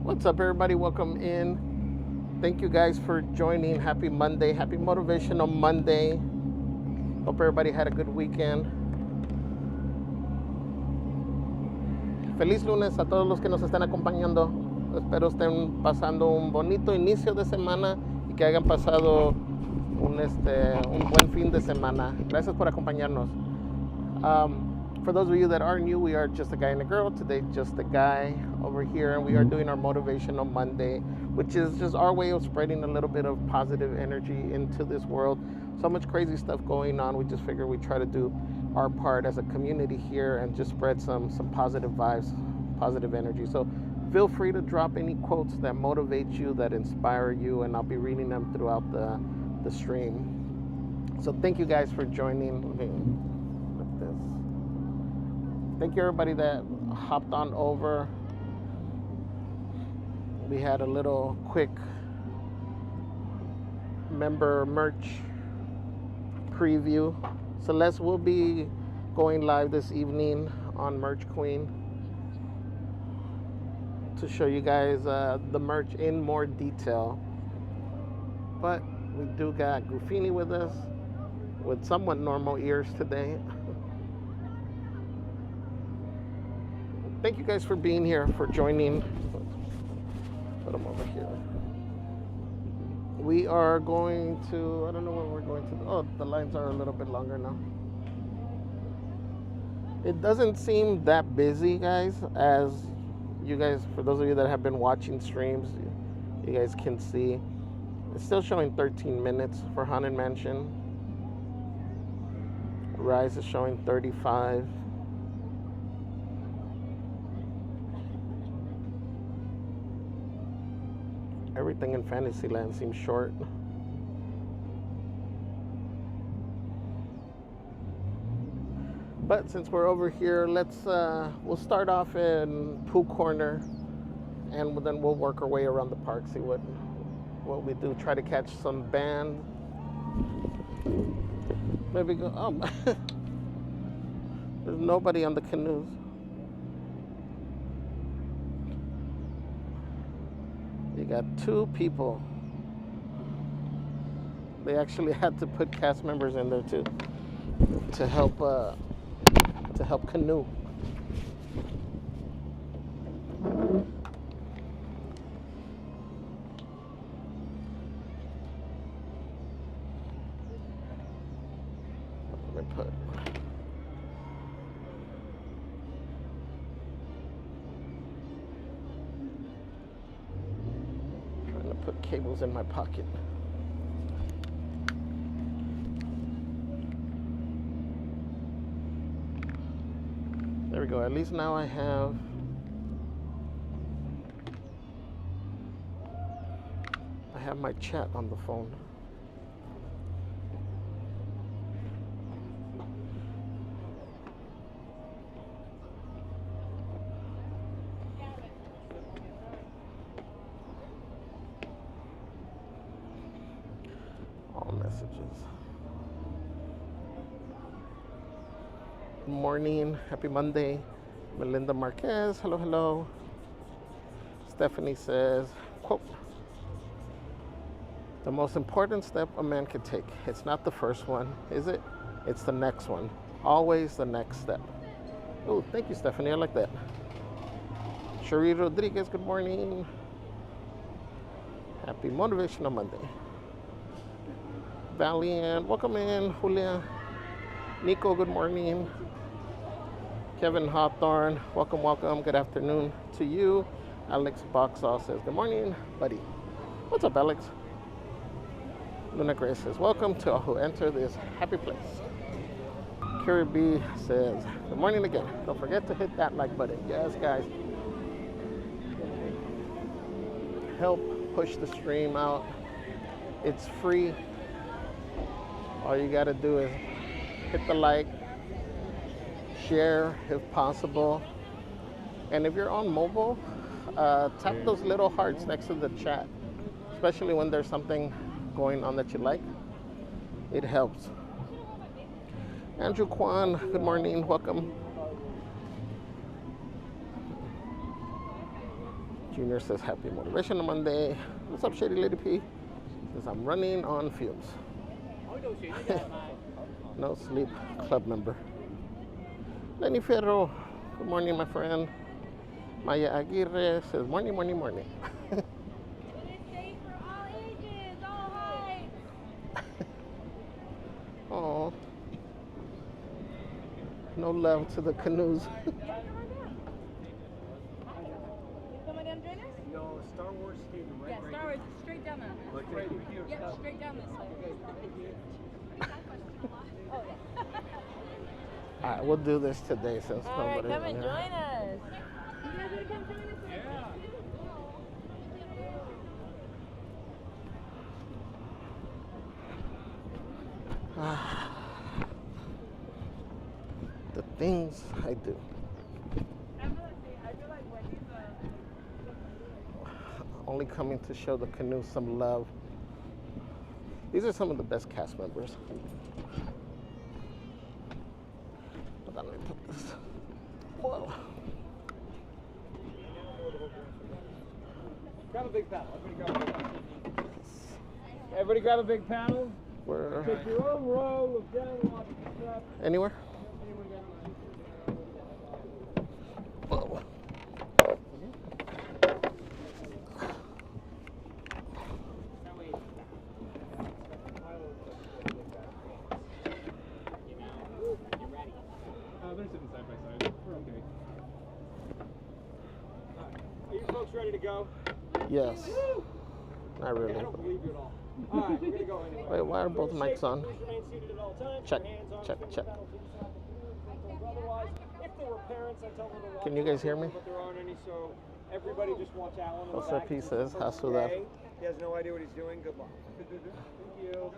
What's up, everybody? Welcome in. Thank you guys for joining. Happy Monday. Happy Motivational Monday. Hope everybody had a good weekend. Feliz lunes a todos los que nos están acompañando. Espero estén pasando un bonito inicio de semana y que hayan pasado un buen fin de semana. Gracias por acompañarnos. For those of you that are new, we are Just a Guy and a Girl. Today, just a guy over here, and we are doing our Motivational Monday, which is just our way of spreading a little bit of positive energy into this world. So much crazy stuff going on. We just figure we try to do our part as a community here and just spread some positive vibes, positive energy. So feel free to drop any quotes that motivate you, that inspire you, and I'll be reading them throughout the stream. So thank you guys for joining. Let me flip this. Thank you everybody that hopped on over. We had a little quick member merch preview. Celeste will be going live this evening on Merch Queen to show you guys the merch in more detail. But we do got Gruffini with us with somewhat normal ears today. Thank you guys for being here, for joining. Put them over here. We are going to, I don't know where we're going to. Oh, the lines are a little bit longer now. It doesn't seem that busy, guys, as you guys, for those of you that have been watching streams, you guys can see. It's still showing 13 minutes for Haunted Mansion. Rise is showing 35. Everything in Fantasyland seems short. But since we're over here, we'll start off in Pooh Corner, and then we'll work our way around the park, see what we do. Try to catch some band. Maybe go. There's nobody on the canoes. You got two people. They actually had to put cast members in there too to help canoe. Let me put. Put cables in my pocket. There we go. At least now I have my chat on the phone. Messages. Good morning. Happy Monday. Melinda Marquez. Hello, hello. Stephanie says, quote, "The most important step a man can take. It's not the first one, is it? It's the next one. Always the next step." Oh, thank you, Stephanie. I like that. Cherie Rodriguez, good morning. Happy Motivational Monday. Valiant, welcome in. Julia, Nico, good morning. Kevin Hawthorne, welcome. Good afternoon to you. Alex Boxall says, good morning, buddy. What's up, Alex? Luna Grace says, welcome to all who enter this happy place. Carrie B says, good morning again. Don't forget to hit that like button. Yes, guys. Help push the stream out. It's free. All you got to do is hit the like, share if possible. And if you're on mobile, tap those little hearts next to the chat, especially when there's something going on that you like. It helps. Andrew Kwan, good morning, welcome. Junior says, happy Motivational Monday. What's up, Shady Lady P? Says, I'm running on fumes. No sleep club member. Lenny Ferro, good morning, my friend. Maya Aguirre says, morning, morning, morning. It is safe for all ages, all heights. Oh, no love to the canoes. Yeah, come on down. You coming down, join us? No, Star Wars stayed right. Yeah, Star Wars, straight down that way. Like right here. Yep, straight down this way. Oh, yeah. All right, we'll do this today since All right, nobody's come and here. join us. You guys want to come join us? Yeah. The things I do. I feel like Wendy's Only coming to show the canoe some love. These are some of the best cast members. Hold on, let me put this. Whoa. Grab a big paddle. Everybody grab a big paddle. Where? Take your own row of downwater stuff. Anywhere? Whoa. They're sitting side by side. We're okay. Are you folks ready to go? Yes. Not really. I don't believe you at all. All right, we're gonna go anyway. Wait, why are both mics on? Please remain seated at all times. Check, Your hands on check, the check. paddle to the side of the canoe. Otherwise, if there were parents, I tell them to watch. Can you guys hear me? But there aren't any, so everybody just watch Alan. What's up, he says? How's that? He has no idea what he's doing. Good luck. Thank you.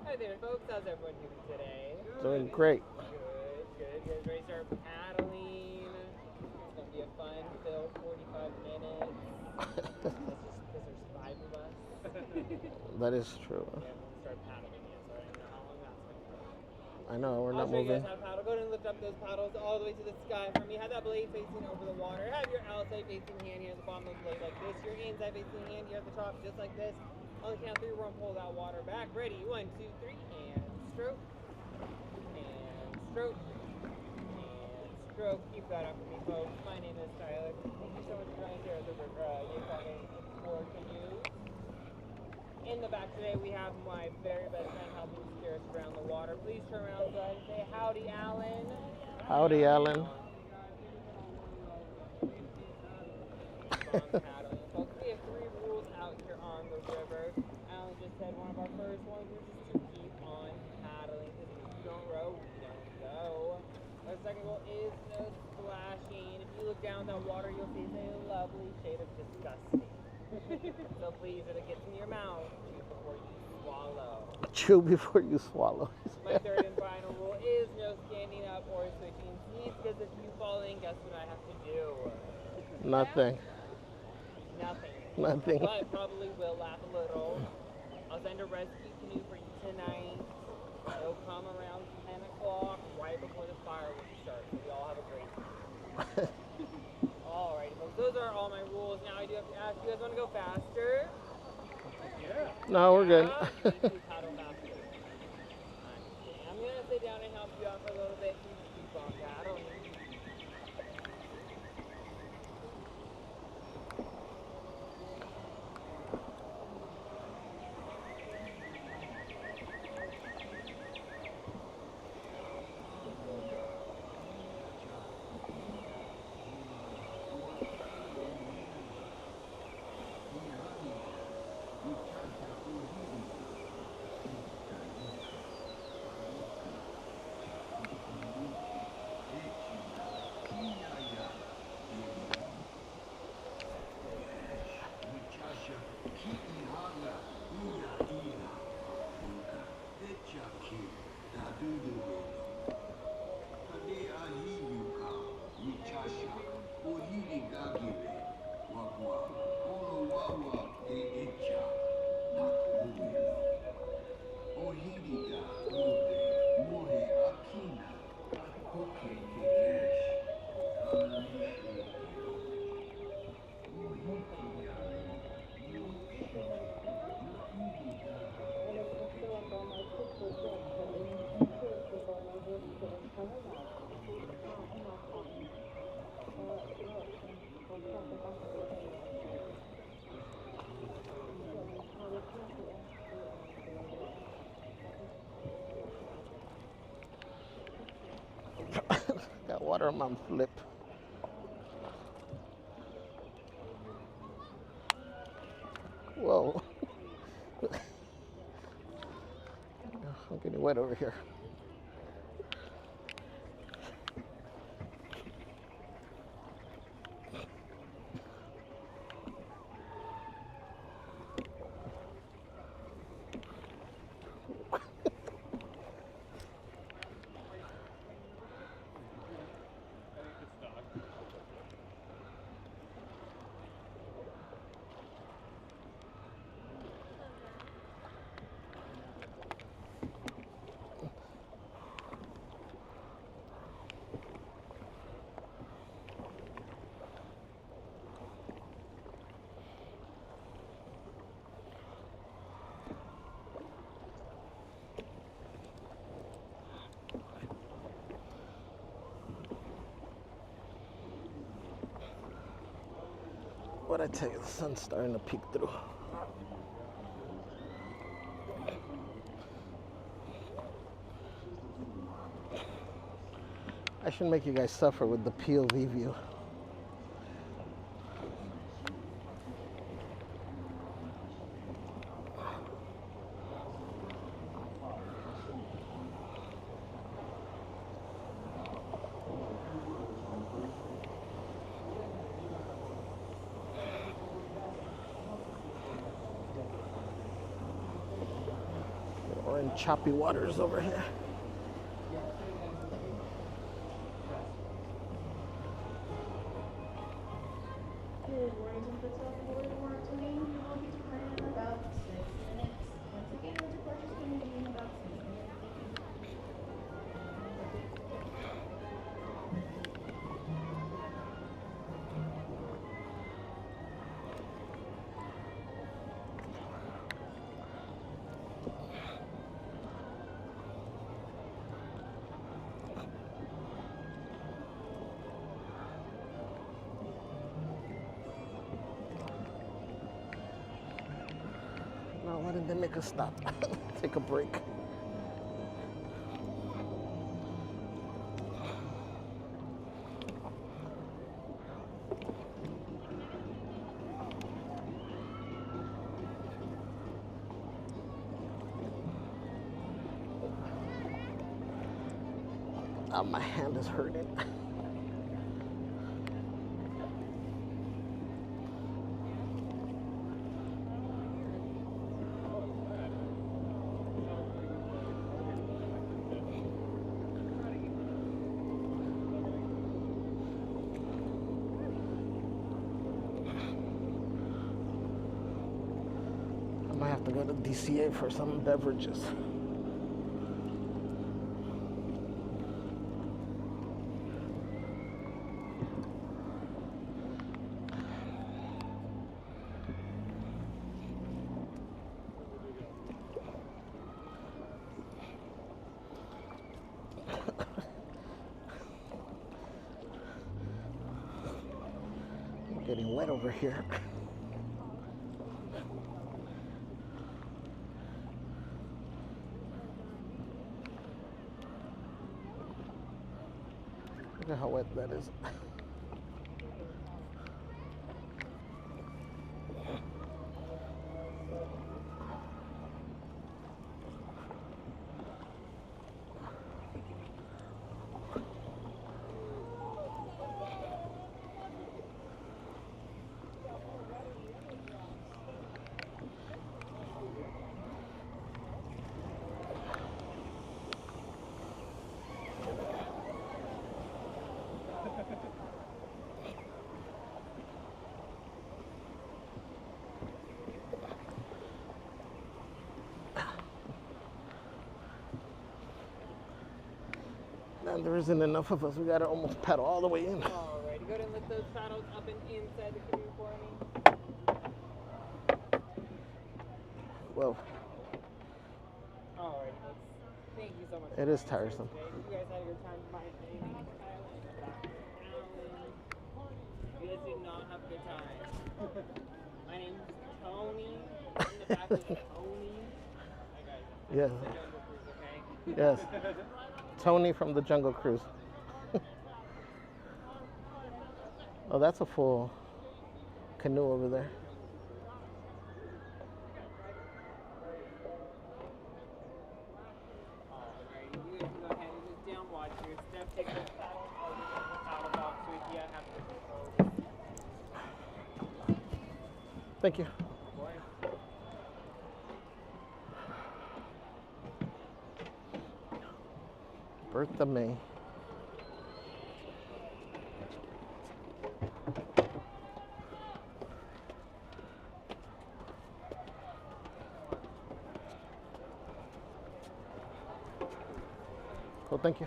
Hi there, folks. How's everyone doing today? Doing great. Good. You guys ready to start paddling? It's gonna be a fun-filled 45 minutes. Because there's 5 of us. That is true. We haven't started paddling yet, so I don't know how long that's gonna take. I know, we're I'll not show you moving. guys how to paddle. Go ahead and lift up those paddles all the way to the sky for me. Have that blade facing over the water. Have your outside facing hand here at the bottom of the blade like this. Your inside facing hand here at the top just like this. On the count of 3, we're gonna pull that water back. Ready? 1, 2, 3, and stroke. And stroke. And stroke. Keep that up for me, folks. My name is Tyler. Thank you so much for joining us here at the Riverside Canoes. In the back today, we have my very best friend helping steer us around the water. Please turn around and go ahead and say howdy, Alan. Howdy, Alan. Paddling. Folks, we have 3 rules out here on the river. Alan just said one of our first ones is just to keep on paddling, because if you don't row, we don't go. Our second rule is no splashing. If you look down at that water, you'll see a lovely shade of disgusting. So please, if it gets in your mouth, chew before you swallow. Chew before you swallow. My third and final rule is no standing up or switching seats, because if you fall in, guess what I have to do? Nothing. Nothing. Nothing. But I probably will laugh a little. I'll send a rescue canoe for you tonight. It'll come around 10 o'clock, right before the fireworks start. So we all have a great time. Alrighty, folks. Those are all my rules. Now I do have to ask, you guys want to go faster? Yeah. No, we're good. Yeah? Please paddle faster. I'm going to sit down and help you out for a little bit. You keep on paddling. water on my lip. Whoa. I'm getting wet over here. What I tell you, the sun's starting to peek through. I should make you guys suffer with the POV view. We're in choppy waters over here. Good morning to the top of the board, Twain. You will be departing in about 6 minutes. Once again, the departure is going to be in about 6 minutes. No, why didn't they make us stop? Take a break. Oh, my hand is hurting. I might have to go to DCA for some beverages. I'm getting wet over here. Look at how wet that is. And there isn't enough of us. We gotta almost paddle all the way in. Alrighty, go ahead and lift those paddles up and inside the canoe for me. Well, Alrighty, thank you so much. it is tiresome. You guys had your time. My name is Alan. You guys did not have a good time. My name is Tony. In the back is Tony. Hi guys. Yes. It's the Jungle Cruise, okay? Yes. Tony from the Jungle Cruise. Oh, that's a full canoe over there. Alrighty, you guys can go ahead and just down watch your step. Take the paddle over to the paddle box with you. Have the control. Thank you. Bertha May. Cool, thank you.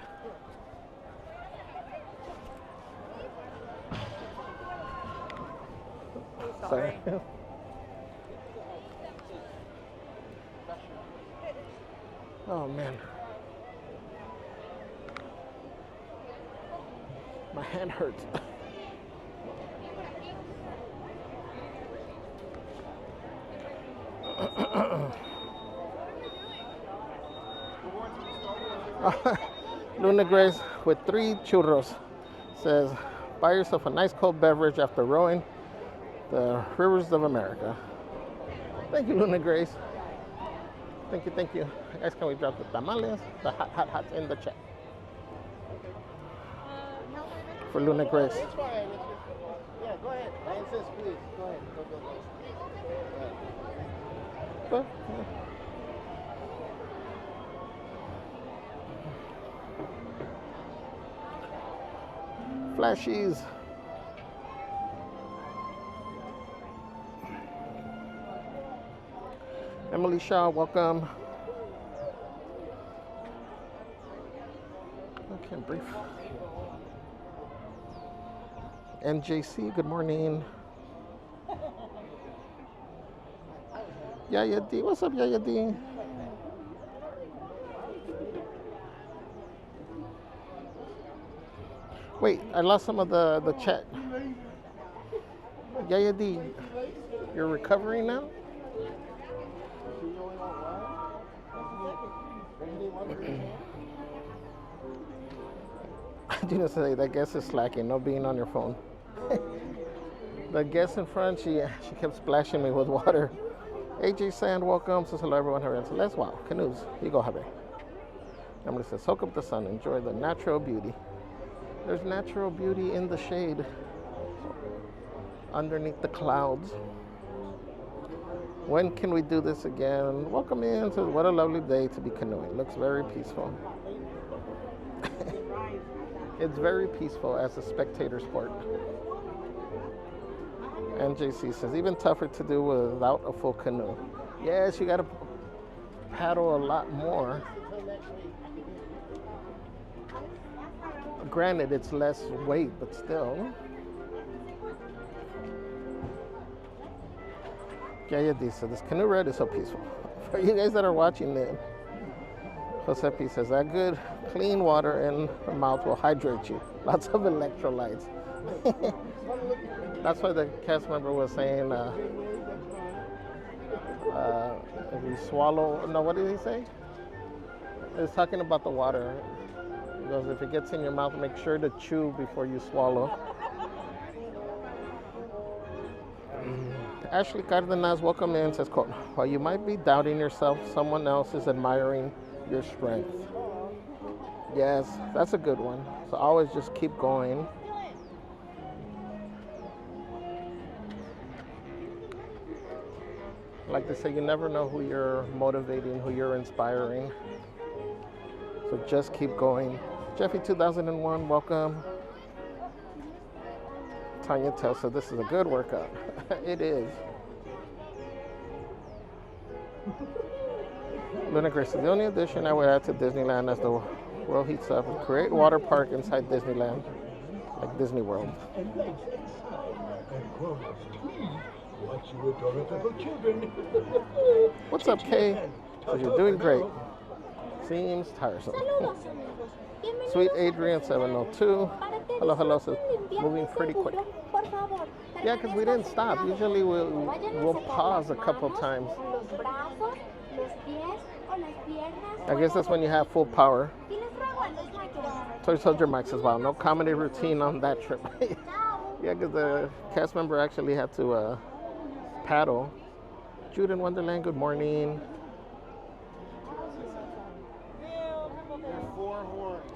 Sorry. Oh man. My hand hurts. Luna Grace with 3 churros says, buy yourself a nice cold beverage after rowing the rivers of America. Thank you, Luna Grace. Thank you, thank you. Guys, can we drop the tamales, the hot in the chat? For Luna Grace. It's fine. Yeah, go ahead. I insist, please. Go ahead. Go. But, yeah. Flashies. Emily Shaw, welcome. I can't breathe. NJC, good morning. Yaya D, what's up, Yaya D? Wait, I lost some of the chat. Yaya D, you're recovering now? I didn't say that guest is slacking, no being on your phone. The guest in front, she kept splashing me with water. AJ Sand, welcome. Says hello everyone here in Celeste. Wow, canoes. Here you go, Javier. Emily says, soak up the sun, enjoy the natural beauty. There's natural beauty in the shade, underneath the clouds. When can we do this again? Welcome in. Says, what a lovely day to be canoeing. Looks very peaceful. It's very peaceful as a spectator sport. NJC says, even tougher to do without a full canoe. Yes, you got to paddle a lot more. Granted, it's less weight, but still. Yaya D says, this canoe ride is so peaceful. For you guys that are watching it, Josepe says, that good, clean water in the mouth will hydrate you. Lots of electrolytes. That's why the cast member was saying, if you swallow, no, what did he say? He was talking about the water. He goes, if it gets in your mouth, make sure to chew before you swallow. Ashley Cardenas, welcome in, says, quote, while you might be doubting yourself, someone else is admiring your strength. Yes, that's a good one. So always just keep going. Like they say, you never know who you're motivating, who you're inspiring. So just keep going. Jeffy 2001, welcome. Tanya Tell said this is a good workout. It is. Luna Grace said, the only addition I would add to Disneyland as the world heats up is create a water park inside Disneyland, like Disney World. What's up, Kay? So you're doing great. Seems tiresome. Sweet Adrian 702. Hello, hello. Says, moving pretty quick. Yeah, because we didn't stop. Usually we'll pause a couple times. I guess that's when you have full power. Toy Soldier Mike says, wow, no comedy routine on that trip. Yeah, because the cast member actually had to paddle. Jude in Wonderland, good morning.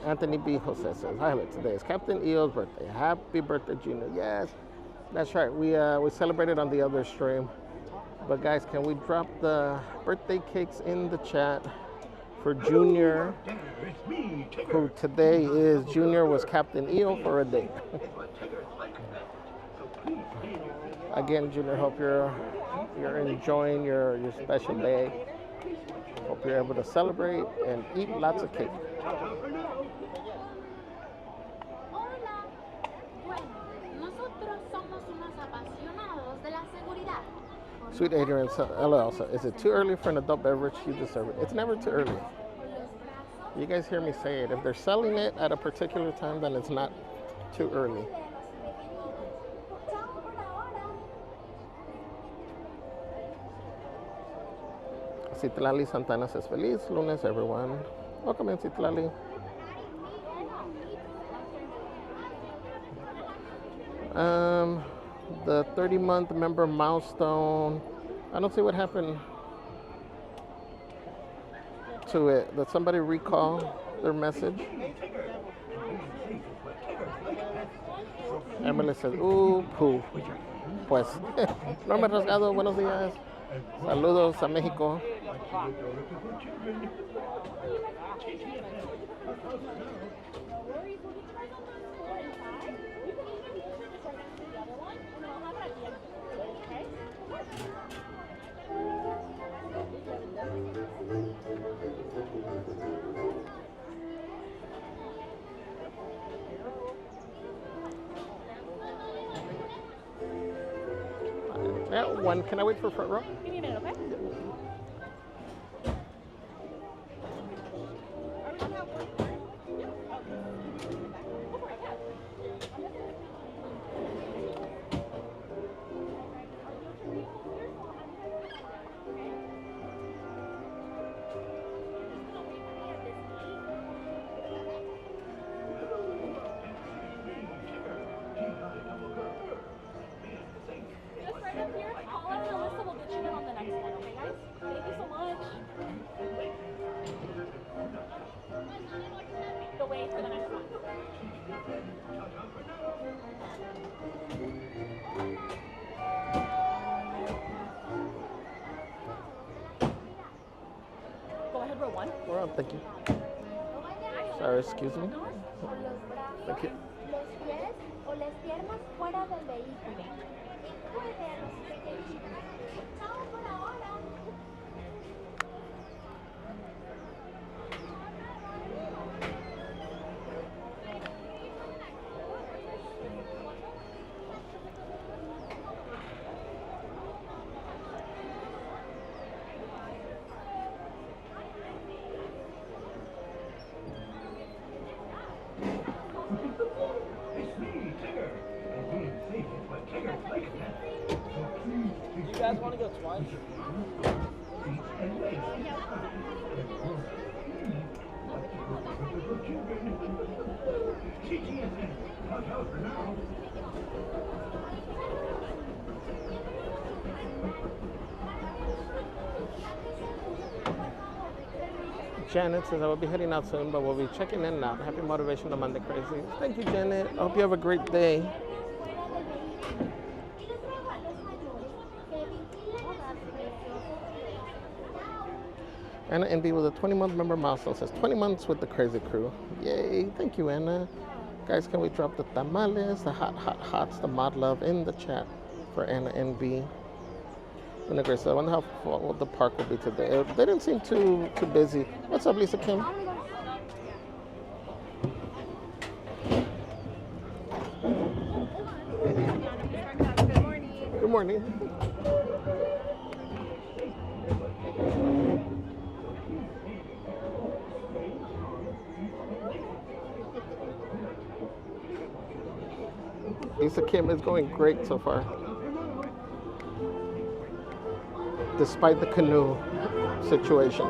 Anthony B. Jose says, hi, today is Captain EO's birthday. Happy birthday, Junior. Yes, that's right. We celebrated on the other stream. But guys, can we drop the birthday cakes in the chat for Junior, who today is Junior was Captain EO for a day. Again, Junior, hope you're enjoying your special day. Hope you're able to celebrate and eat lots of cake. Hola. Bueno, nosotros somos unos apasionados de la seguridad. Sweet Adrian, LOL, is it too early for an adult beverage? You deserve it. It's never too early. You guys hear me say it. If they're selling it at a particular time, then it's not too early. Citlali Santana says, Feliz lunes, everyone. Welcome in, Citlali. The 30-month member milestone. I don't see what happened to it. Did somebody recall their message? Emily says, Pooh. Pues, Norma Rasgado, buenos días. Saludos a México. Yeah, one. Can I wait for front row? Give me a minute, okay? We're on, thank you. Sorry, excuse me. Thank you. Los pies o las piernas fuera del vehículo. Chao por ahora. You guys want to go Twain? Janet says, I will be heading out soon, but we'll be checking in now. Happy Motivational Monday, crazy. Thank you, Janet. I hope you have a great day. Anna NB with a 20-month member milestone says 20 months with the crazy crew. Yay. Thank you, Anna. Guys, can we drop the tamales, the hots, the mod love in the chat for Anna NB? Luna Grace, I wonder how full the park will be today. They didn't seem too busy. What's up, Lisa Kim? Good morning. Good morning. Lisa Kim is going great so far, despite the canoe situation.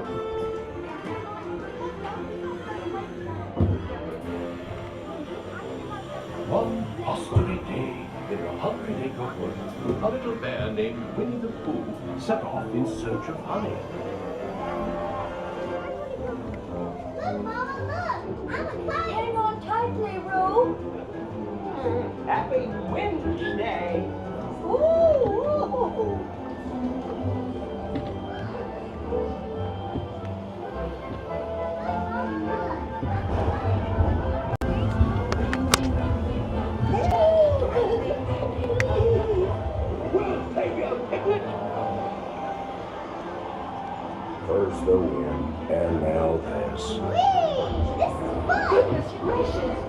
One hostility In a 100-acre wood, a little bear named Winnie the Pooh set off in search of honey. Look, Mama, look! I'm a kite! Hang on tightly, Roo! Happy Wednesday. Ooh! We'll take you a picnic. First the wind, and now this. This is fun! Goodness gracious!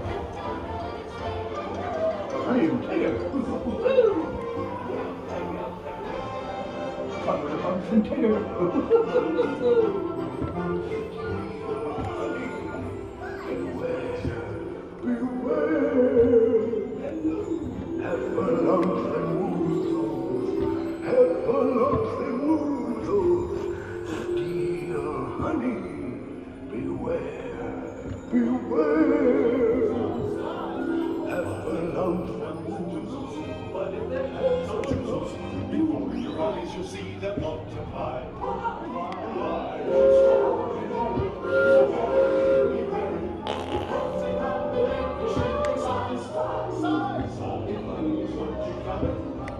I'm Tigger. Thunderbugs and Tigger. Beware. Have a lumps and wounds. Have a lumps and wounds. Dear honey, beware. Beware. Have a lumps and wounds. But if they're so choose, before your eyes you'll see them multiply.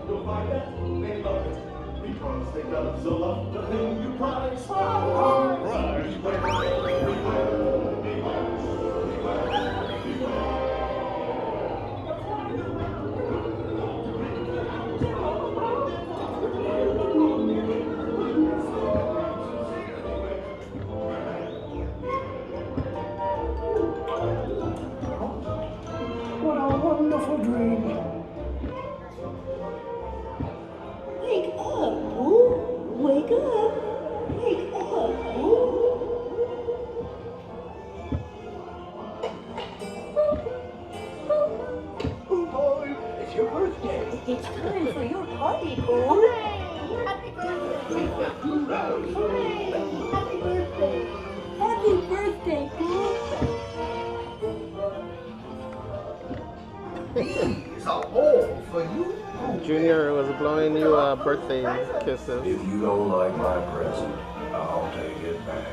You'll find that they love it because they love so love the thing you prize. Rise, what a wonderful dream. Wake up, Pooh. Wake up. Wake up, Pooh. Oh boy, it's your birthday. It's time for your party, Pooh. Happy birthday! Happy birthday. Happy birthday, Pooh. These are all for you. Junior was blowing you birthday kisses. If you don't like my present, I'll take it back.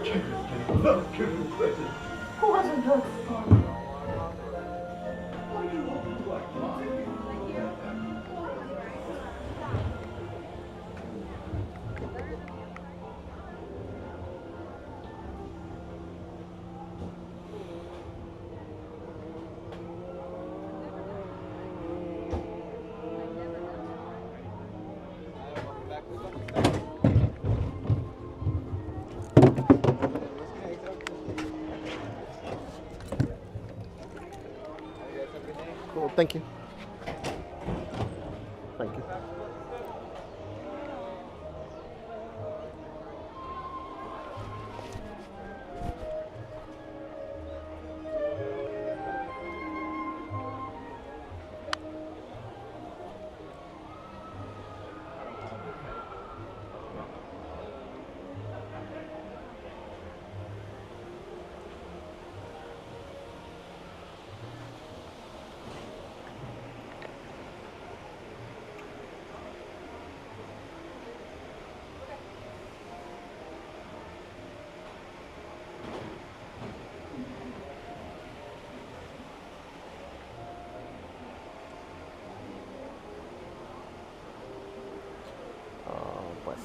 Children love giving presents. Wasn't that fun? Why do you look like mine? Cool, thank you. Thank you. Pues.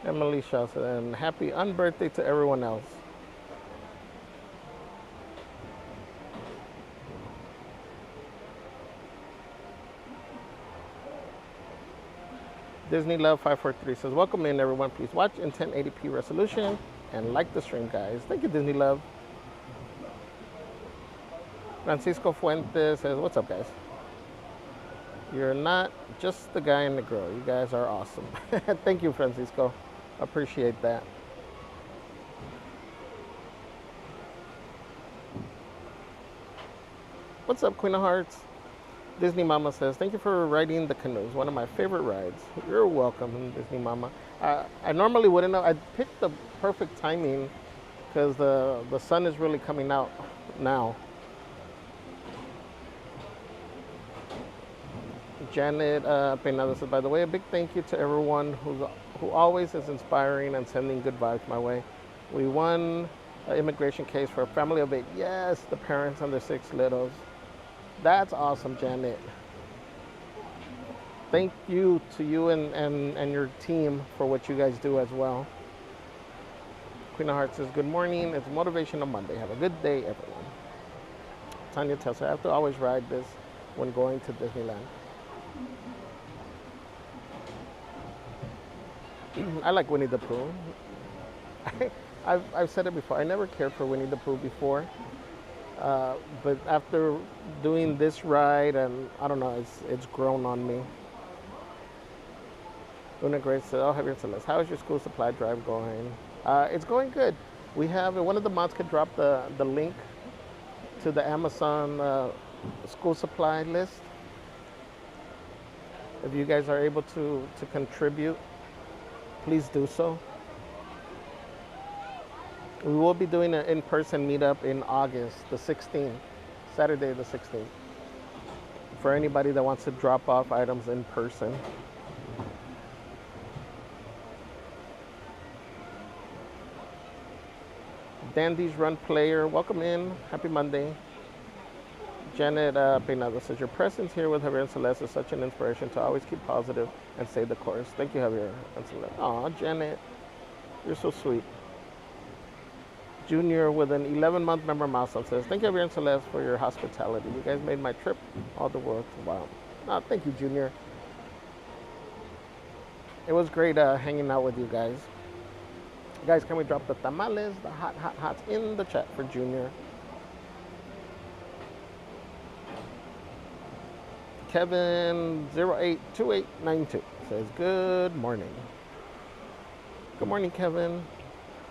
Emily Shaw said, and happy unbirthday to everyone else. Disney Love 543 says, welcome in everyone. Please watch in 1080p resolution and like the stream, guys. Thank you, Disney Love. Francisco Fuentes says, what's up, guys? You're not just the guy and the girl. You guys are awesome. Thank you, Francisco. Appreciate that. What's up, Queen of Hearts? Disney Mama says, thank you for riding the canoes. One of my favorite rides. You're welcome, Disney Mama. I normally wouldn't know. I picked the perfect timing because the sun is really coming out now. Janet Peinado says, by the way, a big thank you to everyone who always is inspiring and sending good vibes my way. We won an immigration case for a family of 8. Yes, the parents and their 6 littles. That's awesome, Janet. Thank you to you and your team for what you guys do as well. Queen of Hearts says, good morning. It's Motivational Monday. Have a good day, everyone. Tanya tells her, I have to always ride this when going to Disneyland. I like Winnie the Pooh. I've said it before. I never cared for Winnie the Pooh before. But after doing this ride, and I don't know, it's grown on me. Una Grace said, oh, Javier Celeste, how is your school supply drive going? It's going good. We have, one of the mods could drop the link to the Amazon school supply list. If you guys are able to contribute, please do so. We will be doing an in-person meetup in August, the 16th, Saturday the 16th, for anybody that wants to drop off items in person. Dandy's Run Player, welcome in. Happy Monday. Janet Peinado says, your presence here with Javier and Celeste is such an inspiration to always keep positive and stay the course. Thank you, Javier and Celeste. Aw, Janet, you're so sweet. Junior with an 11-month member milestone says, thank you, Javier and Celeste, for your hospitality. You guys made my trip all the world. Wow. Thank you, Junior. It was great hanging out with you guys. Guys, can we drop the tamales, the hot in the chat for Junior? Kevin 082892 says, good morning. Good morning, Kevin.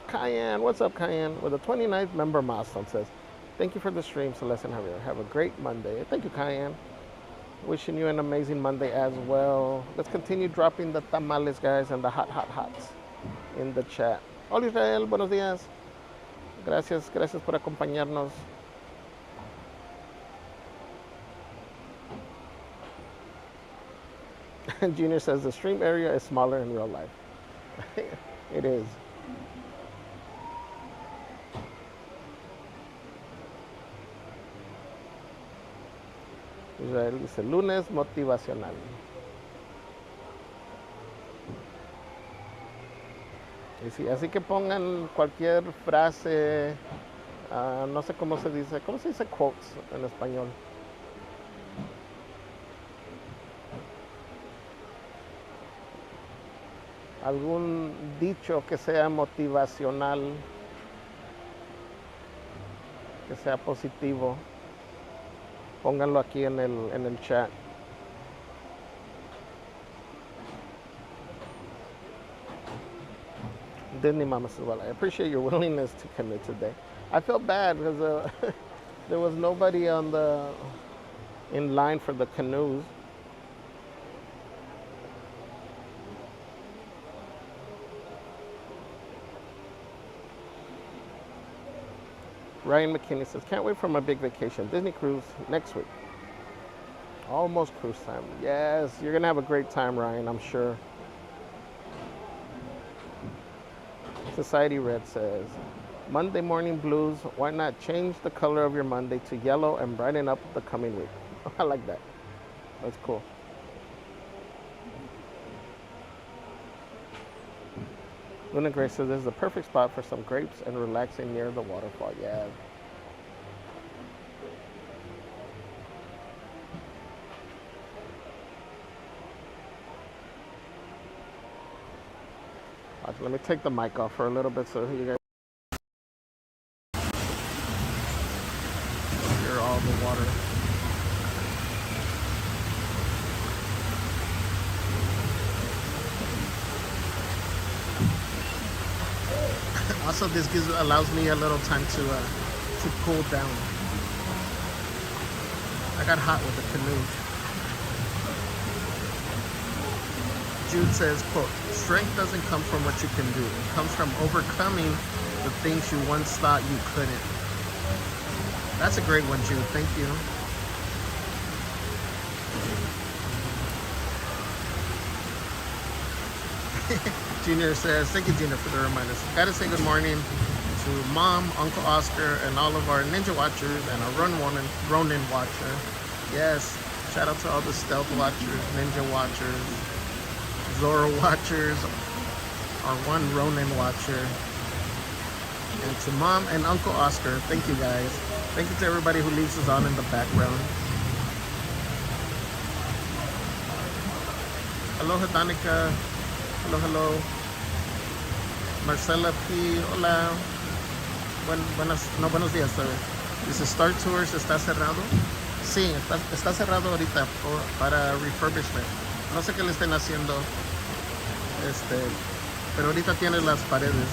Cayenne, what's up, Cayenne? With a 29th member milestone says, thank you for the stream, Celeste and Javier. Have a great Monday. Thank you, Cayenne. Wishing you an amazing Monday as well. Let's continue dropping the tamales, guys, and the hots in the chat. Hola, Israel, buenos días. Gracias por acompañarnos. Junior says the stream area is smaller in real life. It is. Israel dice, lunes motivacional. Y sí, así que pongan cualquier frase, no sé cómo se dice quotes en español. Algún dicho que sea motivacional, que sea positivo, pónganlo aquí en el chat. Disney Mama says, well, I appreciate your willingness to commit today. I felt bad because there was nobody in line for the canoes. Ryan McKinney says, can't wait for my big vacation. Disney cruise next week. Almost cruise time. Yes, you're going to have a great time, Ryan, I'm sure. Society Red says, Monday morning blues, why not change the color of your Monday to yellow and brighten up the coming week? I like that. That's cool. Luna Grace says, this is the perfect spot for some grapes and relaxing near the waterfall. Yeah. Let me take the mic off for a little bit so you guys hear all the water. Also, this allows me a little time to cool down. I got hot with the canoe. Jude says, quote, strength doesn't come from what you can do. It comes from overcoming the things you once thought you couldn't. That's a great one, Jude. Thank you. Junior says, thank you, Junior, for the reminders. Gotta say good morning to Mom, Uncle Oscar, and all of our Ninja Watchers and our Ronin Watcher. Yes, shout out to all the Stealth Watchers, Ninja Watchers, Zoro Watchers, our one Ronin Watcher. And to Mom and Uncle Oscar, thank you guys. Thank you to everybody who leaves us on in the background. Aloha Danica. Hello, hello. Marcela P. Hola. Buenos días, sir. Dice Star Tours está cerrado. Sí, está cerrado ahorita para refurbishment. No sé qué le estén haciendo. Pero ahorita tiene las paredes.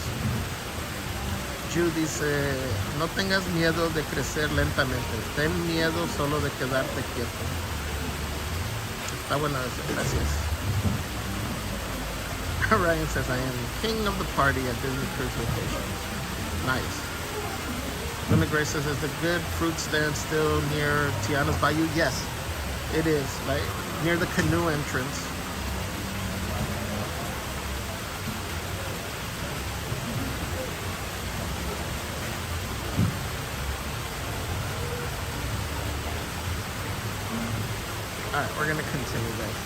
Jude dice, no tengas miedo de crecer lentamente. Ten miedo solo de quedarte quieto. Está bueno eso. Gracias. Ryan says, I am king of the party at Disney Cruise Vacations. Nice. Linda Grace says, is the good fruit stand still near Tiana's Bayou? Yes, it is. Like near the canoe entrance. Alright, we're going to continue, guys.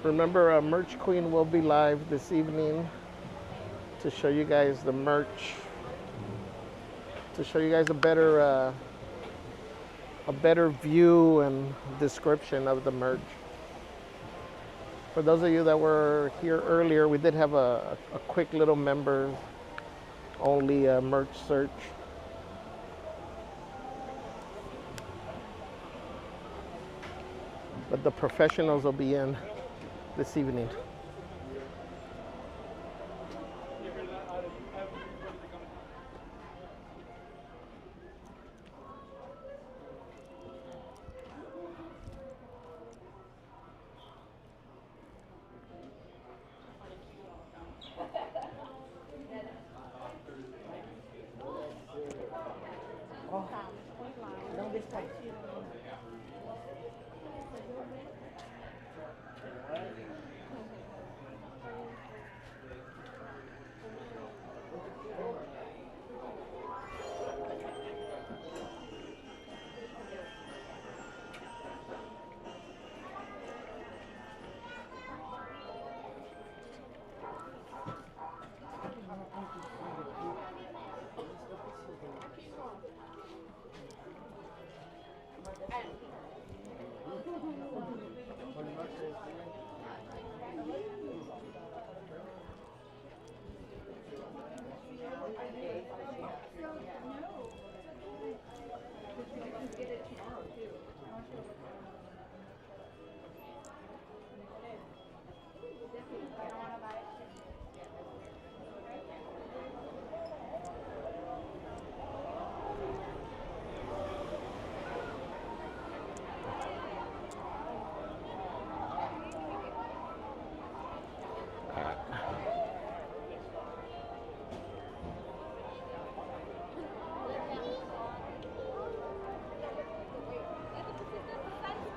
Remember, Merch Queen will be live this evening to show you guys the merch, to show you guys a better view and description of the merch. For those of you that were here earlier, we did have a quick little members only merch search. But the professionals will be in this evening.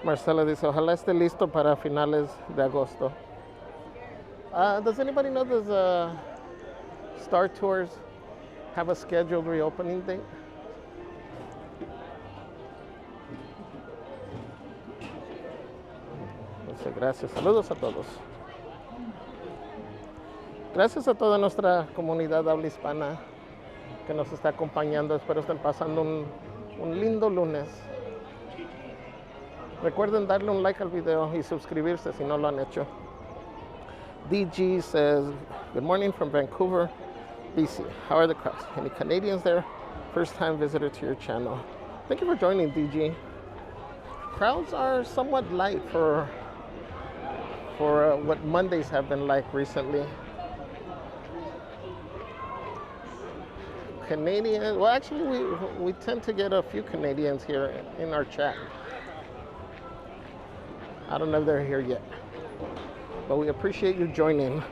Marcela dice, ojalá esté listo para finales de agosto. Does anybody know, does Star Tours have a scheduled reopening date? Gracias. Saludos a todos. Gracias a toda nuestra comunidad habla hispana que nos está acompañando. Espero estén pasando un lindo lunes. Recuerden darle un like al video y suscribirse si no lo han hecho. DG says, good morning from Vancouver, BC. How are the crowds? Any Canadians there? First time visitor to your channel. Thank you for joining, DG. Crowds are somewhat light for what Mondays have been like recently. Canadians, well, actually we tend to get a few Canadians here in our chat. I don't know if they're here yet, but we appreciate you joining.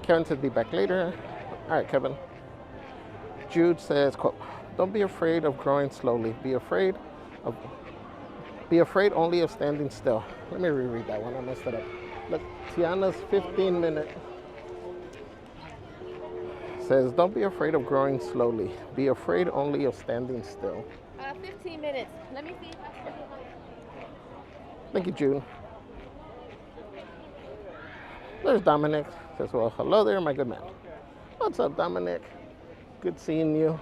Kevin says be back later. All right, Kevin. Jude says, quote, don't be afraid of growing slowly. Be afraid only of standing still. Let me reread that one. I messed it up. Look, Tiana's 15-minute says, don't be afraid of growing slowly. Be afraid only of standing still. 15 minutes. Let me see if I can. Thank you, June. There's Dominic. Says, well, hello there, my good man. What's up, Dominic? Good seeing you.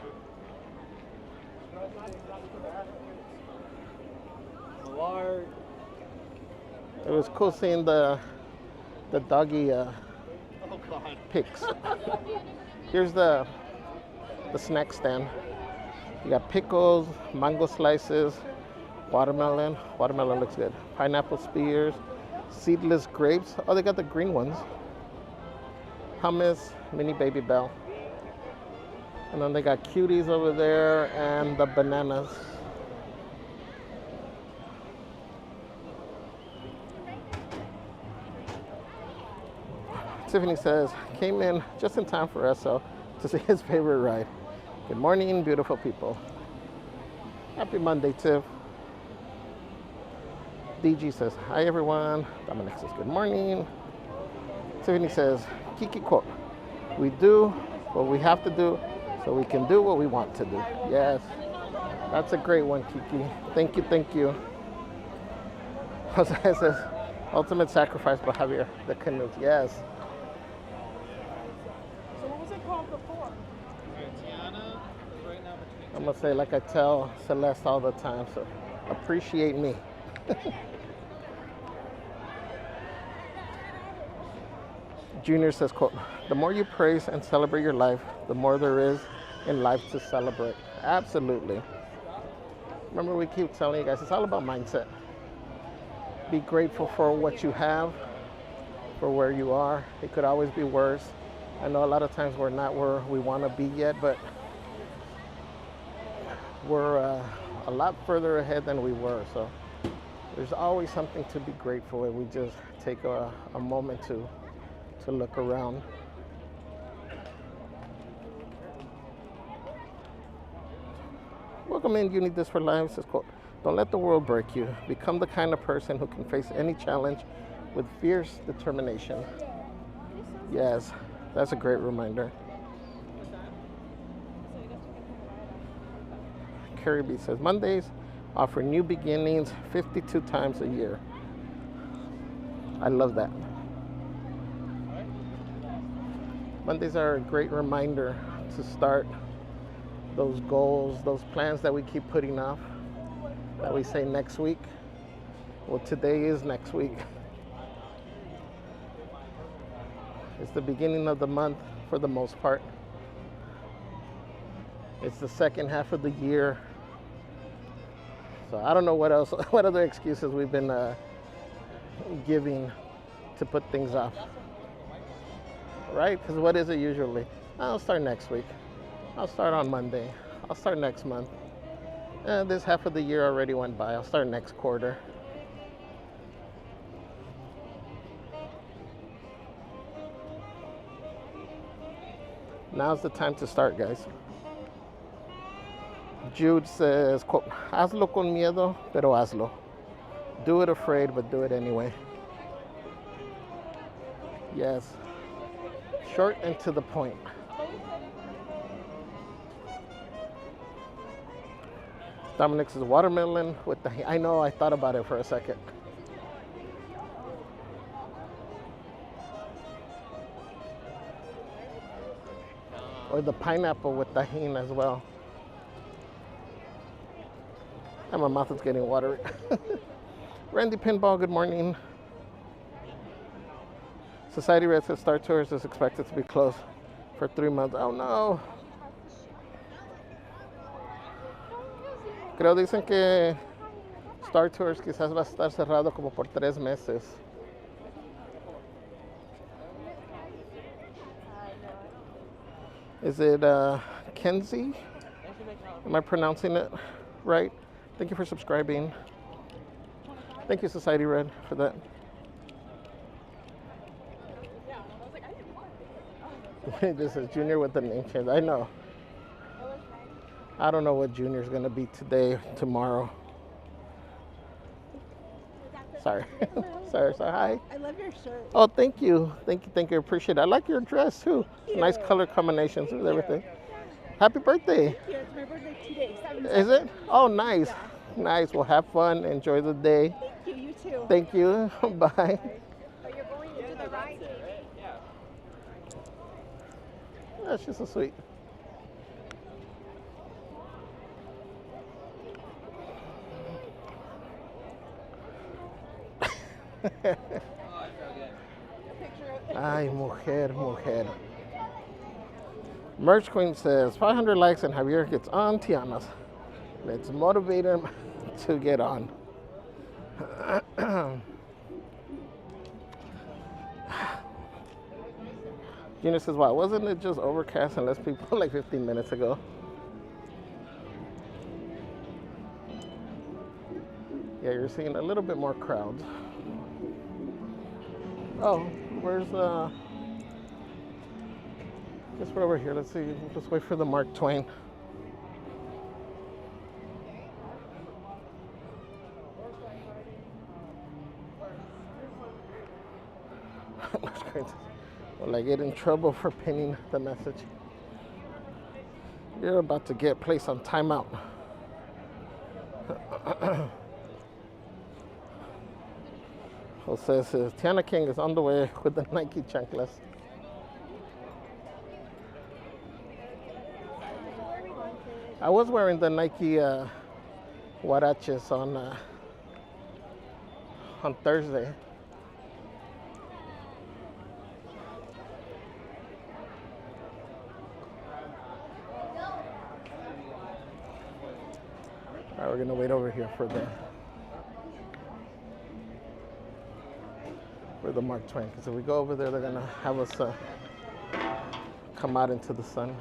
It was cool seeing the doggy pics. Here's the snack stand. You got pickles, mango slices, watermelon. Watermelon looks good. Pineapple spears, seedless grapes. Oh, they got the green ones. Hummus, mini Baby Bell. And then they got cuties over there and the bananas. Tiffany says, came in just in time for Esso to see his favorite ride. Good morning, beautiful people. Happy Monday, Tiff. DG says, hi everyone. Dominic says, good morning. Tiffany says, Kiki quote, we do what we have to do so we can do what we want to do. Yes, that's a great one, Kiki. Thank you, thank you. Jose says, ultimate sacrifice by Javier, the canoes. Yes. So what was it called before? Tiana is right now between. I'm gonna say like I tell Celeste all the time, so appreciate me. Junior says, quote, the more you praise and celebrate your life, the more there is in life to celebrate. Absolutely. Remember, we keep telling you guys, it's all about mindset. Be grateful for what you have, for where you are. It could always be worse. I know a lot of times we're not where we want to be yet, but we're a lot further ahead than we were. So there's always something to be grateful if we just take a moment to look around. Welcome in, you need this for life. Says, quote, don't let the world break you. Become the kind of person who can face any challenge with fierce determination. Yes, that's a great reminder. Carrie B says, Mondays offer new beginnings 52 times a year. I love that. Mondays are a great reminder to start those goals, those plans that we keep putting off, that we say next week. Well, today is next week. It's the beginning of the month for the most part. It's the second half of the year. So I don't know what else, what other excuses we've been giving to put things off. Right? Because what is it usually? I'll start next week. I'll start on Monday. I'll start next month. This half of the year already went by. I'll start next quarter. Now's the time to start, guys. Jude says, quote, hazlo con miedo, pero hazlo. Do it afraid, but do it anyway. Yes. Short and to the point. Dominic says watermelon with the, I know, I thought about it for a second. Or the pineapple with tahini as well. And my mouth is getting watery. Randy Pinball, good morning. Society Red says Star Tours is expected to be closed for 3 months. Oh no. Creo dicen que Star Tours quizás va a estar cerrado como por 3 meses. Is it Kenzie? Am I pronouncing it right? Thank you for subscribing. Thank you, Society Red, for that. This is Junior with the name change. I know. I don't know what Junior's gonna be today, tomorrow. Sorry. Sorry. Hi. I love your shirt. Oh, thank you. Thank you. Appreciate it. I like your dress too. Nice color combinations with everything. Happy birthday. Thank you. It's my birthday today. Is it? Oh, nice. Nice. Well, have fun. Enjoy the day. Thank you. You too. Thank you. Bye. But you're going to do the ride. Oh, she's so sweet. Ay, mujer. Merch Queen says 500 likes and Javier gets on Tiana's. Let's motivate him to get on. Gina says, wow, wasn't it just overcast and less people like 15 minutes ago? Yeah, you're seeing a little bit more crowds. Oh, where's guess we're over here. Let's see. Let's wait for the Mark Twain. Will I get in trouble for pinning the message? You're about to get placed on timeout. Jose says, Tiana King is on the way with the Nike chanclas. I was wearing the Nike huaraches on Thursday. All right, we're gonna wait over here for the Mark Twain, because if we go over there, they're gonna have us come out into the sun.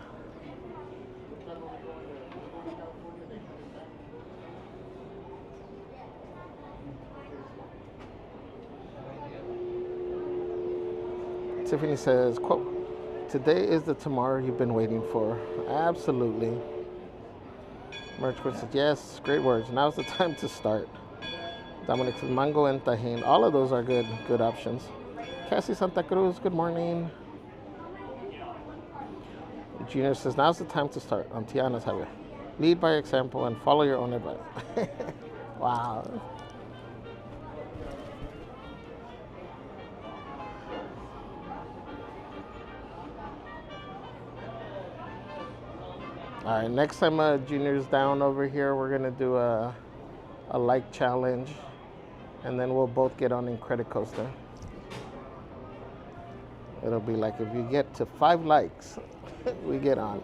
Tiffany says, quote, today is the tomorrow you've been waiting for. Absolutely. Merch Queen says, yes, great words. Now's the time to start. Dominic says, mango and tajin. All of those are good options. Cassie Santa Cruz, good morning. Junior says, now's the time to start. On Tiana's Javier. Lead by example and follow your own advice. Wow. All right, next time Junior's down over here, we're gonna do a like challenge, and then we'll both get on Incredicoaster. It'll be like if you get to 5 likes, we get on.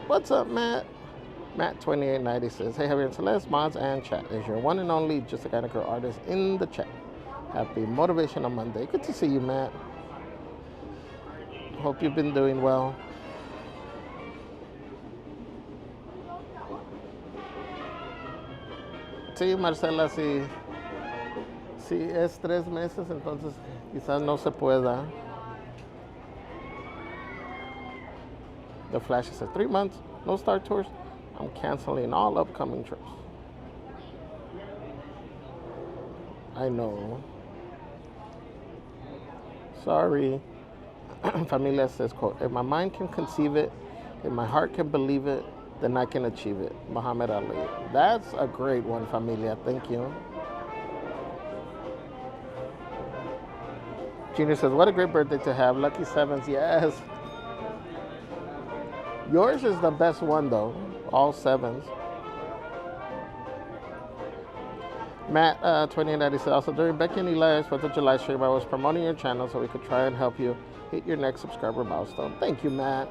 What's up, Matt? Matt2890 says, hey, Javier and Celeste, mods and chat. Is your one and only Just a Kind of Girl artist in the chat. Happy Motivational Monday. Good to see you, Matt. Hope you've been doing well. Sí, Marcela, si es 3 meses, entonces quizás no se pueda. The Flash says 3 months, no Star Tours. I'm canceling all upcoming trips. I know. Sorry. Familia says, quote, if my mind can conceive it, if my heart can believe it, then I can achieve it. Muhammad Ali. That's a great one, Familia. Thank you. Junior says, what a great birthday to have. Lucky sevens, yes. Yours is the best one, though. All sevens. Matt 2890 says, also during Becky and Eli's 4th of July stream, I was promoting your channel so we could try and help you hit your next subscriber milestone. Thank you, Matt.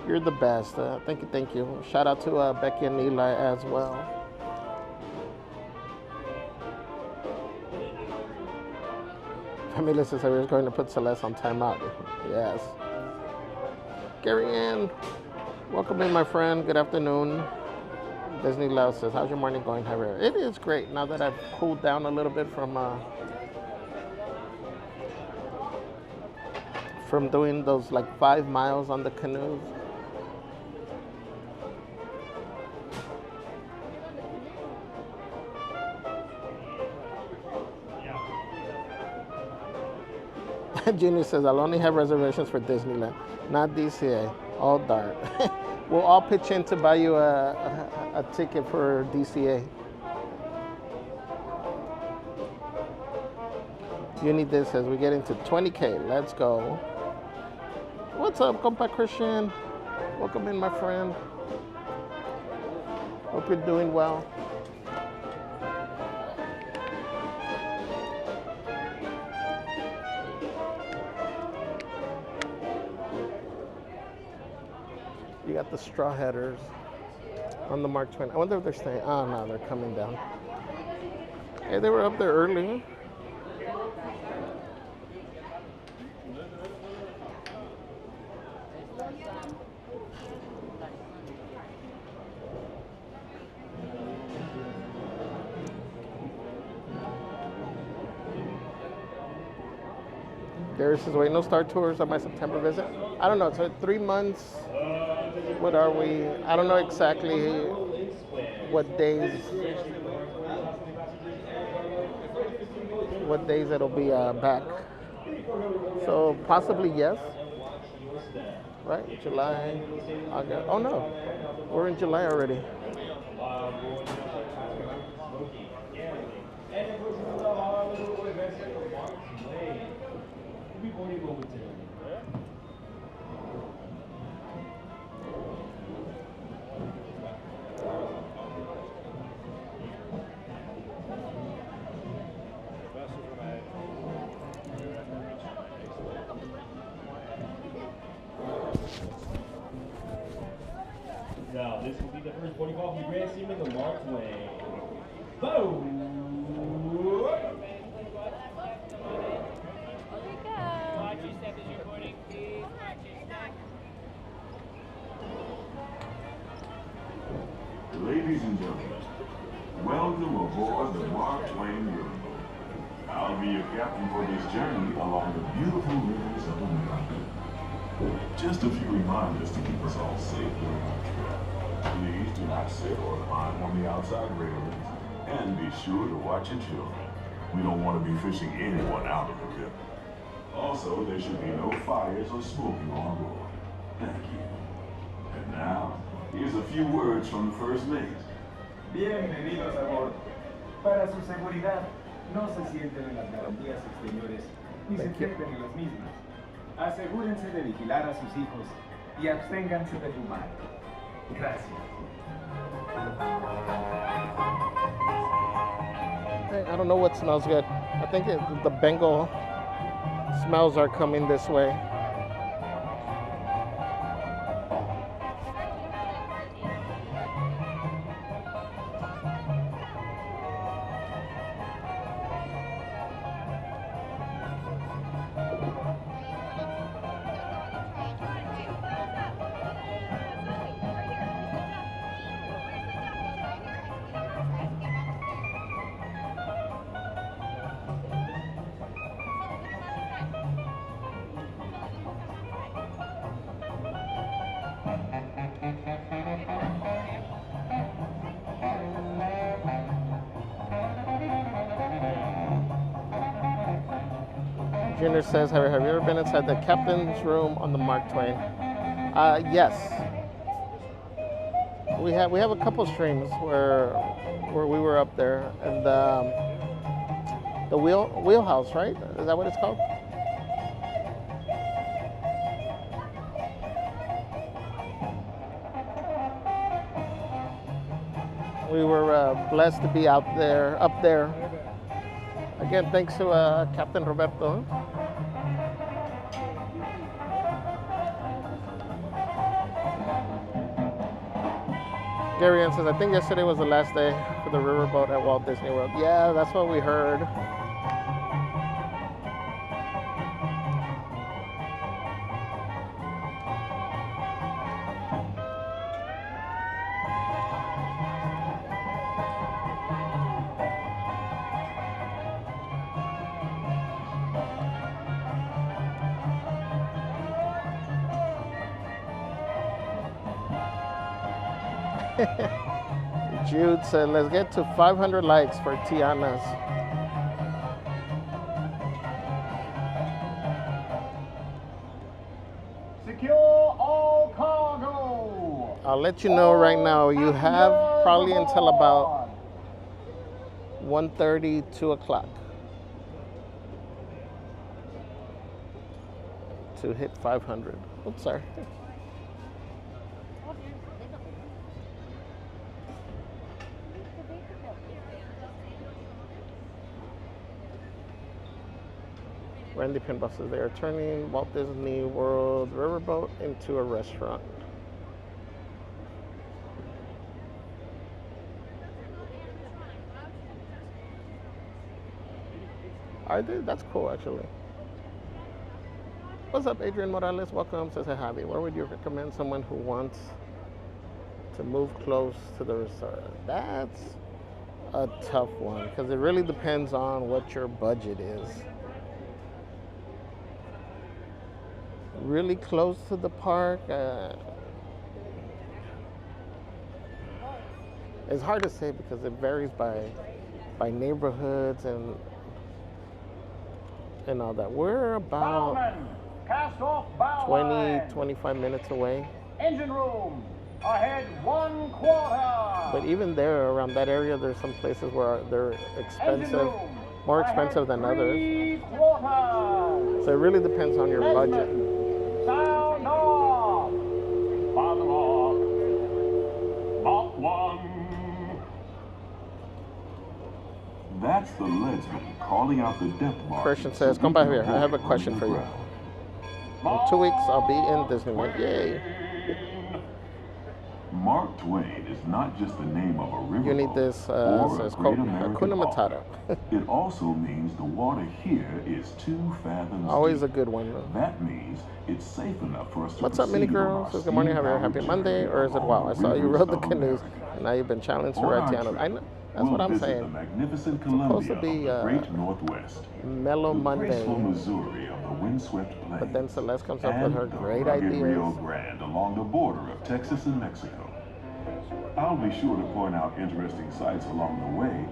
You're the best. Thank you. Shout out to Becky and Eli as well. Camila says I was going to put Celeste on timeout. Yes. Gary Ann, welcome in, my friend. Good afternoon. Disney Lao says, how's your morning going, Javier? It is great now that I've cooled down a little bit from doing those like 5 miles on the canoes. Junior says, I'll only have reservations for Disneyland, not DCA. All dark. We'll all pitch in to buy you a ticket for DCA. You need this as we get into 20K. Let's go. What's up, compa Christian? Welcome in, my friend. Hope you're doing well. You got the straw headers on the Mark Twain. I wonder if they're staying. Oh, no, they're coming down. Hey, they were up there early. Darius says, wait, no Star Tours on my September visit? I don't know, so 3 months. What are we? I don't know exactly what days it'll be back. So possibly yes. Right? July, August. Oh no, we're in July already. Now, this will be the first boarding call from the Grand Steamer, the Mark Twain. Boom! Ladies and gentlemen, welcome aboard the Mark Twain Riverboat. I'll be your captain for this journey along the beautiful rivers of America. Just a few reminders to keep us all safe during our trip. Please do not sit or climb on the outside railings, and be sure to watch your children. We don't want to be fishing anyone out of the river. Also, there should be no fires or smoking on board. Thank you. And now, here's a few words from the first mate. Bienvenidos a bordo. Para su seguridad, no se sienten en las garantías exteriores ni se sienten en las mismas. Asegúrense de vigilar a sus hijos y absténganse de fumar. Gracias. I don't know what smells good. I think the Bengal smells are coming this way. Junior says, have you ever been inside the captain's room on the Mark Twain? Yes. We have a couple streams where we were up there, and the wheelhouse, right? Is that what it's called? We were blessed to be up there. Again, thanks to Captain Roberto. Gary Ann says, I think yesterday was the last day for the Riverboat at Walt Disney World. Yeah, that's what we heard. Jude said, let's get to 500 likes for Tiana's. Secure all cargo. I'll let you know right now, you have probably until about 1:30, 2 o'clock to hit 500. Oops, sorry. Randy Pinball says they are turning Walt Disney World Riverboat into a restaurant. Are they? That's cool, actually. What's up, Adrian Morales? Welcome. Says, hey, Javi, where would you recommend someone who wants to move close to the resort? That's a tough one because it really depends on what your budget is. Really close to the park, it's hard to say because it varies by neighborhoods and all that. We're about 20, 25 minutes away. Engine room, ahead 1/4. But even there, around that area, there's some places where they're expensive, more expensive than others. So it really depends on your budget. Sound off! Bottom off. Mach 1. That's the leadsman calling out the depth mark. Christian says, come by here. I have a question for you. In 2 weeks, I'll be in Disneyland. Yay. Mark Twain is not just the name of a river. You need this, says Hakuna Matata. It also means the water here is 2 fathoms Always deep. a good one. That means it's safe enough for us to What's up, mini girl? Says, good morning, Javier. Happy Monday. Or is it wow? I saw you rode the canoes, and now you've been challenged to ride Tiana. I know. That's what I'm saying. The magnificent It's supposed to Columbia be of the Great Northwest. Mellow The Monday. graceful Missouri of the windswept plains. But then Celeste comes up with her and the great rugged ideas. Rio Grande along the border of Texas and Mexico. I'll be sure to point out interesting sights along the way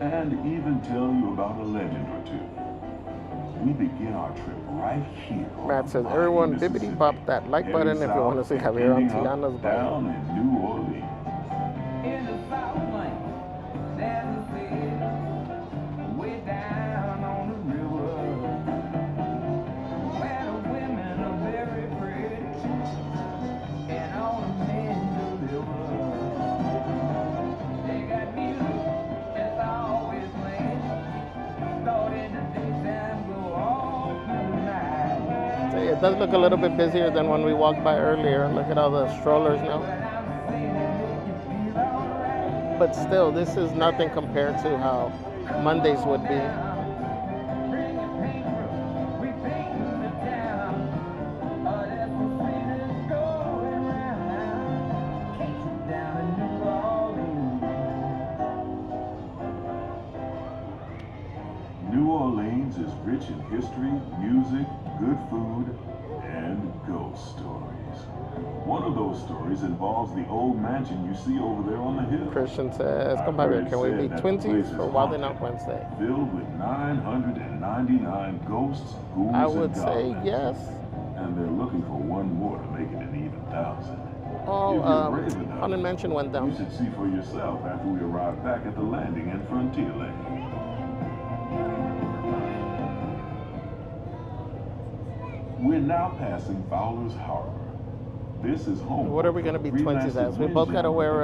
and even tell you about a legend or two. We begin our trip right here. Matt says, everyone bibbity bop that like button if you want to see Javier on Tiana's down Band. in New Orleans. In the Southland, there's a city way down on the river, where the women are very pretty and all the men deliver. They got music that's always playing, start in the daytime, go all through the night. So it does look a little bit busier than when we walked by earlier. Look at all the strollers now. But still, this is nothing compared to how Mondays would be. New Orleans is rich in history, music, good food, and ghost stories. One of those stories involves the old mansion you see over there on the hill. Christian says, come by here. Can we be twinsies for Wilding Out Wednesday? Filled with 999 ghosts, ghouls, I would and say goblins. yes. And they're looking for one more to make it an even 1,000. Oh, If you're brave enough, Haunted Mansion went down. You should see for yourself after we arrive back at the landing in Frontierland. We're now passing Fowler's Harbor. This is home. What are we going to be twinsies as? We both got to wear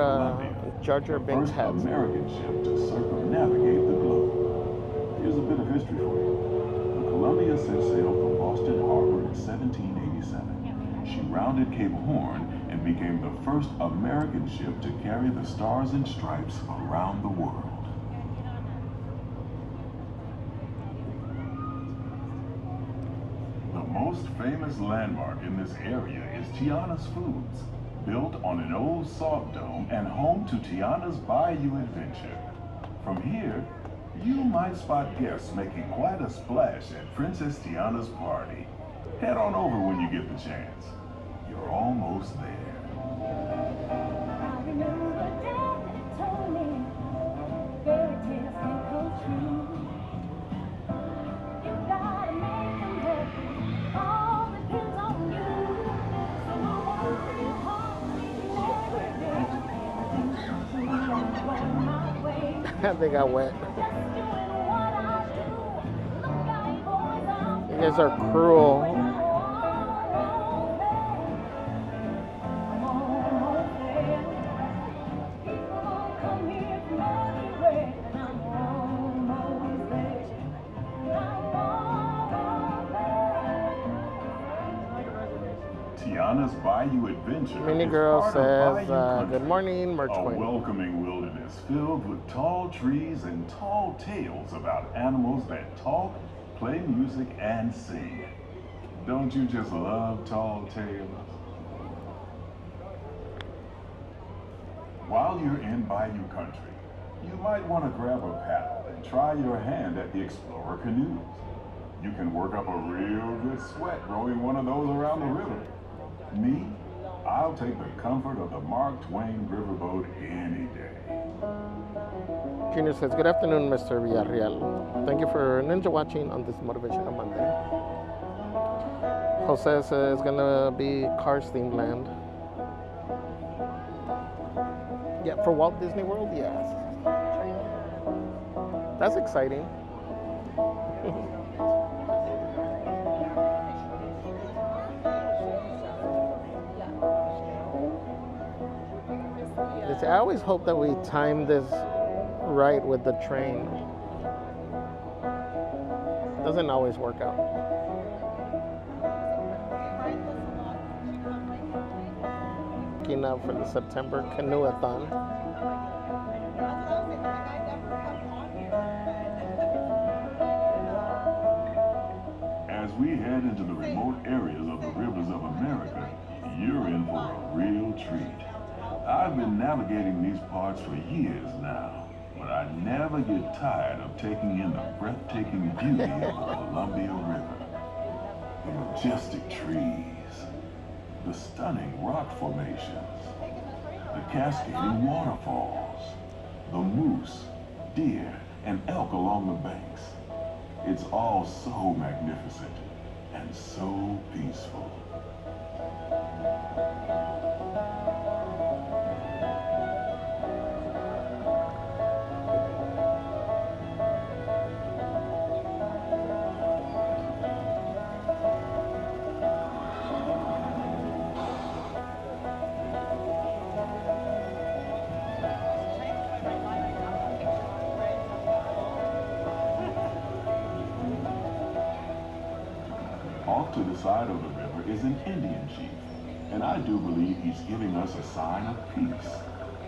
Jar Jar Binks first hats. American ship to circumnavigate the globe. Here's a bit of history for you. The Columbia set sail from Boston Harbor in 1787. She rounded Cape Horn and became the first American ship to carry the Stars and Stripes around the world. The most famous landmark in this area is Tiana's Foods, built on an old salt dome and home to Tiana's Bayou Adventure. From here, you might spot guests making quite a splash at Princess Tiana's party. Head on over when you get the chance. You're almost there. I remember the day that it told me fairy tales can come true. You gotta make them happy. All depends on you. So I won't feel hard every day. Going my way. They got wet. Just doing what I do. Look out, boys, I'm You guys are cruel. Tiana's Bayou Adventure Mini is Girl part of says, Bayou Country, good morning, March a 20. welcoming wilderness filled with tall trees and tall tales about animals that talk, play music, and sing. Don't you just love tall tales? While you're in Bayou Country, you might want to grab a paddle and try your hand at the Explorer canoes. You can work up a real good sweat rowing one of those around the river. Me, I'll take the comfort of the Mark Twain Riverboat any day. Junior says, good afternoon, Mr. Villarreal. Thank you for ninja watching on this Motivational Monday. Jose says it's going to be Cars themed land. Yeah, for Walt Disney World, yes. That's exciting. I always hope that we time this right with the train. Doesn't always work out. Looking up for the September Canoeathon. As we head into the remote areas of the rivers of America, you're in for a real treat. I've been navigating these parts for years now, but I never get tired of taking in the breathtaking beauty of the Columbia River. The majestic trees, the stunning rock formations, the cascading waterfalls, the moose, deer, and elk along the banks. It's all so magnificent and so peaceful. Off to the side of the river is an Indian chief, and I do believe he's giving us a sign of peace.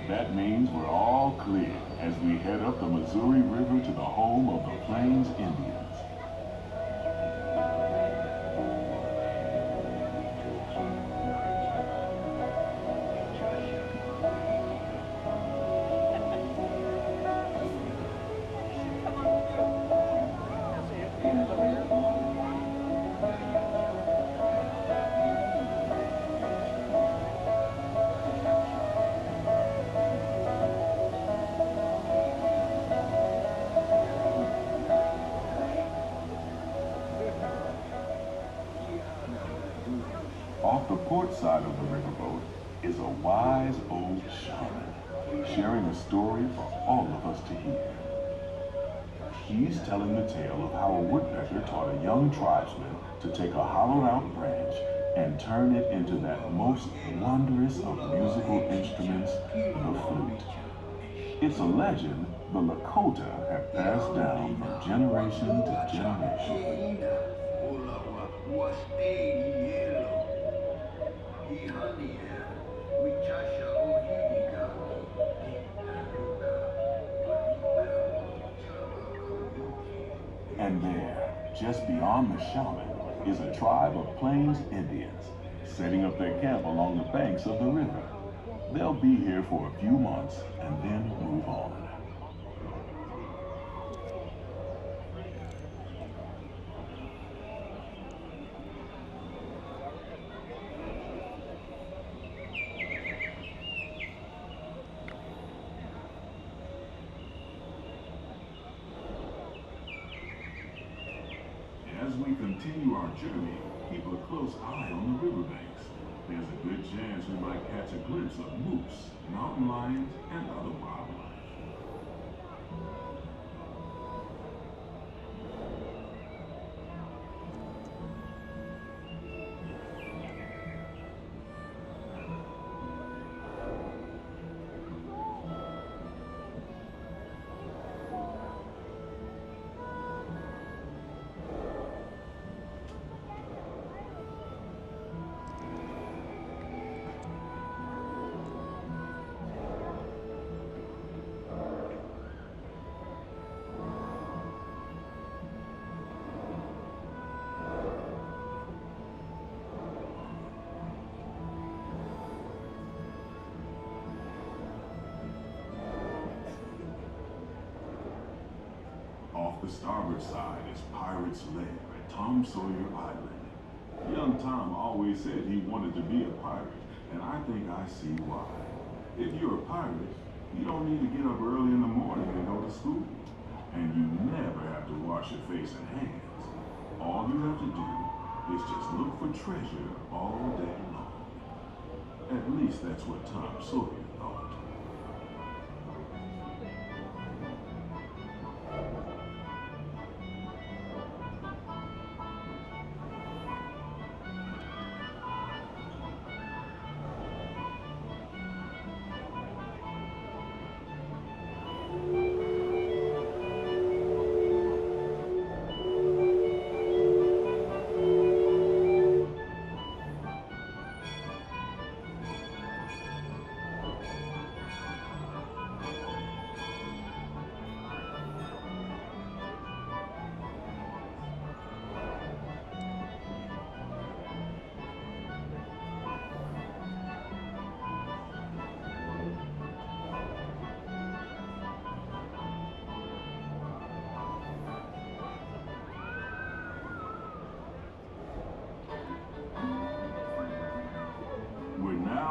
That means we're all clear as we head up the Missouri River to the home of the Plains Indians. Off the port side of the riverboat is a wise old shaman, sharing a story for all of us to hear. He's telling the tale of how a woodpecker taught a young tribesman to take a hollowed-out branch and turn it into that most wondrous of musical instruments, the flute. It's a legend the Lakota have passed down from generation to generation. And there, just beyond the shaman, is a tribe of Plains Indians setting up their camp along the banks of the river. They'll be here for a few months and then move on. As we continue our journey, keep a close eye on the riverbanks. There's a good chance we might catch a glimpse of moose, mountain lions, and other wildlife. Off the starboard side is Pirate's Lair at Tom Sawyer Island. Young Tom always said he wanted to be a pirate, and I think I see why. If you're a pirate, you don't need to get up early in the morning and go to school. And you never have to wash your face and hands. All you have to do is just look for treasure all day long. At least that's what Tom Sawyer thought.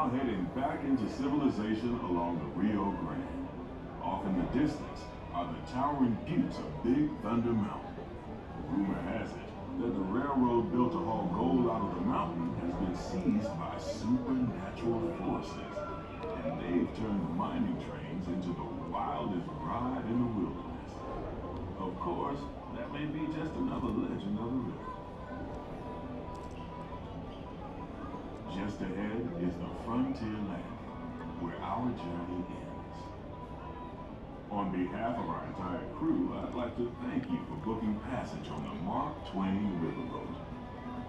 Heading back into civilization along the Rio Grande. Off in the distance are the towering buttes of Big Thunder Mountain. Rumor has it that the railroad built to haul gold out of the mountain has been seized by supernatural forces, and they've turned the mining trains into the wildest ride in the wilderness. Of course, that may be just another legend of the river. Just ahead is the Frontierland, where our journey ends. On behalf of our entire crew, I'd like to thank you for booking passage on the Mark Twain Riverboat.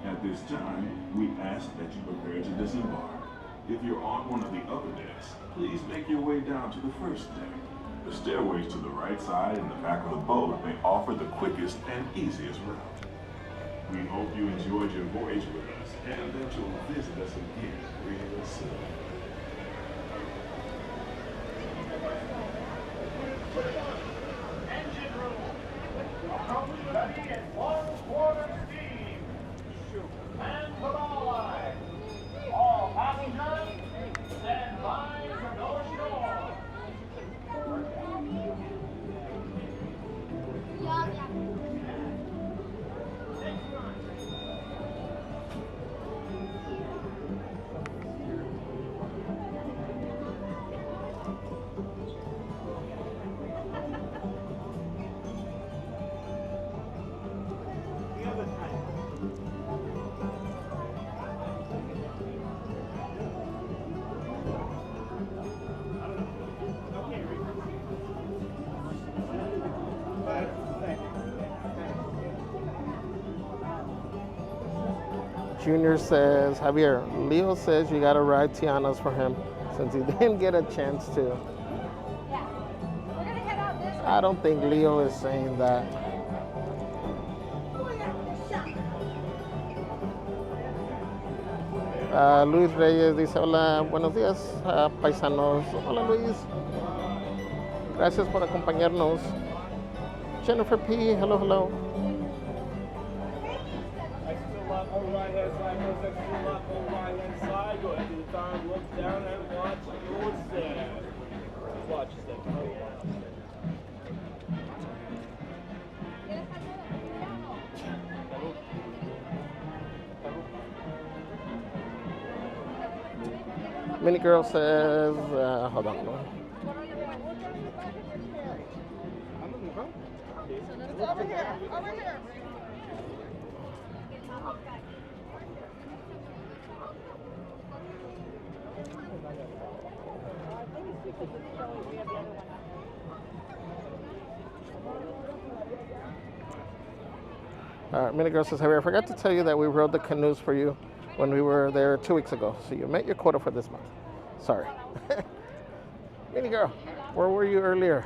At this time, we ask that you prepare to disembark. If you're on one of the upper decks, please make your way down to the first deck. The stairways to the right side and the back of the boat may offer the quickest and easiest route. We hope you enjoyed your voyage with us and that you'll visit us again real soon. Engine room. Approach ready at 1/4 steam. Man for all eyes. All passengers, stand by to go ashore. Junior says, Javier, Leo says you gotta ride Tiana's for him since he didn't get a chance to. Yeah. We're gonna head out this way. I don't think Leo is saying that. Luis Reyes dice, hola, buenos días, paisanos. Hola, Luis. Gracias por acompañarnos. Jennifer P, hello, hello. Extra lap on right hand side, goes extra lap on right hand side. Go ahead to the time, look down and watch your step. Watch your step. Mini Girl says, hold on. Over here. Over here. Mini Girl says, Javier, I forgot to tell you that we rode the canoes for you when we were there 2 weeks ago. So you met your quota for this month. Sorry. Mini Girl, where were you earlier?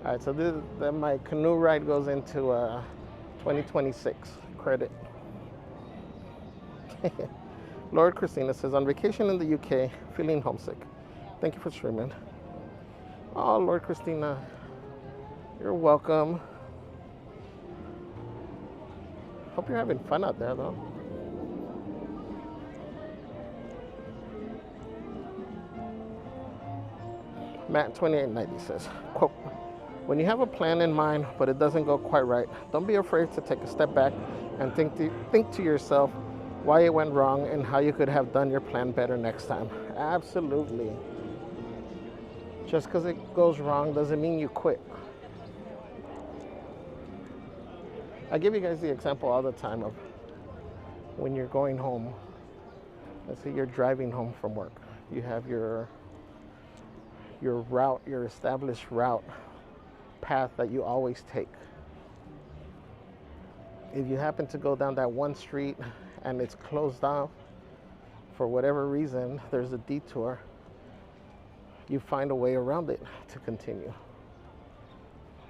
All right, so my canoe ride goes into 2026 credit. Lord Christina says, on vacation in the UK, feeling homesick. Thank you for streaming. Oh, Lord Christina, you're welcome. Hope you're having fun out there, though. Matt 2890 says, quote, when you have a plan in mind, but it doesn't go quite right, don't be afraid to take a step back and think to yourself why it went wrong and how you could have done your plan better next time. Absolutely. Just because it goes wrong doesn't mean you quit. I give you guys the example all the time of when you're going home. Let's say you're driving home from work. You have your route, your established route, path that you always take. If you happen to go down that one street and it's closed off for whatever reason, there's a detour, you find a way around it to continue.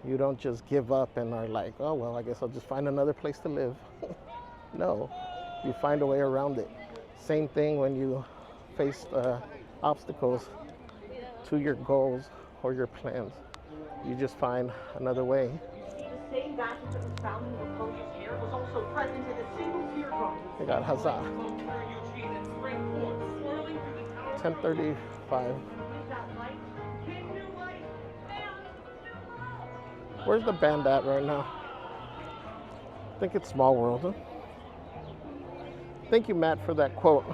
You don't just give up and are like, oh, well, I guess I'll just find another place to live. No, you find a way around it. Same thing when you face obstacles to your goals or your plans. You just find another way. The same bathroom that was found in the closure's hair was also present in a single teardrop. They got huzzah. 10:35. Where's the band at right now? I think it's Small World. Huh? Thank you, Matt, for that quote.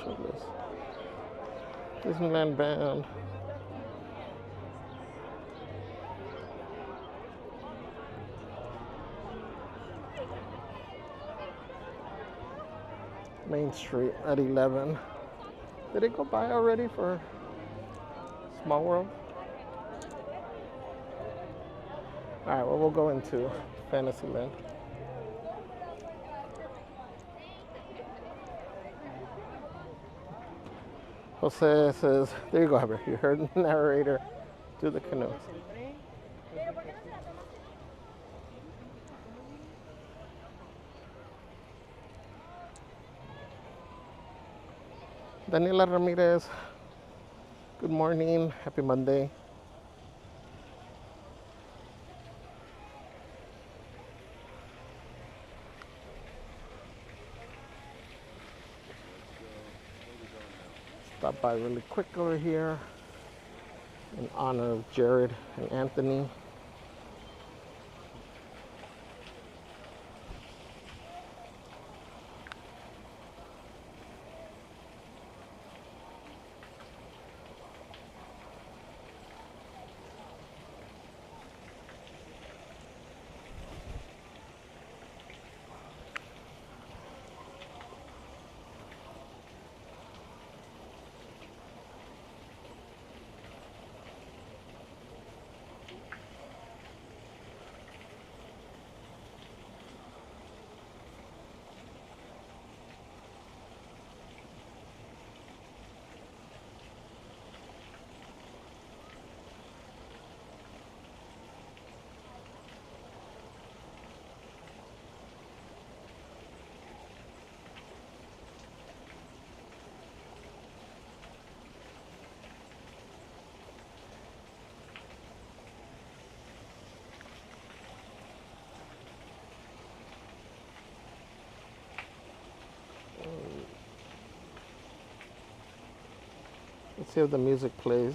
Show this. Disneyland Band. Main Street at 11. Did it go by already for Small World? All right, well, we'll go into Fantasyland. Jose says, there you go, Javier. You heard the narrator do the canoe. Daniela Ramirez, good morning, happy Monday. Stop by really quick over here in honor of Jared and Anthony. Let's see if the music plays.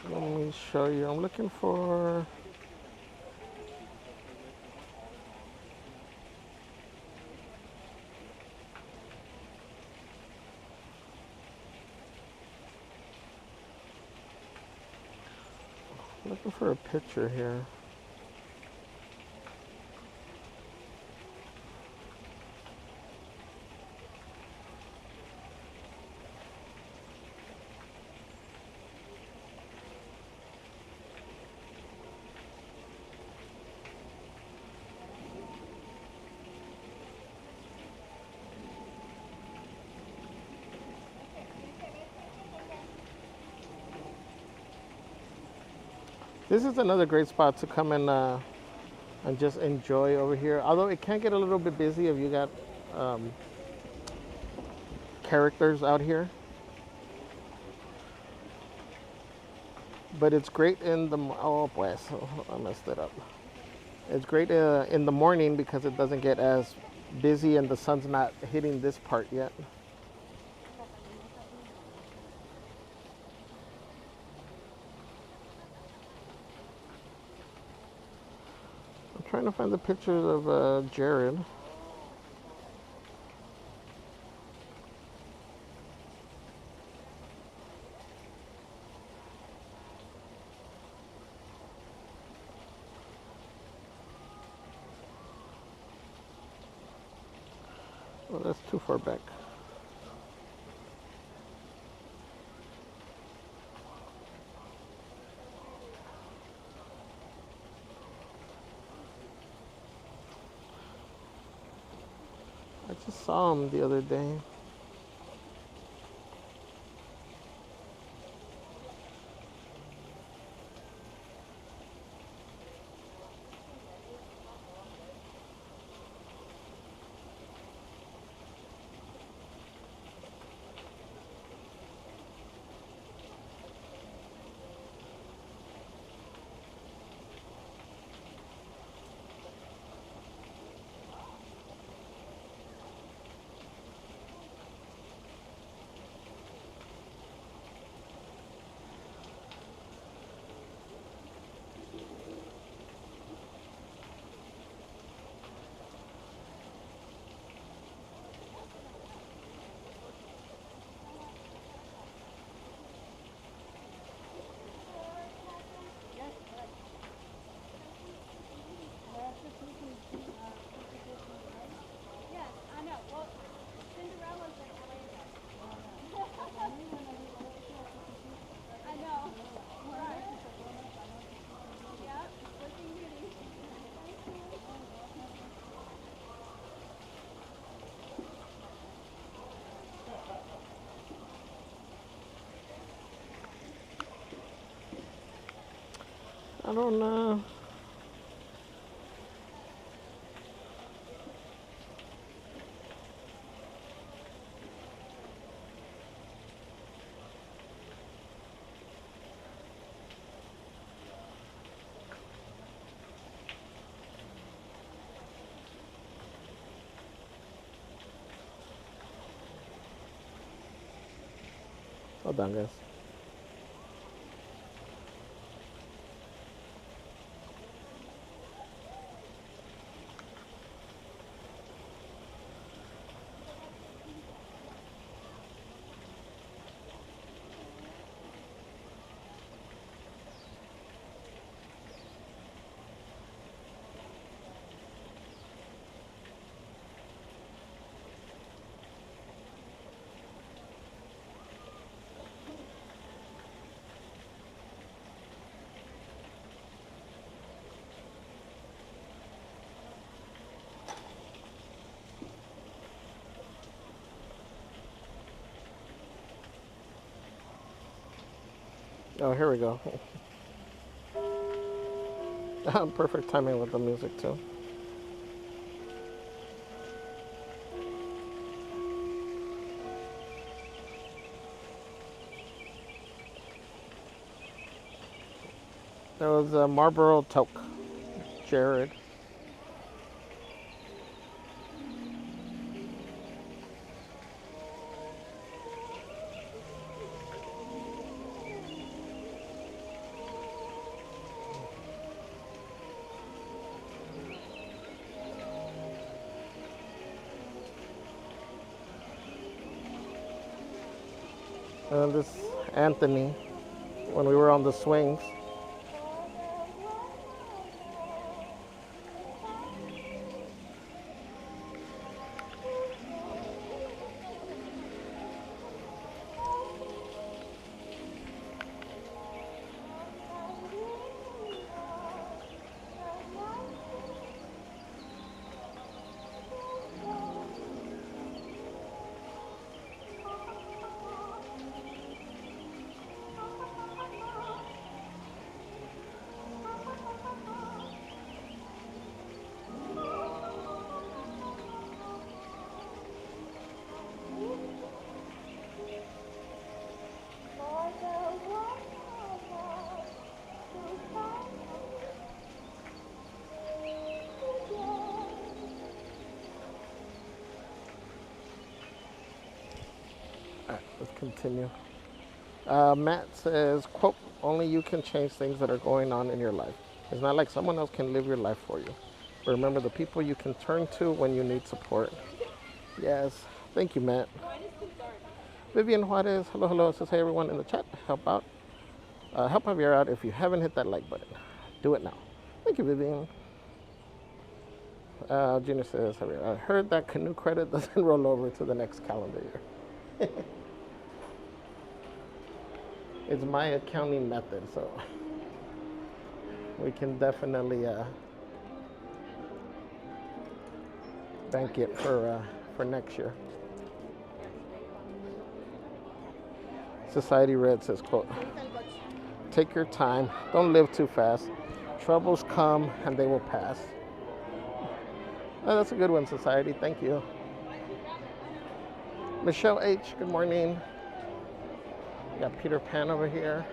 Let me show you. I'm looking for a picture here. This is another great spot to come and just enjoy over here. Although it can get a little bit busy if you got characters out here. But it's great in the I messed it up. It's great in the morning because it doesn't get as busy and the sun's not hitting this part yet. I'm trying to find the pictures of Jared. Oh, that's too far back. I just saw him the other day. I don't know. Hold on, guys. Oh, here we go. Perfect timing with the music too. There was a Marlboro Toke, Jared. And this Anthony, when we were on the swings. Let's continue. Matt says, quote, only you can change things that are going on in your life. It's not like someone else can live your life for you. But remember the people you can turn to when you need support. Yes. Thank you, Matt. Vivian Juarez, hello, hello. Says, hey, everyone in the chat, help out. Help Javier out if you haven't hit that like button. Do it now. Thank you, Vivian. Junior says, Javier, I heard that canoe credit doesn't roll over to the next calendar year. It's my accounting method, so we can definitely bank it for next year. Society Red says, quote, take your time, don't live too fast. Troubles come and they will pass. Oh, that's a good one, Society, thank you. Michelle H, good morning. We got Peter Pan over here.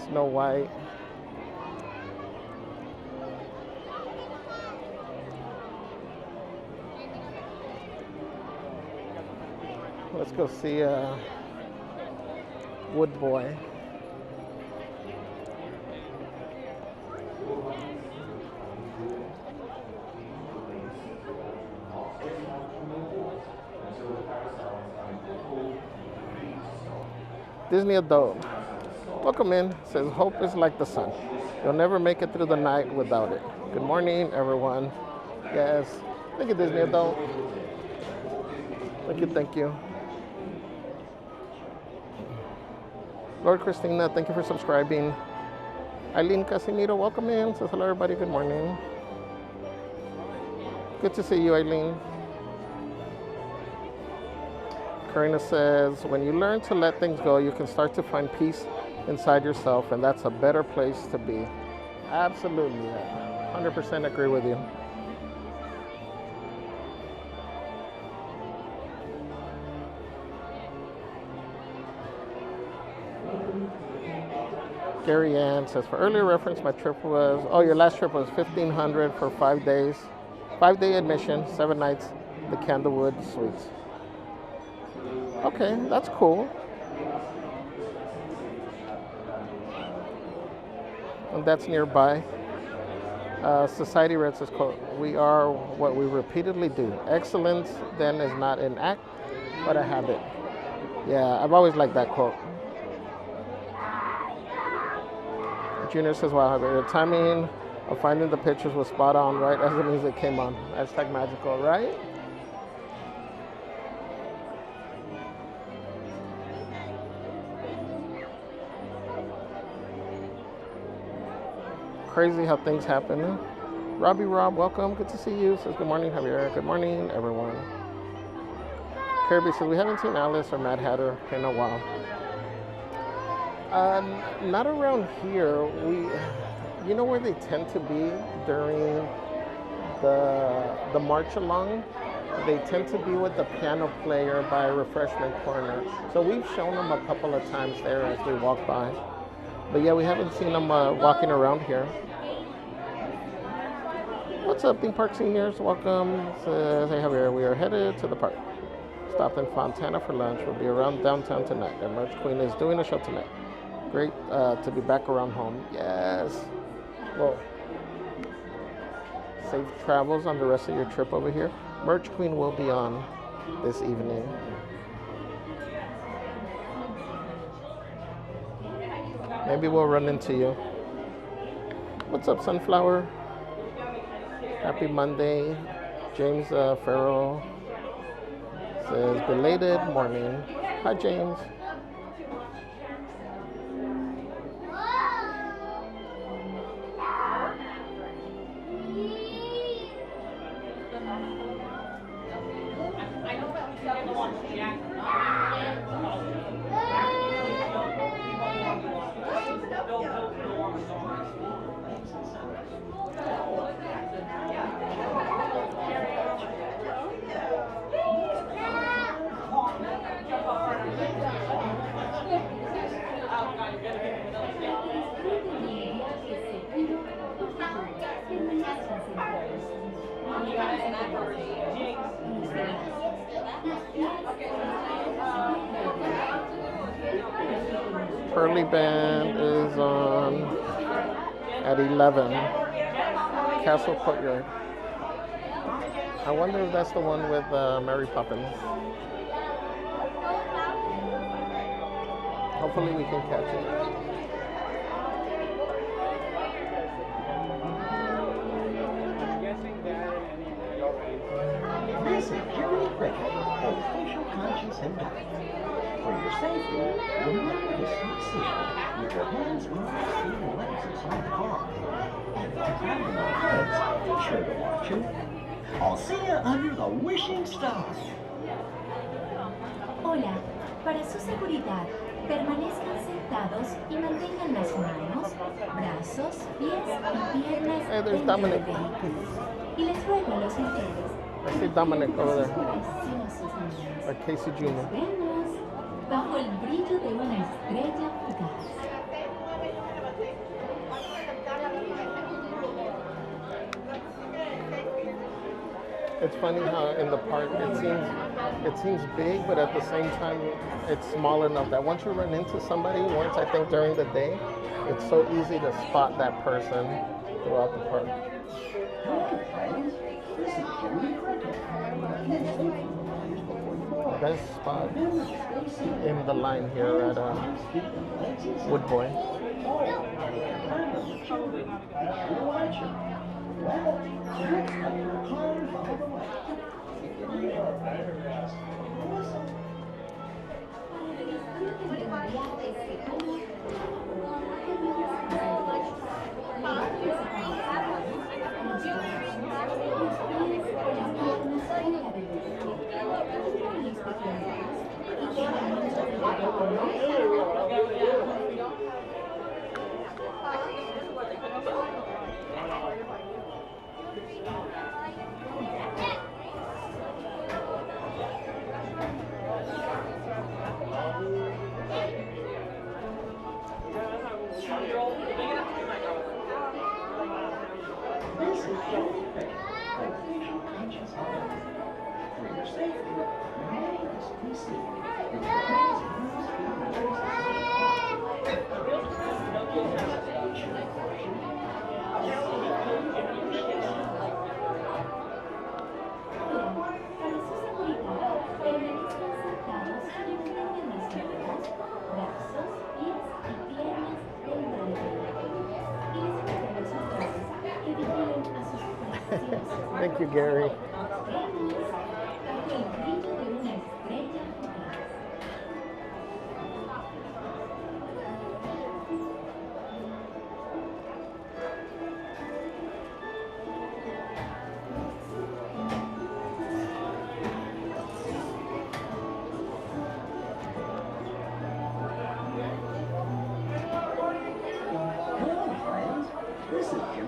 Snow White. Let's go see Wood Boy. Disney Adult. Welcome in. Says, hope is like the sun. You'll never make it through the night without it. Good morning, everyone. Yes. Thank you, Disney Adult. Thank you, thank you. Lord Christina, thank you for subscribing. Eileen Casimiro, welcome in. Says, hello, everybody. Good morning. Good to see you, Eileen. Karina says, when you learn to let things go, you can start to find peace inside yourself, and that's a better place to be. Absolutely. 100% agree with you. Gary Ann says, for earlier reference, my trip was, oh, your last trip was $1,500 for 5 days. 5-day admission, 7 nights, the Candlewood Suites. Okay, that's cool. And that's nearby. Society Red says, quote, we are what we repeatedly do. Excellence then is not an act, but a habit. Yeah, I've always liked that quote. Junior says, wow, your timing of finding the pictures was spot on right as the music came on. Hashtag magical, right? Crazy how things happen. Robbie Rob, welcome. Good to see you. Says, good morning, Javier. Good morning, everyone. Kirby says we haven't seen Alice or Mad Hatter in a while. Not around here. You know where they tend to be during the march along? They tend to be with the piano player by Refreshment Corner. So we've shown them a couple of times there as we walk by. But yeah, we haven't seen them walking around here. What's up, theme park seniors? Welcome. Says, hey Javier, we are headed to the park. Stopped in Fontana for lunch. We'll be around downtown tonight. And Merch Queen is doing a show tonight. Great to be back around home. Yes. Well, safe travels on the rest of your trip over here. Merch Queen will be on this evening. Maybe we'll run into you. What's up, Sunflower? Happy Monday. James Farrell says, belated morning. Hi, James. Pearly Band is on at 11. Castle Courtyard. I wonder if that's the one with Mary Poppins. Hopefully we can catch it. This is Jimmy Cricket, official conscience and guide. For your safety, remember to stay seated with your hands on the feet and legs inside the car. And if you're climbing on heads, be sure to watch it. I'll see you under the wishing star. Hola, para su seguridad, permanezcan sentados y mantengan las manos, brazos, pies y piernas Hey, there's dentro Dominic. del vehículo. Y les ruego a los ustedes. I see Dominic over there. Or Casey Jr. Vemos bajo el brillo de una estrella fugaz. It's funny how in the park it seems big, but at the same time it's small enough that once you run into somebody once, I think during the day, it's so easy to spot that person throughout the park. Best spot in the line here at Woodboy. Thank you, Gary.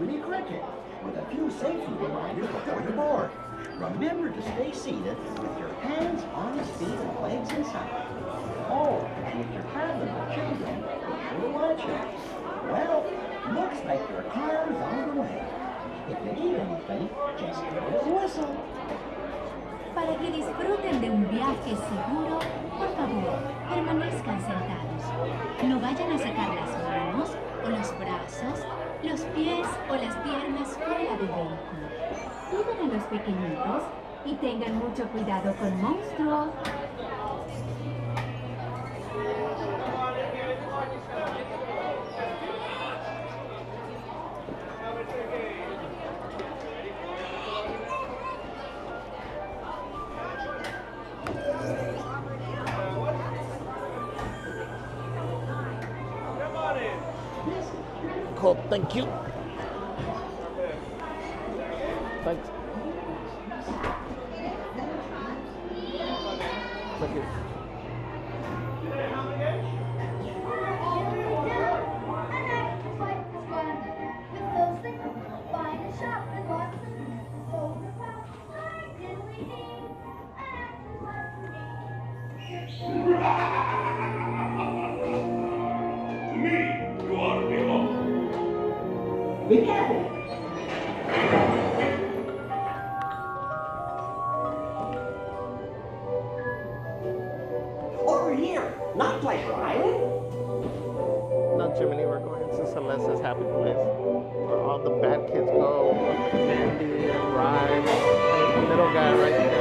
mini cricket with a few safety reminders before you board. Remember to stay seated with your hands, arms, feet, and legs inside. Oh, if you're traveling with children, be sure to watch it. Well, looks like your car is on the way. If you need anything, just give us a whistle. Para que disfruten de un viaje seguro, por favor, permanezcan sentados. No vayan a sacar las manos o los brazos, los pies o las piernas fuera del vehículo. Cuiden a los pequeñitos y tengan mucho cuidado con monstruos. Cool, thank you. Thanks. Thank you. To me, you ought to be alone. Be careful. Over here, not Pleasure Island. No, Jiminy, we're going to Celeste's happy place, where all the bad kids go, with the candy and rides, and the little guy right there.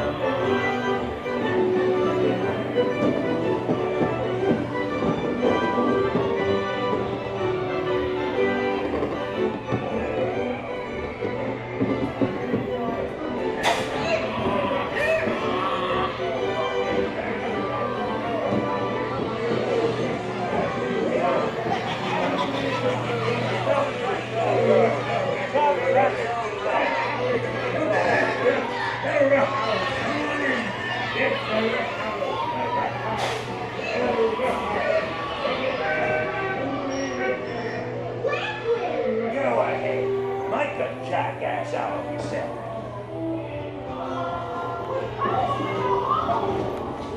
Go ahead. Make a jackass out of yourself.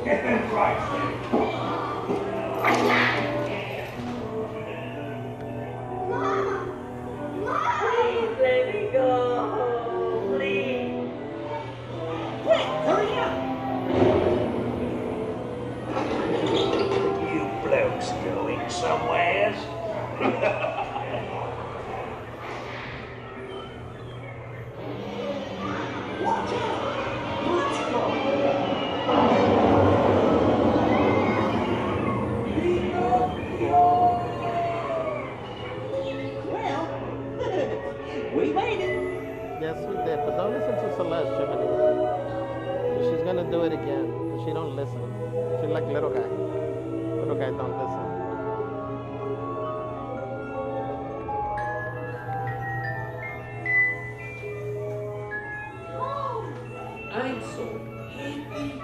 Get them price ready. Please let me go home, please. Quick, hurry up. You blokes going somewheres? Watch out. Let's go. Well, we made it. Yes, we did, but don't listen to Celeste, Jiminy. She's gonna do it again, because she don't listen. She's like little guy. Little guy don't listen. I'm so happy.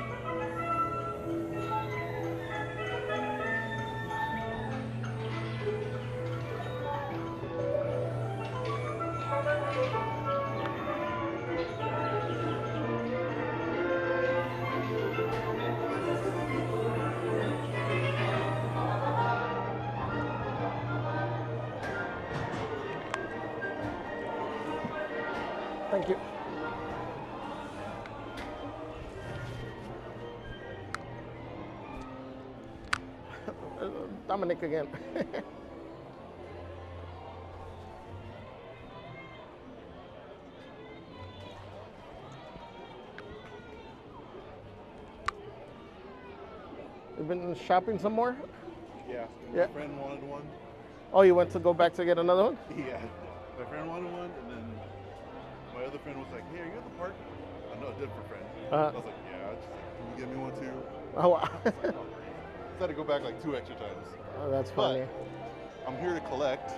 Thank you. Dominic again. You've been shopping some more? Yeah. Yeah. My friend wanted one. Oh, you went to go back to get another one? Yeah. My friend wanted one, and then my other friend was like, "Hey, are you at the park?" I know a different friend. I was like, "Yeah." She's like, "Can you get me one too?" Oh, wow. So I had to go back like 2 extra times. Oh, that's funny. But I'm here to collect.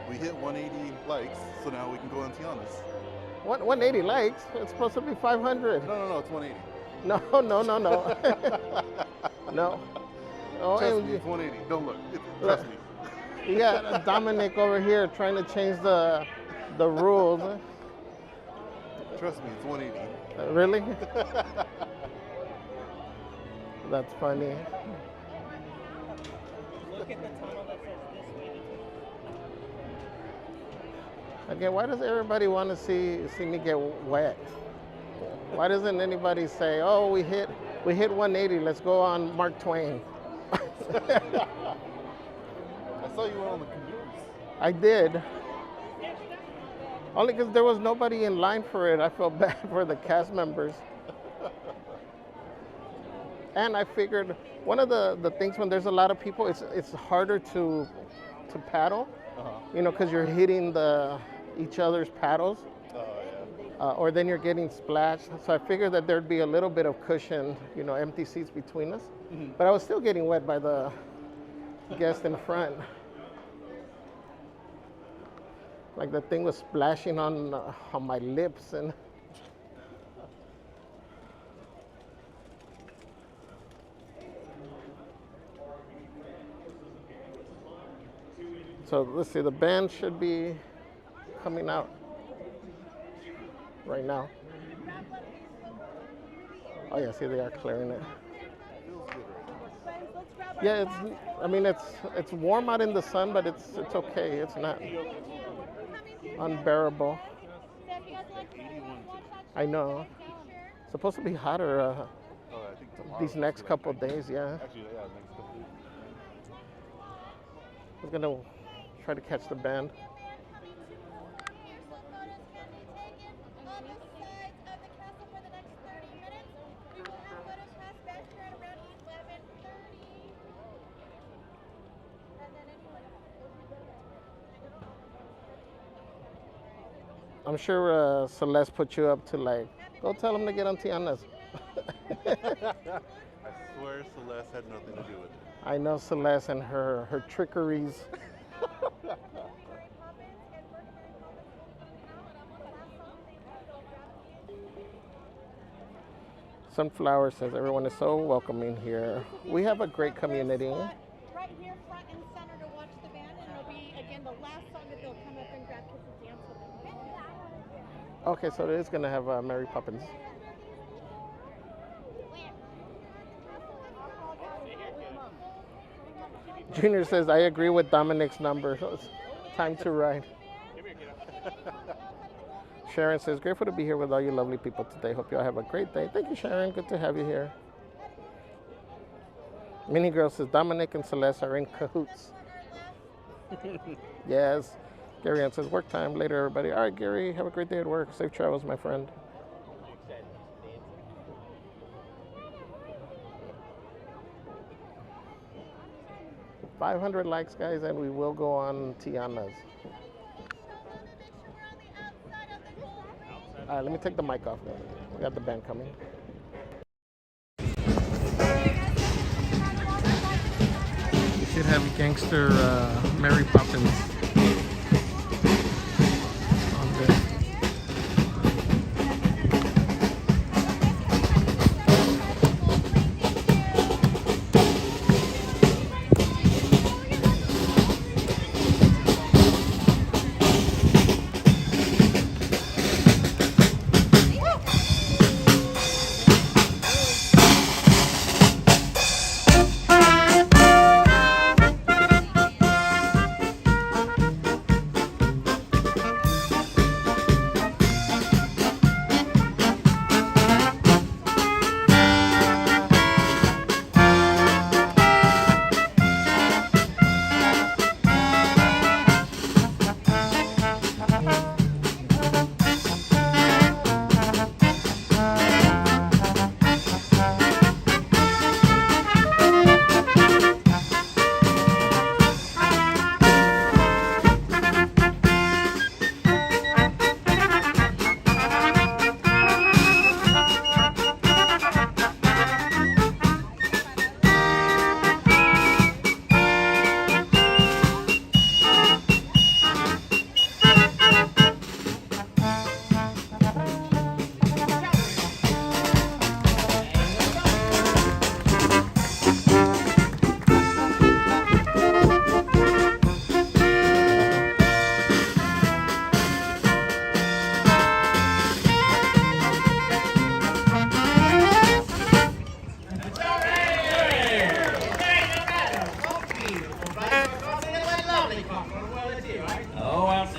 We hit 180 likes, so now we can go on Tiana's. What? 180 likes? It's supposed to be 500. No, it's 180. No. No. Trust me, it's 180. Don't look. Trust me. You got Dominic over here trying to change the rules. Trust me, it's 180. Really? That's funny. Look at the tunnel that says this way. Again, why does everybody want to see me get wet? Why doesn't anybody say, "Oh, we hit 180. Let's go on Mark Twain"? I saw you went on the canoes. I did. Only because there was nobody in line for it. I felt bad for the cast members. And I figured one of the things when there's a lot of people, it's harder to paddle, you know, because you're hitting each other's paddles, or then you're getting splashed. So I figured that there'd be a little bit of cushion, you know, empty seats between us. But I was still getting wet by the guest in front. Like the thing was splashing on my lips and. So let's see, the band should be coming out right now. Oh yeah, see they are clearing it. Yeah, it's warm out in the sun, but it's okay. It's not unbearable. I know. It's supposed to be hotter these next couple of days, yeah. Actually, yeah, next couple of days. I was gonna try to catch the band. I'm sure Celeste put you up to like, go tell them to get on Tiana's. I swear Celeste had nothing to do with it. I know Celeste and her trickeries. Sunflower says everyone is so welcoming here. We have a great community. Right here, front and center to watch the band, and it'll be again the last song that they'll come up and grab kids and dance with them. Okay, so it is gonna have Mary Poppins. Junior says, I agree with Dominic's number. So it's time to ride. Sharon says, grateful to be here with all you lovely people today. Hope you all have a great day. Thank you, Sharon. Good to have you here. Minnie Girl says, Dominic and Celeste are in cahoots. Yes. Gary Ann says, work time later, everybody. All right, Gary, have a great day at work. Safe travels, my friend. 500 likes, guys, and we will go on Tiana's. All right, let me take the mic off. We got the band coming. You should have gangster Mary Poppins on there.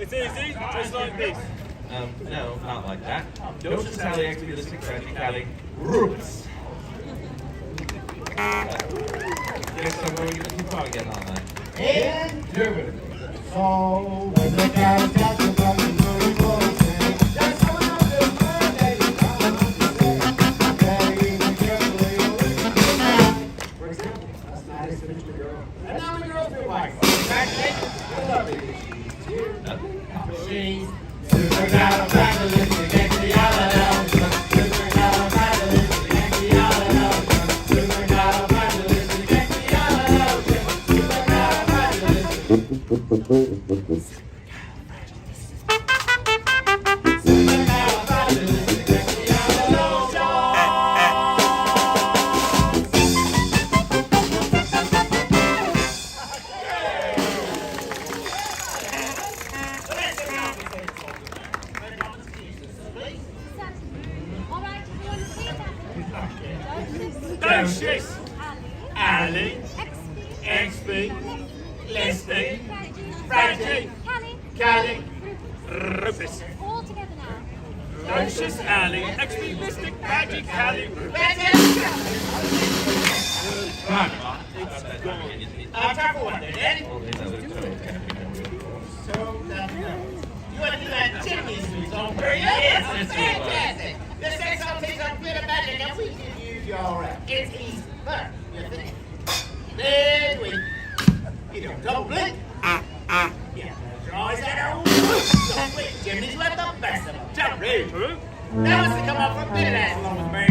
It's easy, just like this. No, not like that. Notice how the expedition Magic roots. Guess I'm going to get too far again, aren't I? And do it. So when the guys got to come and do it close, that's how I do it. For example, last night I finished a girl, and now the girl's been like, congratulations, I love you. She's supercalifragilisticexpialidocious. Docious, Ali, XB, Leslie, Reggie, Callie, Rufus. All together now. Docious, Ali, XB, Leslie, Reggie, Callie, Time for one there, Daddy. So, you want to do that chimney sweep on Prairie? Yes, that's fantastic. The sex all takes our bit of magic and we can use you all right. It's easy. Look, you think. Then we, don't blink. Yeah, you're always at our own. Don't blink. Chimney's what the best of them. Jump, ready. Now let's come up for a bit of that along with Mary.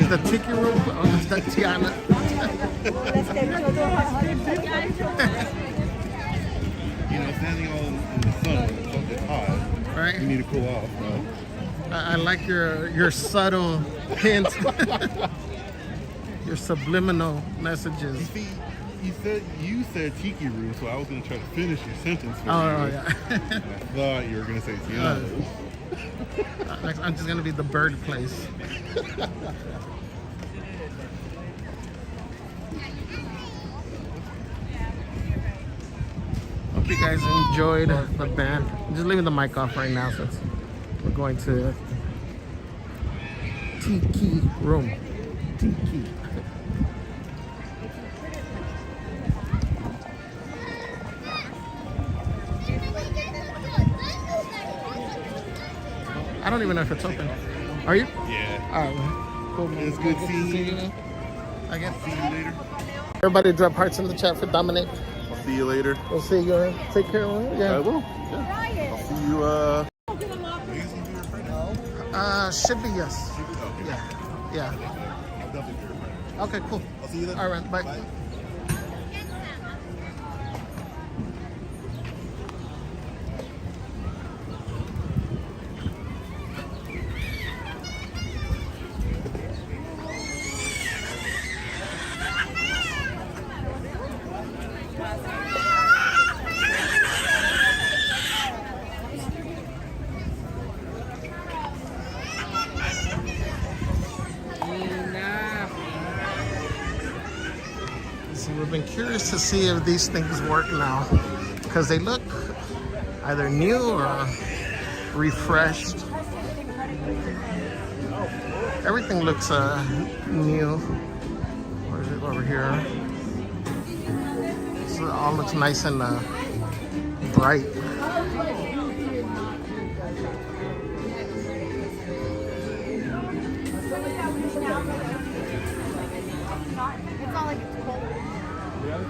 The Tiki Room, or is that Tiana? Standing all in the sun when it's hot, right? You need to cool off. I like your subtle hint. Your subliminal messages. See, you said Tiki Room, so I was gonna try to finish your sentence for you. Yeah. And I thought you were gonna say Seattle. I'm just gonna be the bird place. Hope you guys enjoyed the band. I'm just leaving the mic off right now since we're going to Tiki Room. Tiki. I don't even know if it's open. Are you? Yeah. All right. Cool, man. It's good seeing you. I guess. See you later. Everybody drop hearts in the chat for Dominic. I'll see you later. We'll see you. Take care. Yeah. I will. Yeah. I'll see you. Should be yes. Okay. Yeah. I'll definitely be your friend. Okay, cool. I'll see you then. All right, bye. We've been curious to see if these things work now because they look either new or refreshed. Everything looks new. Where is it over here? So it all looks nice and bright.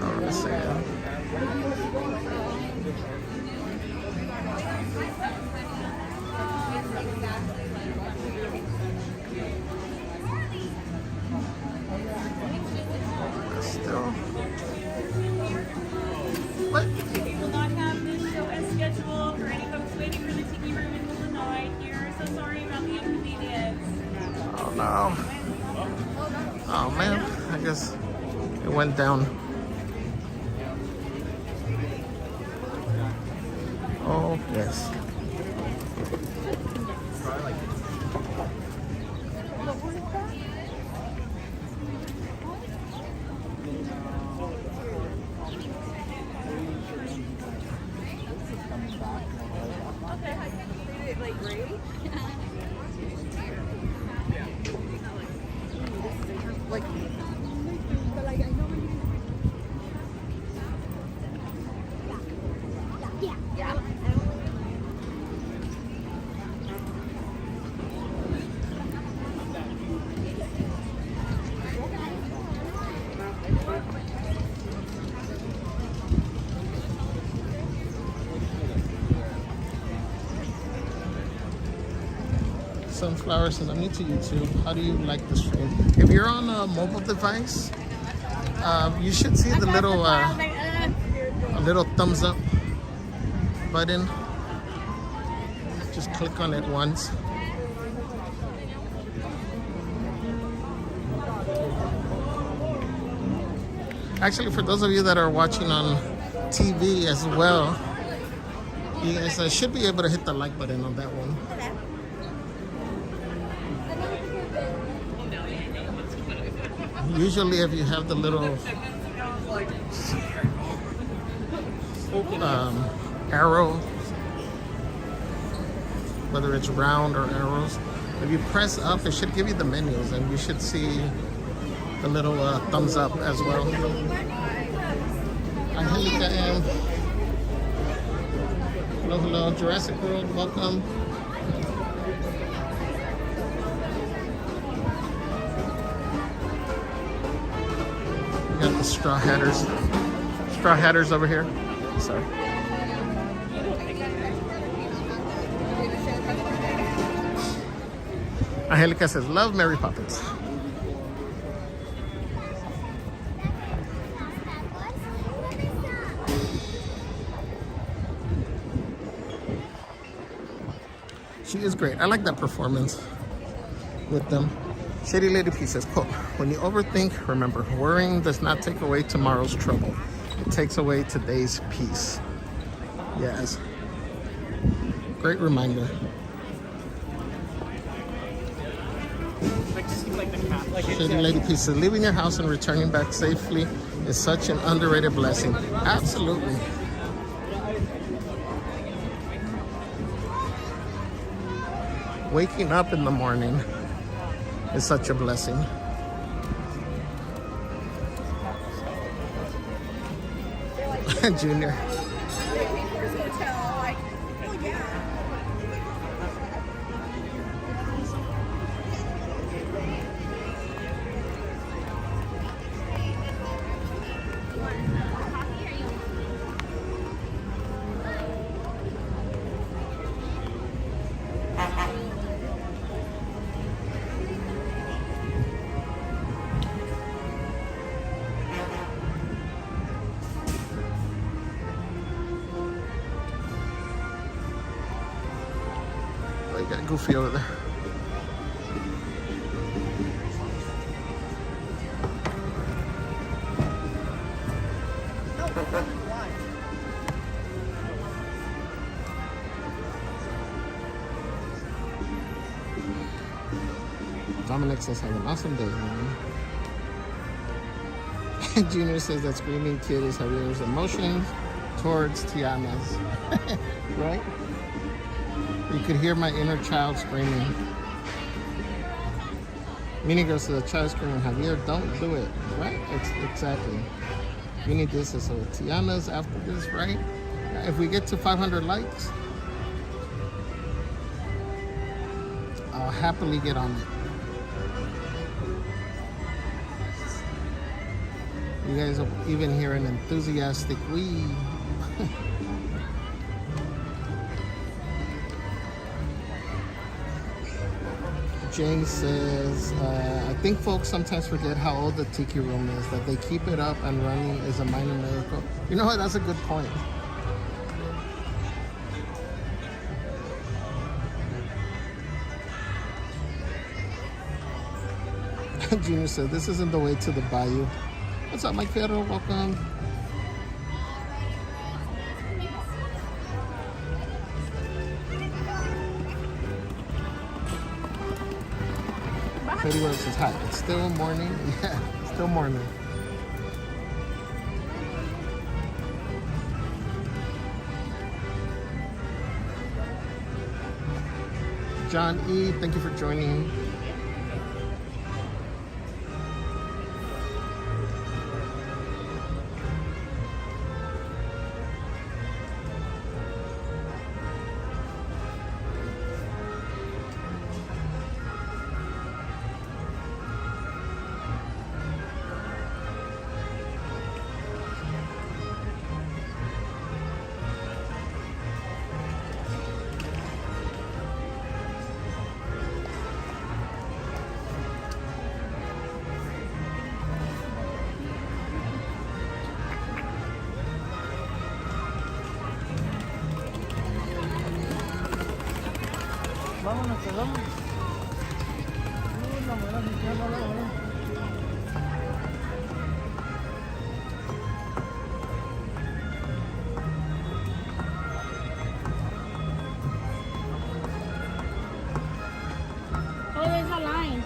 Oh, let's see. Still. What? We will not have this show as scheduled for any folks waiting for the Tiki Room in Illinois here. So sorry about the inconvenience. Oh no. Oh man, I guess it went down. Oh, yes. Sunflower says, I'm new to YouTube. How do you like the stream? If you're on a mobile device, you should see the little thumbs up button. Just click on it once. Actually, for those of you that are watching on TV as well, you guys should be able to hit the like button on that one. Usually if you have the little arrow, whether it's round or arrows, if you press up, it should give you the menus and you should see the little thumbs up as well. Angelica M. Hello, hello, Jurassic World, welcome. We got the straw hatters over here. Sorry. Angelica says, love Mary Poppins. She is great. I like that performance with them. Shady Lady P says, quote, when you overthink, remember, worrying does not take away tomorrow's trouble. It takes away today's peace. Yes. Great reminder. Shady Lady P says, leaving your house and returning back safely is such an underrated blessing. Absolutely. Waking up in the morning is such a blessing. Junior. Got Goofy over there. Dominic says, have an awesome day, man. Junior says that screaming kid is Javier's emotions towards Tiana's. Right? You could hear my inner child screaming. Minnie Girl says, a child screaming, Javier, don't do it. Right? Exactly. We need this. So Tiana's after this, right? If we get to 500 likes, I'll happily get on it. You guys will even hear an enthusiastic wee. James says, I think folks sometimes forget how old the Tiki Room is. That they keep it up and running is a minor miracle. You know what? That's a good point. Junior said, this isn't the way to the bayou. What's up, Mike Ferro? Welcome. Katie Rose says, hi, it's still morning. Yeah, still morning. John E., thank you for joining. Vámonos, vamos. La buena izquierda, Oh, there's a line.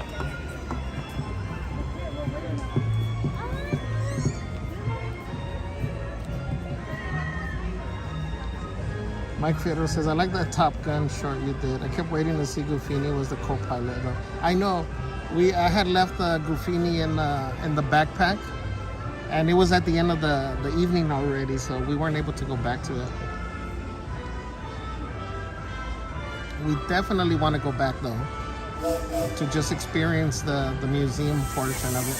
Mike Fierro says, I like that Top Gun short you did. I kept waiting to see Goofini was the co-pilot. Though. I know. I had left Goofini in the backpack, and it was at the end of the evening already, so we weren't able to go back to it. We definitely want to go back, though, to just experience the museum portion of it.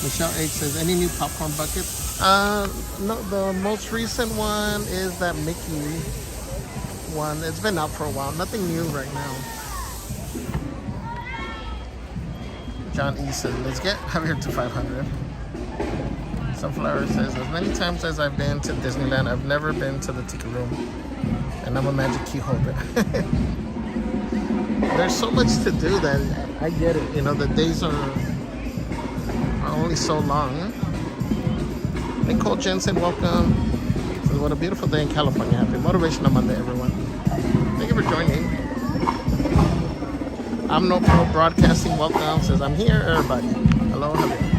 Michelle H says, any new popcorn buckets? No, the most recent one is that Mickey one. It's been out for a while. Nothing new right now. John E. says, let's get Javier to 500. Sunflower says, as many times as I've been to Disneyland, I've never been to the Tiki Room. And I'm a magic key holder. there's so much to do that I get it. You know, the days are only so long. Nicole Jensen, welcome. Says, what a beautiful day in California. Happy Motivational Monday, everyone. Thank you for joining. I'm No Pro Broadcasting, welcome. Says, I'm here, everybody. Hello, hello.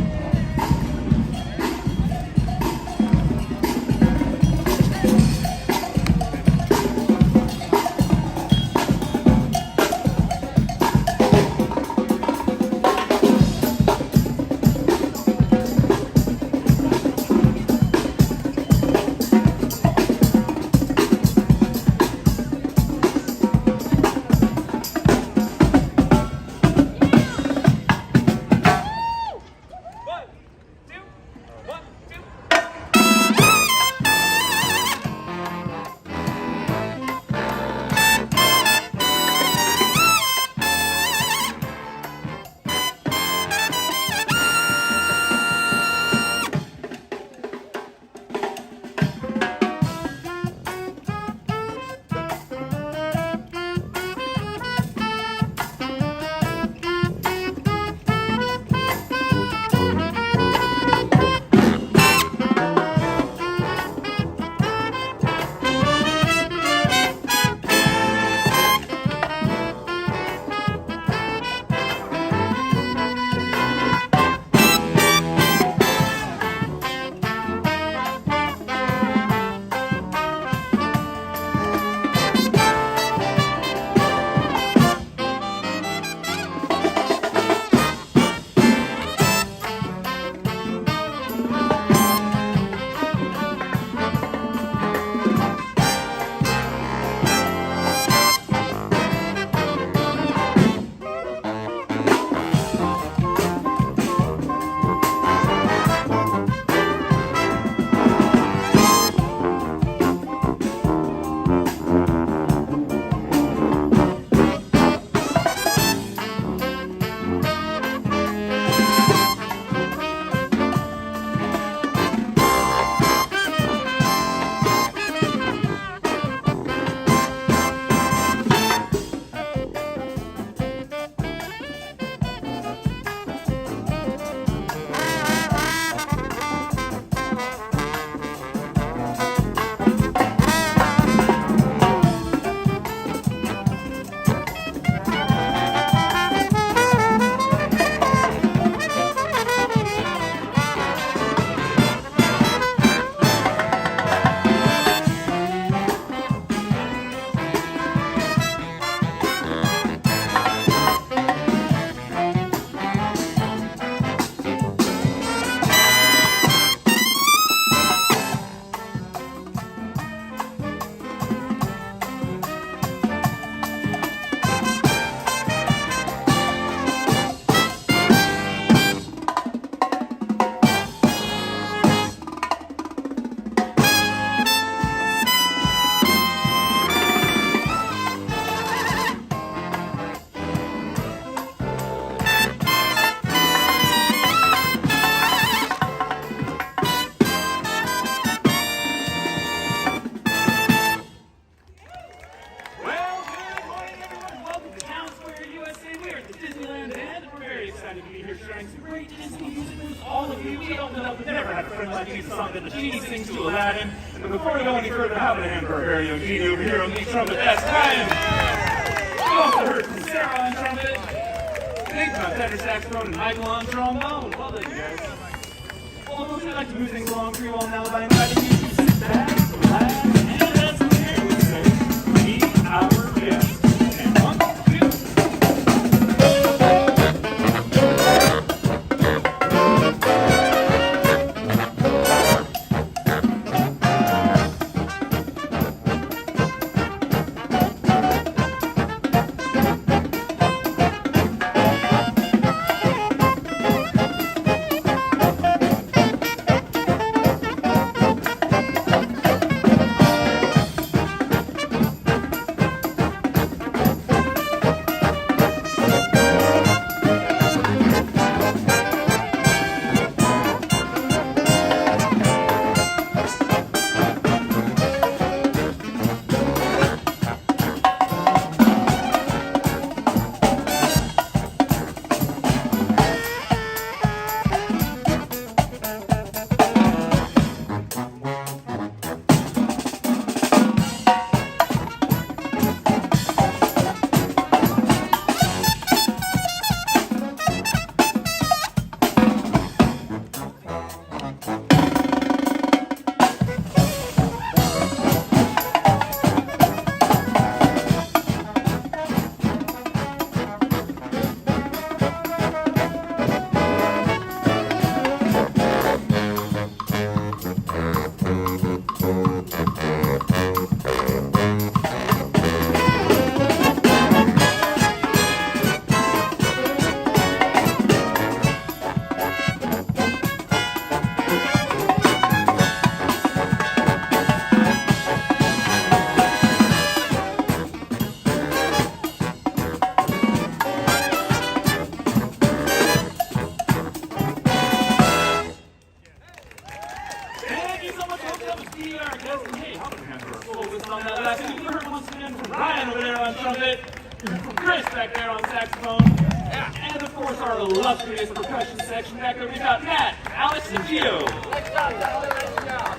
bass and percussion section. Back over, we got Matt, Alex, and Gio.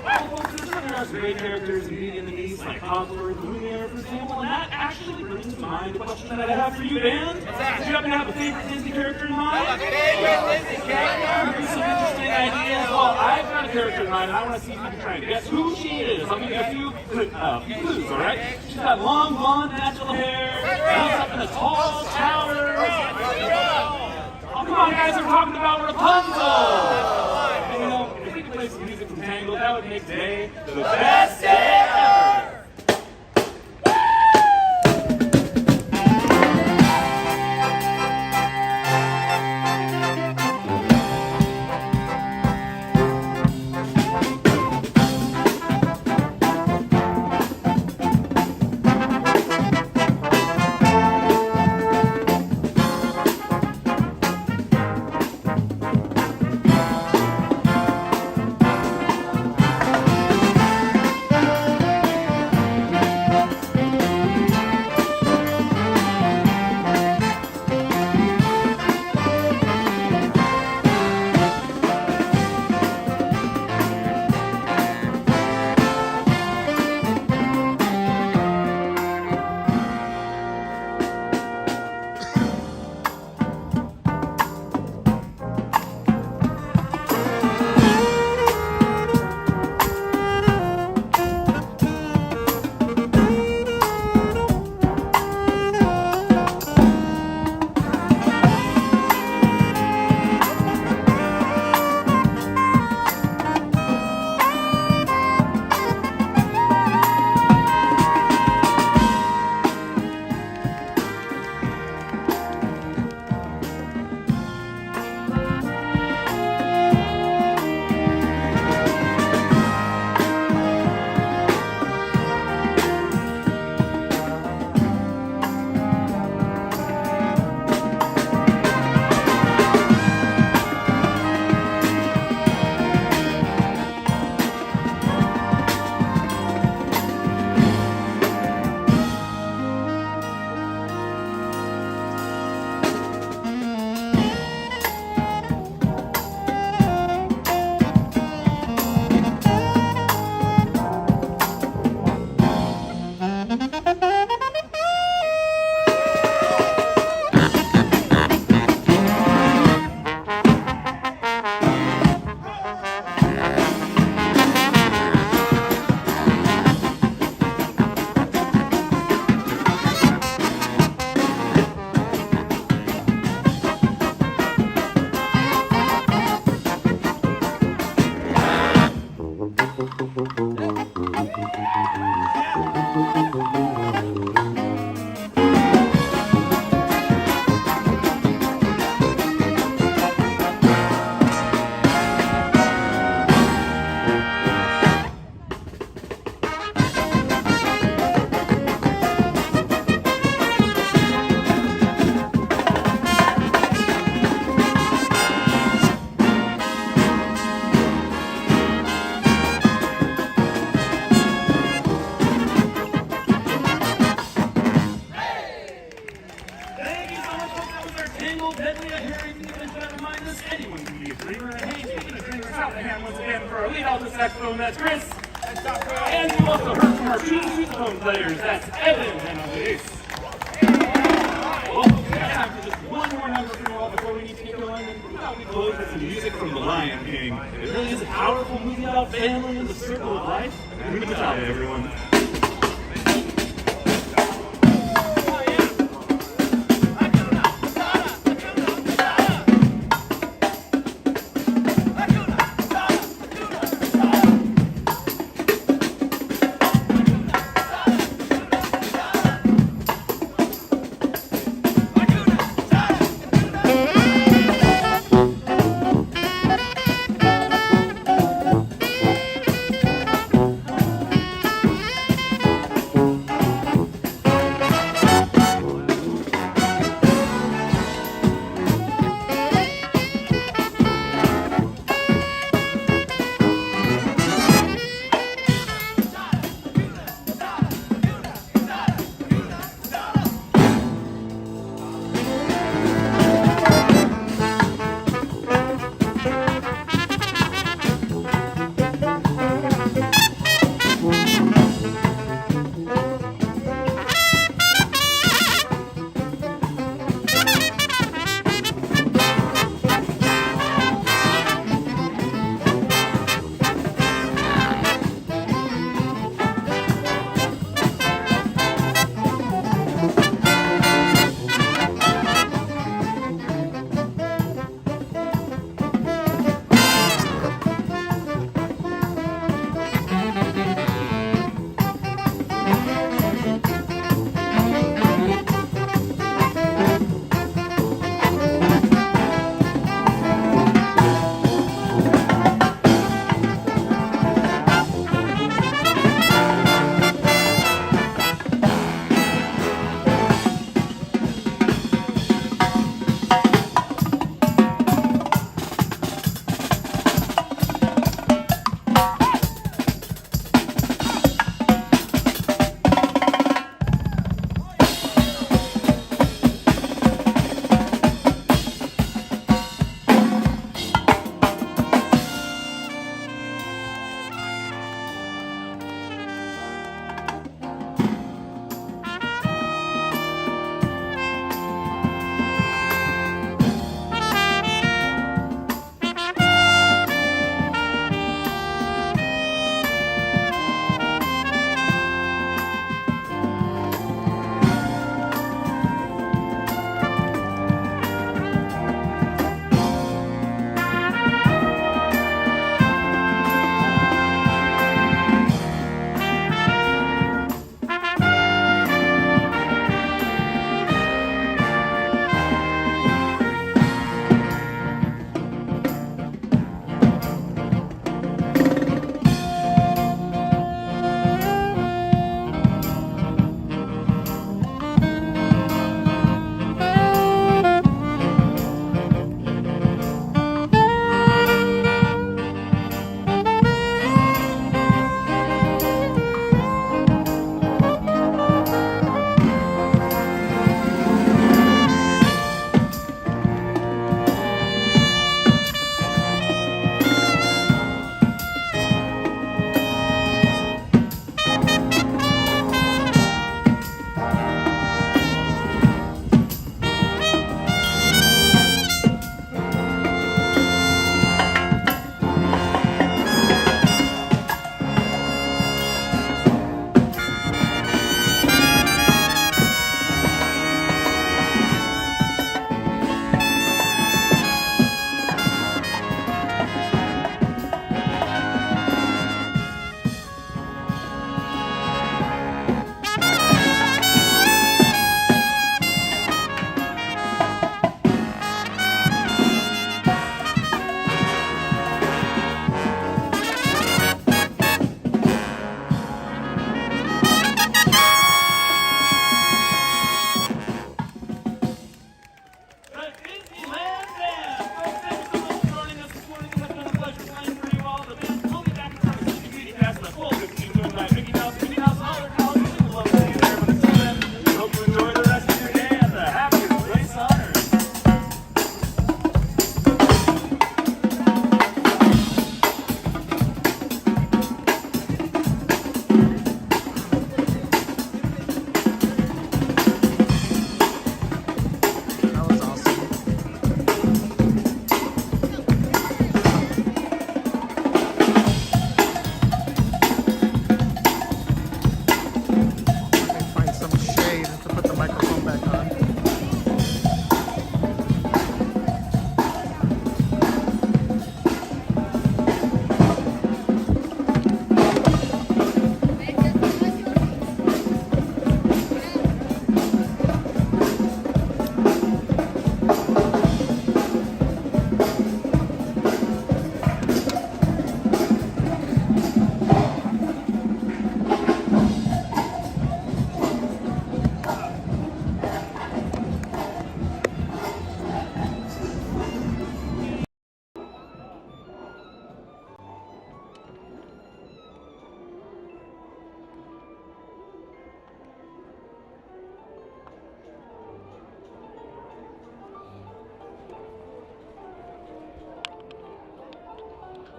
All the folks in the center are great characters and beauty enemies like Cobbler, the Lumiere, for example, and that actually brings to mind a question that I have for you, band. Do you happen to have a favorite Disney character in mind? Some interesting ideas. Well, I've got a character in mind, and I want to see if you can try and guess who she is. I'll give you a few clues, all right? She's got long, blonde, natural hair, lives up in a tall tower. Oh, come on, guys, we're talking about Rapunzel. And you know, if we could play some music from Tangled, that would make today the best day ever. saxophone, that's Chris. And you also heard from our two sousaphone players, that's Evan and Andres. Well, we have time for just one more number for you all before we need to get going. And we thought we'd close with some music from The Lion King. It really is a powerful movie about family and the circle of life. Good job, everyone.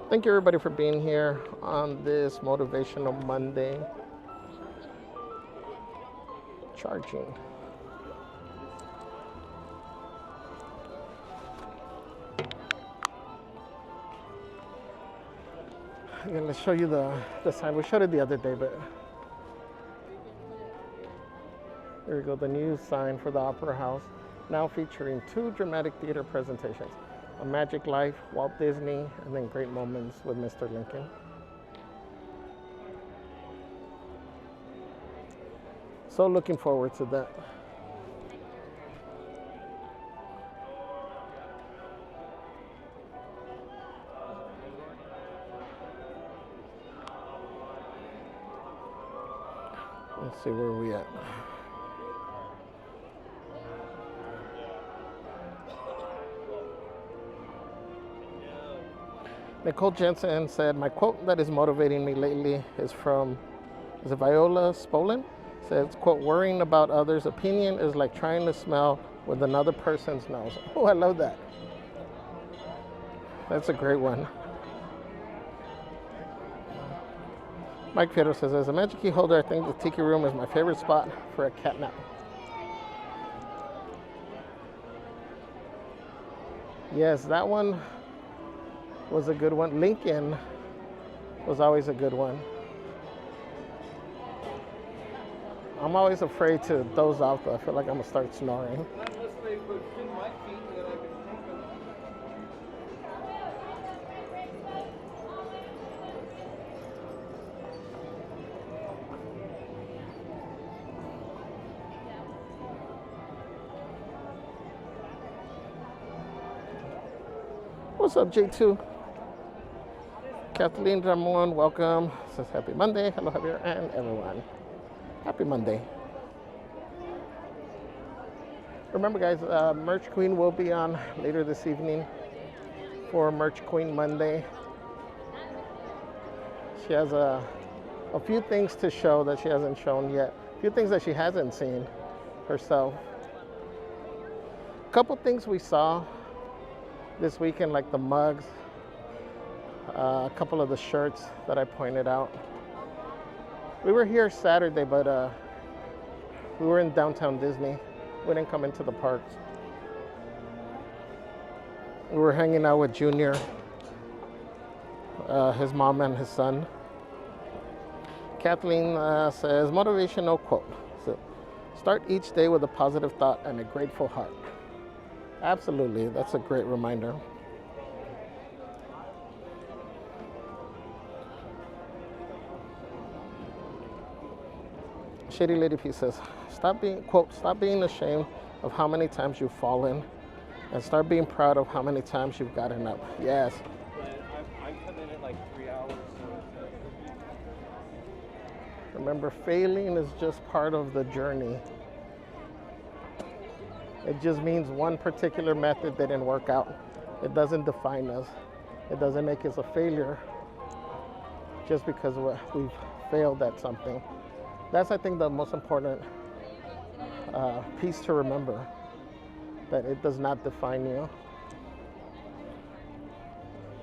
Thank you everybody for being here on this Motivational Monday. Charging. I'm gonna show you the sign. We showed it the other day, but there we go, the new sign for the Opera House, now featuring 2 dramatic theater presentations. A Magic Life, Walt Disney, and then Great Moments with Mr. Lincoln. So looking forward to that. Let's see where we at. Nicole Jensen said, my quote that is motivating me lately is from, is it Viola Spolin? Says, quote, worrying about others' opinion is like trying to smell with another person's nose. Oh, I love that. That's a great one. Mike Fierro says, as a magic key holder, I think the Tiki Room is my favorite spot for a cat nap. Yes, that one was a good one. Lincoln was always a good one. I'm always afraid to doze off though. I feel like I'm gonna start snoring. What's up, J2? Kathleen Ramon, welcome. Says happy Monday. Hello, Javier and everyone. Happy Monday. Remember, guys, Merch Queen will be on later this evening for Merch Queen Monday. She has a few things to show that she hasn't shown yet. A few things that she hasn't seen herself. A couple things we saw this weekend, like the mugs, a couple of the shirts that I pointed out. We were here Saturday, but we were in downtown Disney. We didn't come into the parks. We were hanging out with Junior, his mom and his son. Kathleen says, motivational quote. So, start each day with a positive thought and a grateful heart. Absolutely, that's a great reminder. Shady Lady P says, stop being ashamed of how many times you've fallen and start being proud of how many times you've gotten up. Yes. I come in at like 3 hours. Remember, failing is just part of the journey. It just means one particular method didn't work out. It doesn't define us. It doesn't make us a failure just because we've failed at something. That's, I think, the most important piece to remember, that it does not define you.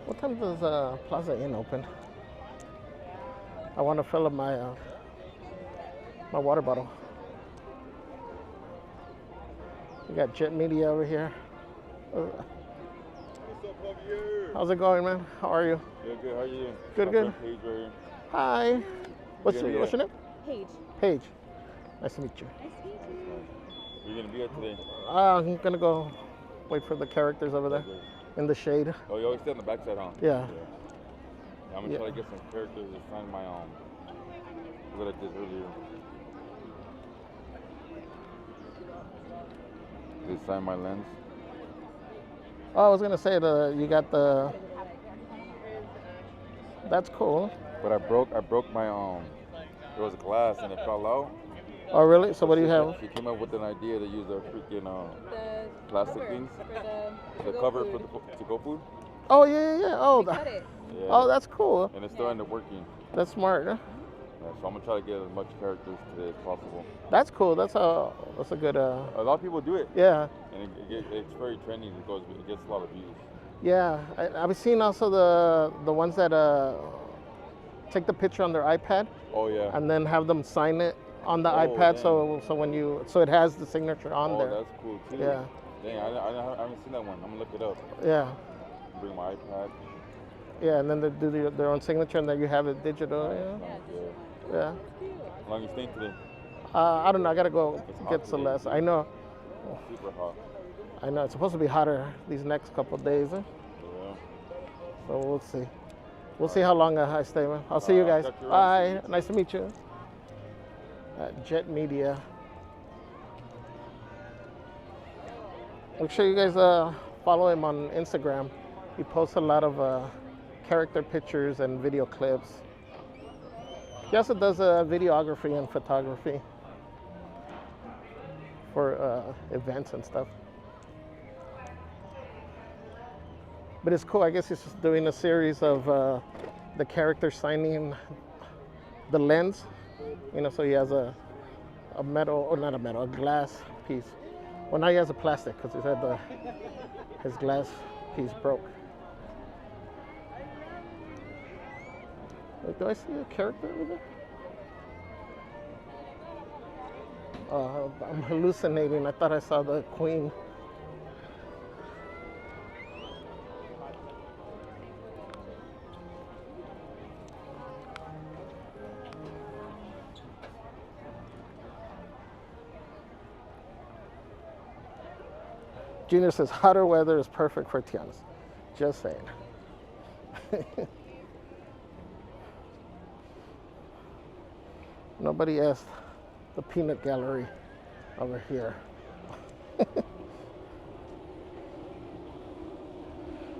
What time does Plaza Inn open? I want to fill up my my water bottle. We got Jet Media over here. What's up, Javier? How's it going, man? How are you? Good, good. How are you doing? Good, good. Paige right here. Hi. What's your name? Paige. Paige. Nice to meet you. Nice to meet you. Where are you going to be at today? I'm going to go wait for the characters over there in the shade. Oh, you always stay on the backside, huh? Yeah. I'm going to try to get some characters to sign my what I did earlier. They sign my lens. Oh, I was going to say, you got the... That's cool. But I broke my, there was a glass and it fell out. Oh, really? So what do you have? She came up with an idea to use the freaking plastic things. The cover for the to-go food. Oh, yeah. Oh, yeah. Oh, that's cool. And it still ended up working. That's smart. Huh? Yeah, so I'm gonna try to get as much characters today as possible. That's cool. That's a good. A lot of people do it. Yeah. And it's very trendy. It gets a lot of views. Yeah, I've seen also the ones that take the picture on their iPad. Oh yeah. And then have them sign it on the iPad, dang. so when so it has the signature on there. Oh, that's cool too. Yeah. Dang, I haven't seen that one. I'm gonna look it up. Yeah. Bring my iPad. Yeah, and then they do their own signature, and then you have it digital. Yeah. How long you staying today? I don't know. I gotta go get Celeste. I know. Super hot. I know it's supposed to be hotter these next couple of days. Yeah. So we'll see. We'll see how long I stay, man. I'll see you guys. Bye. Nice to meet you. Jet Media. Make sure you guys follow him on Instagram. He posts a lot of character pictures and video clips. He also does videography and photography for events and stuff. But it's cool. I guess he's just doing a series of the character signing the lens. You know, so he has a metal, or not a metal, a glass piece. Well, now he has a plastic because he said his glass piece broke. Wait, do I see a character over there? I'm hallucinating. I thought I saw the Queen. Junior says hotter weather is perfect for Tianas. Just saying. Nobody asked the peanut gallery over here.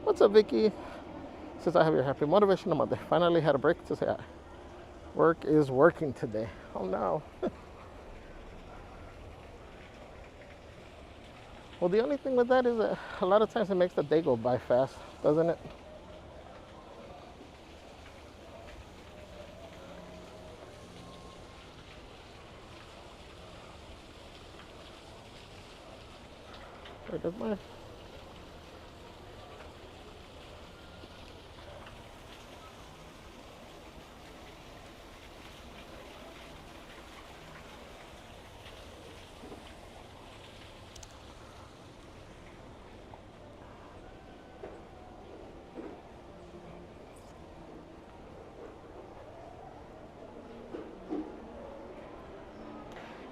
What's up, Vicky? Says I have your happy Motivational Monday. Finally had a break to say work is working today. Oh no. Well, the only thing with that is that a lot of times it makes the day go by fast, doesn't it? Where does my...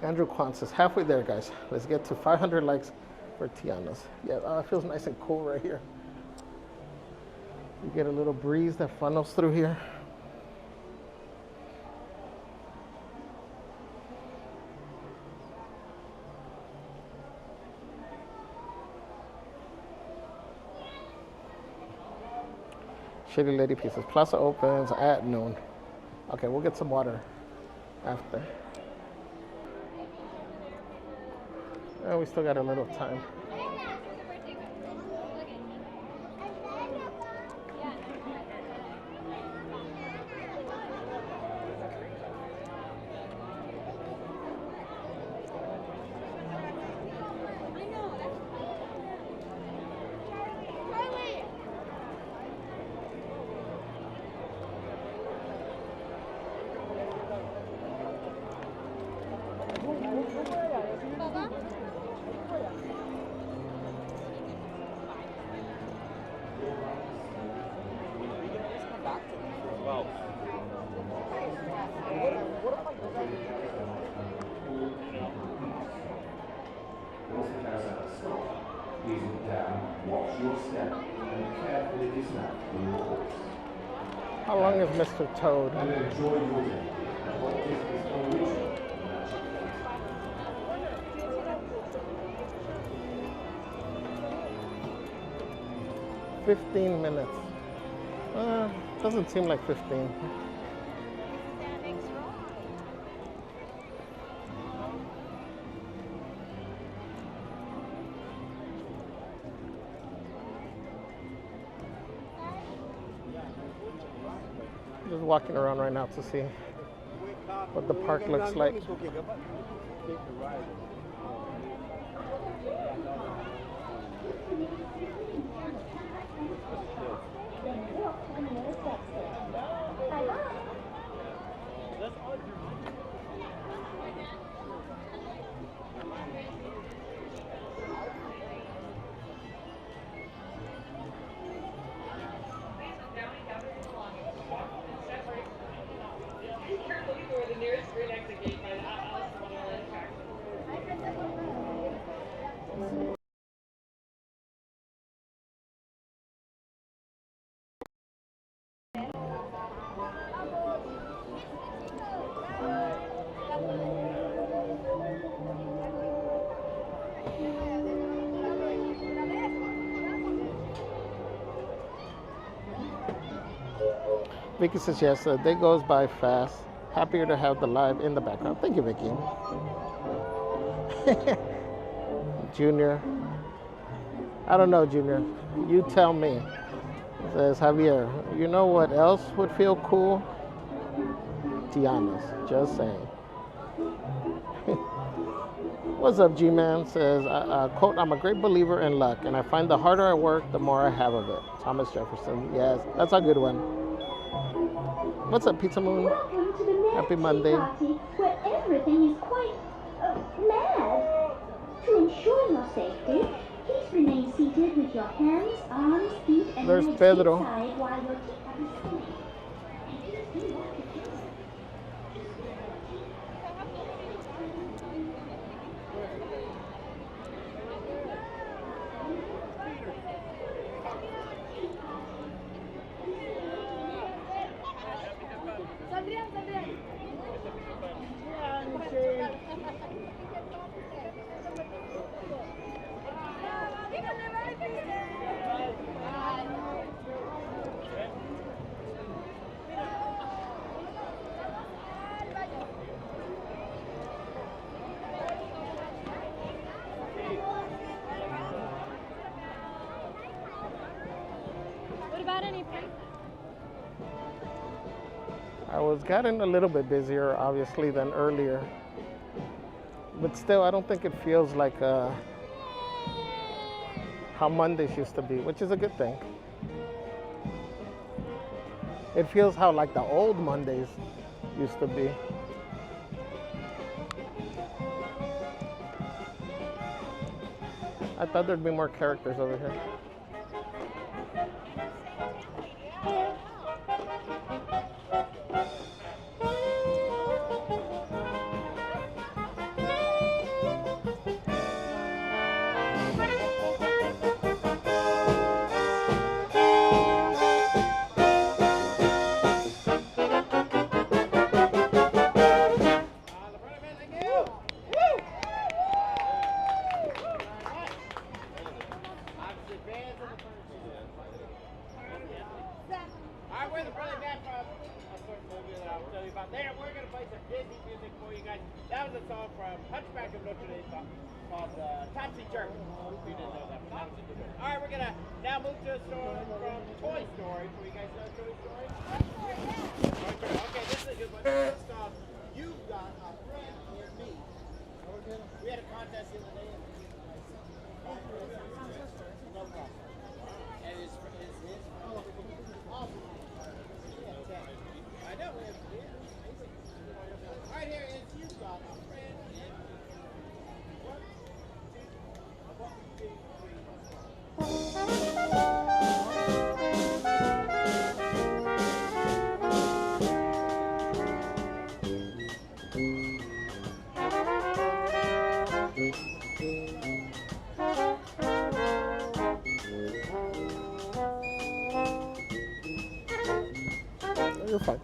Andrew Kwan says, halfway there, guys. Let's get to 500 likes for Tiana's. Yeah, it feels nice and cool right here. You get a little breeze that funnels through here. Shady Lady Pieces. Plaza opens at noon. Okay, we'll get some water after. Oh, we still got a little time. How long is Mr. Toad? And enjoy your day at Walt Disney's original magic. 15 minutes. Doesn't seem like 15. Just walking around right now to see what the park looks like. the nearest exit. Bye-bye. Vicky says yes, the day goes by fast. Happier to have the live in the background. Thank you, Vicky. Junior. I don't know, Junior. You tell me. Says Javier. You know what else would feel cool? Tiana's. Just saying. What's up, G-Man? Says, quote, I'm a great believer in luck, and I find the harder I work, the more I have of it. Thomas Jefferson. Yes, that's a good one. What's up, Pizza Moon? Welcome to the Happy Monday. party, where everything is quite mad. To ensure your safety, please remain seated with your hands, arms, feet, and There's legs Pedro. inside while your teacup is spinning. And please do not be careful. What about any prank? I was getting a little bit busier, obviously, than earlier. But still, I don't think it feels like how Mondays used to be, which is a good thing. It feels how like the old Mondays used to be. I thought there'd be more characters over here. Alright, where's the Pearly Band from? A certain movie that I'll tell you about later. We're going to play some Disney music for you guys. That was a song from Hunchback of Notre Dame called Topsy Turvy. You didn't know that, but Topsy Turvy. Alright, we're going to now move to a song from Toy Story. So you guys know Toy Story? Okay, this is a good one. It's called You've Got a Friend in Me. We had a contest the other day. No problem. And his awesome. I know. Right here is You've Got a Friend in Me. 1, 2, 1, 2, 3. You're fine.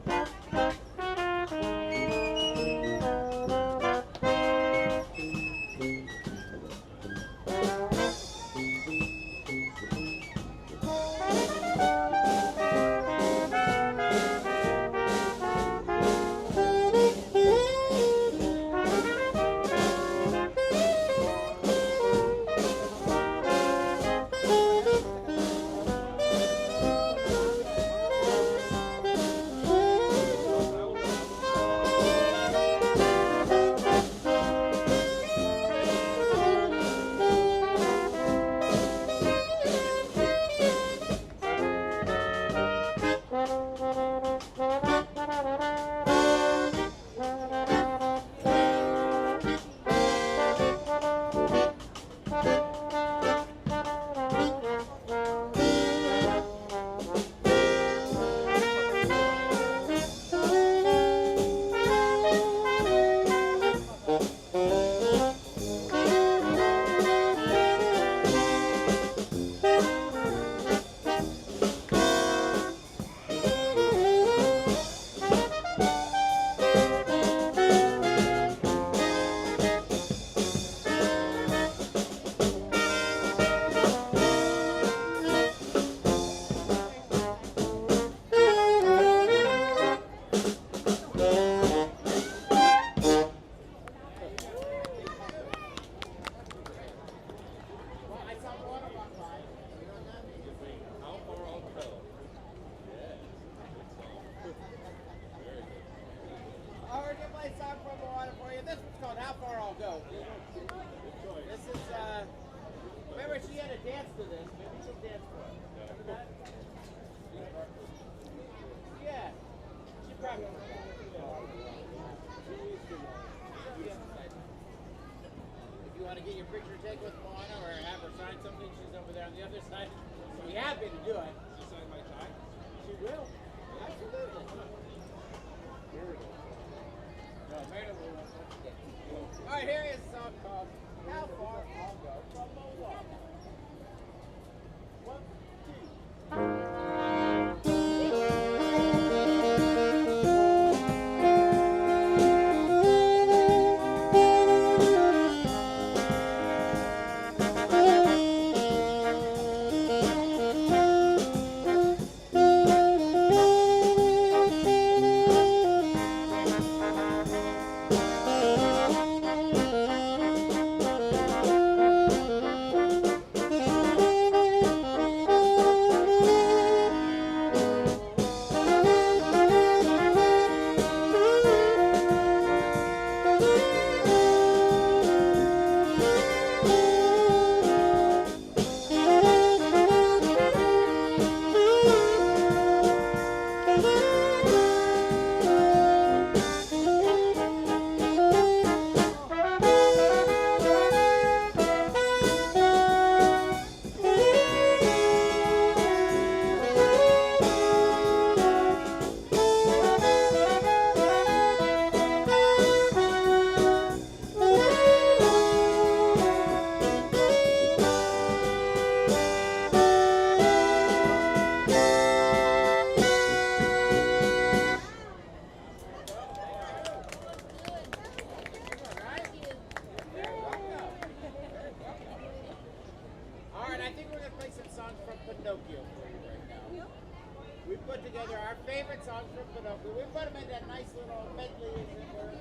put together our favorite songs from Pinocchio. We put them in that nice little medley, as it were.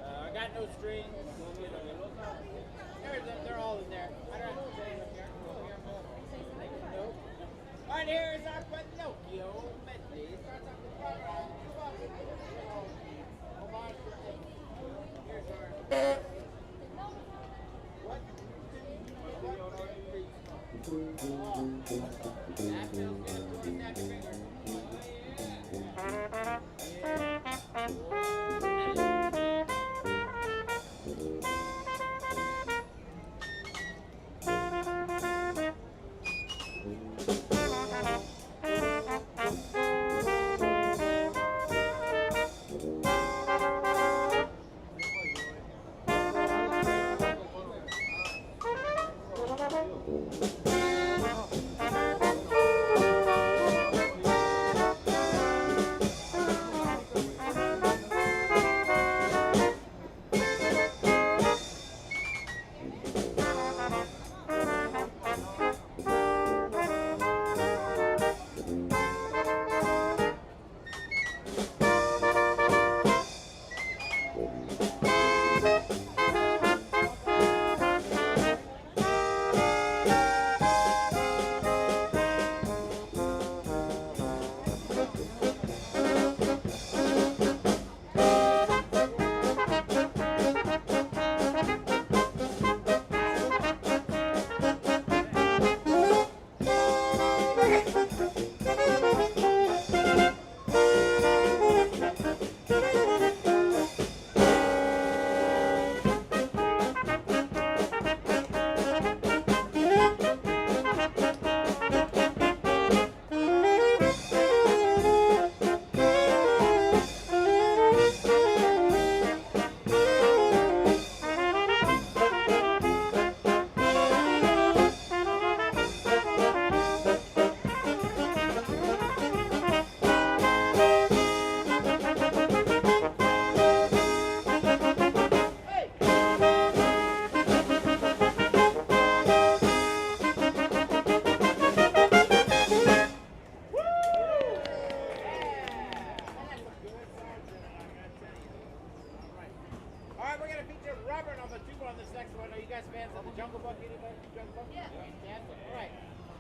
I got no strings. You know, they're all in there. I don't know if anyone here. Nope. All right, here's our Pinocchio medley. It starts off with homage to Tiki. Here's our. What? That feels good. Snap your fingers.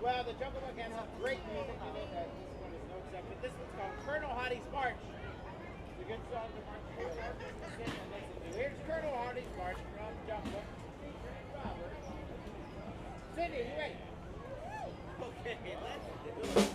Well, the Jungle Book has some great music in it. This one is no exception. This one's called Colonel Hardy's March. It's a good song to march to. Here's Colonel Hardy's March from Jungle Book. Robert. Cindy, you wait. Okay, let's do it.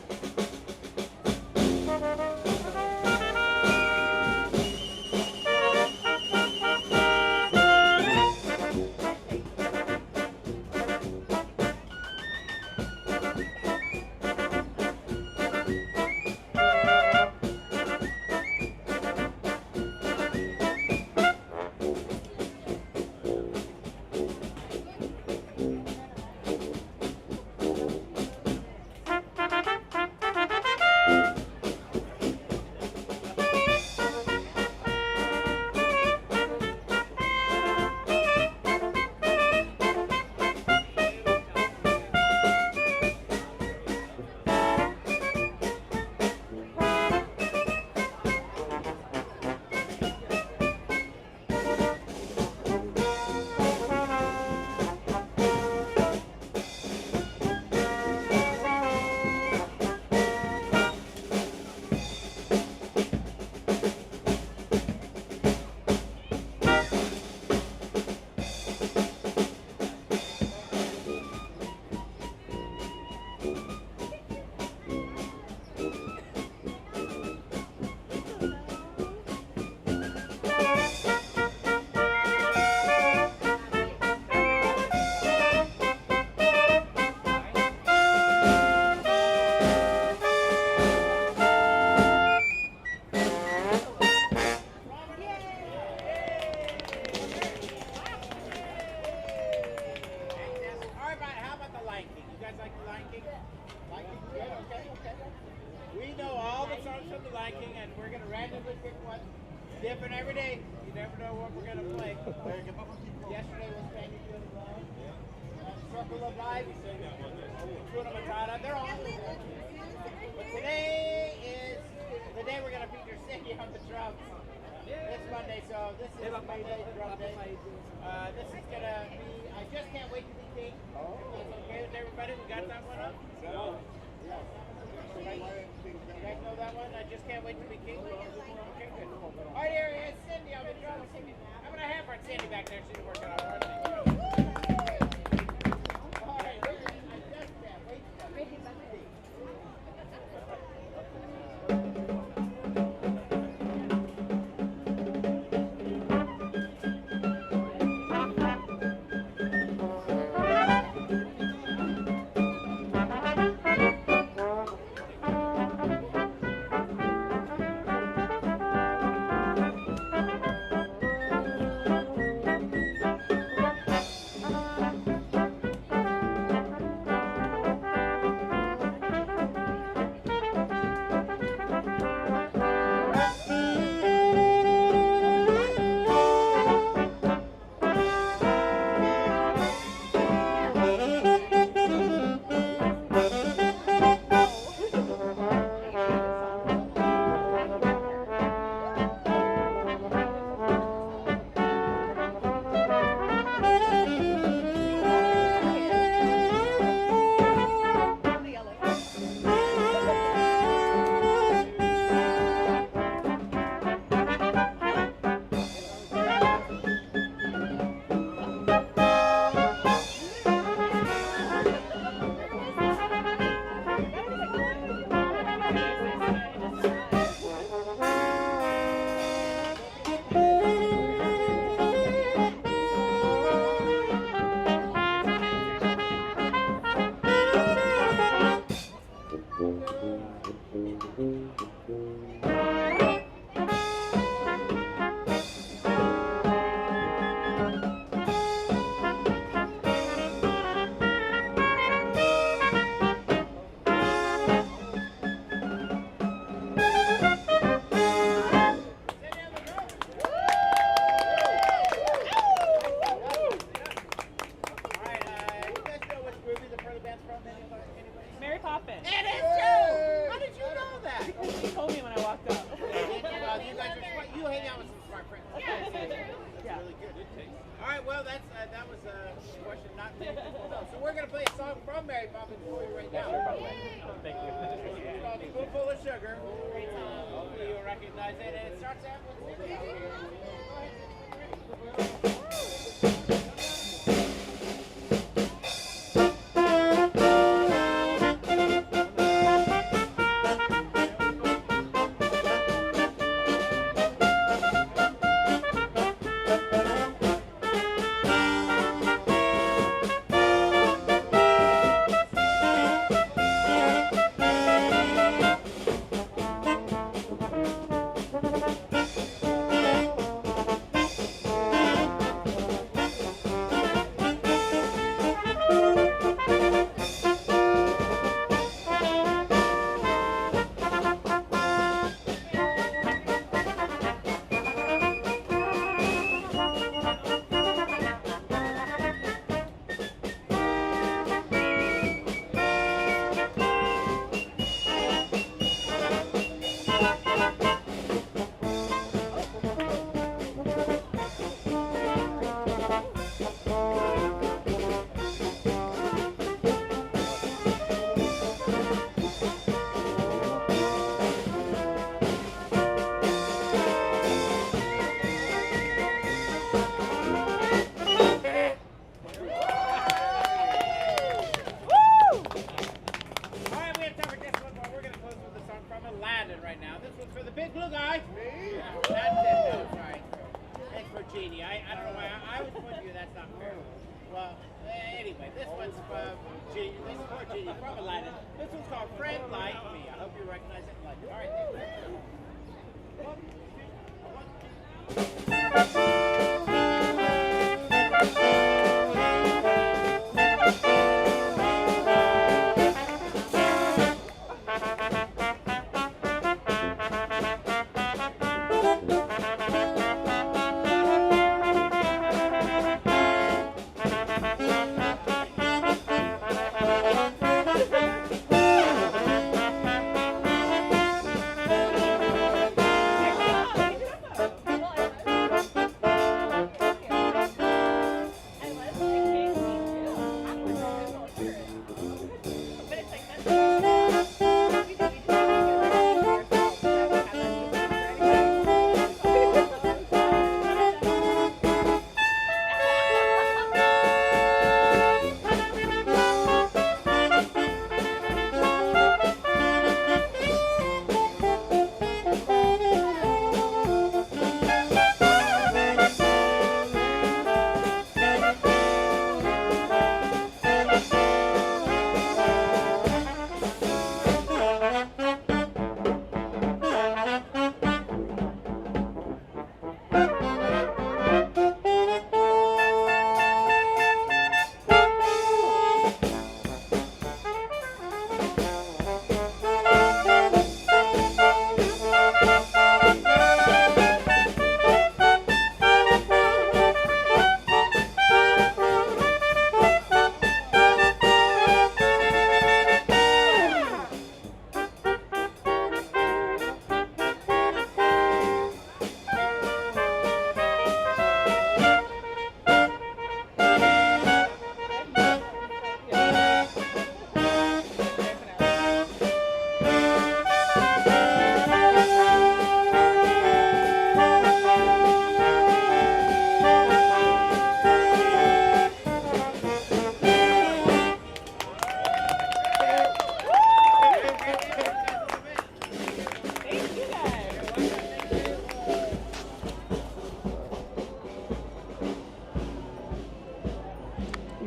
Different every day. You never know what we're going to play. Yesterday was Thank You for the Love. Circle of Life. Hakuna Matata. They're all. But today Monday, so this is Mayday Drum Day. This is gonna be I Just Can't Wait to Be King. That's okay with everybody? We got that one up? You guys know that one? I Just Can't Wait to Be King? Okay, good. All right, here is Cindy on the drums. I'm gonna have our Cindy back there. She's working on her thing. All right, I Just Can't Wait to Be King.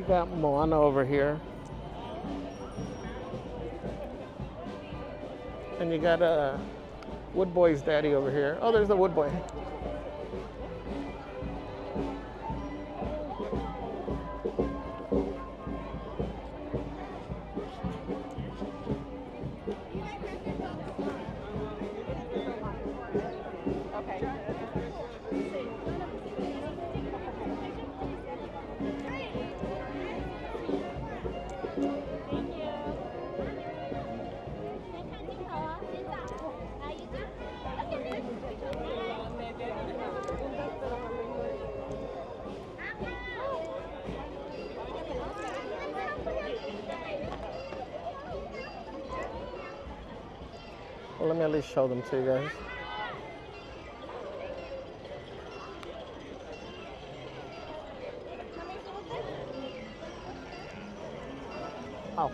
got Moana over here. And you got Wood Boy's daddy over here. Oh, there's the Wood Boy. Well, let me at least show them to you guys. Oh.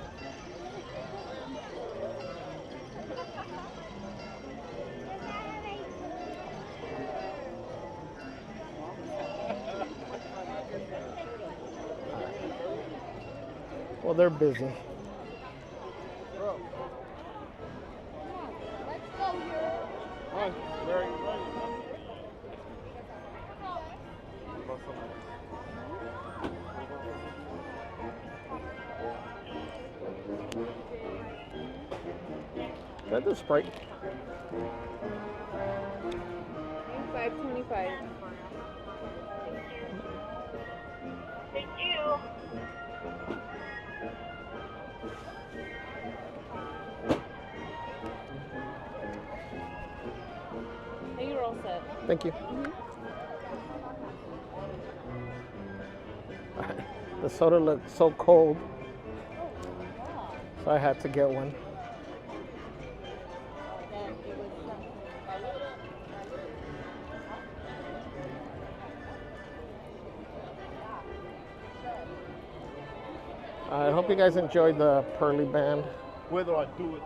Well, they're busy. That is Sprite. $5.25. Thank you. Hey, you're all set. Thank you. The soda looked so cold, so I had to get one. I hope you guys enjoyed the Pearly Band. Where do I do it?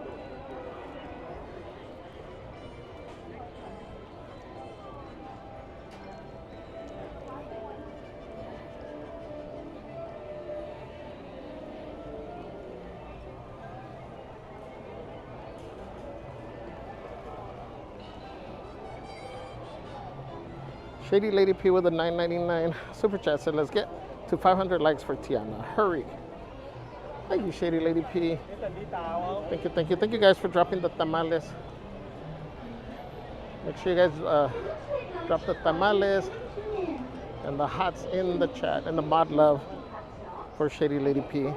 Shady Lady P with a $9.99 super chat said, let's get to 500 likes for Tiana. Hurry. Thank you, Shady Lady P. Thank you, thank you. Thank you guys for dropping the tamales. Make sure you guys drop the tamales and the hots in the chat and the mod love for Shady Lady P.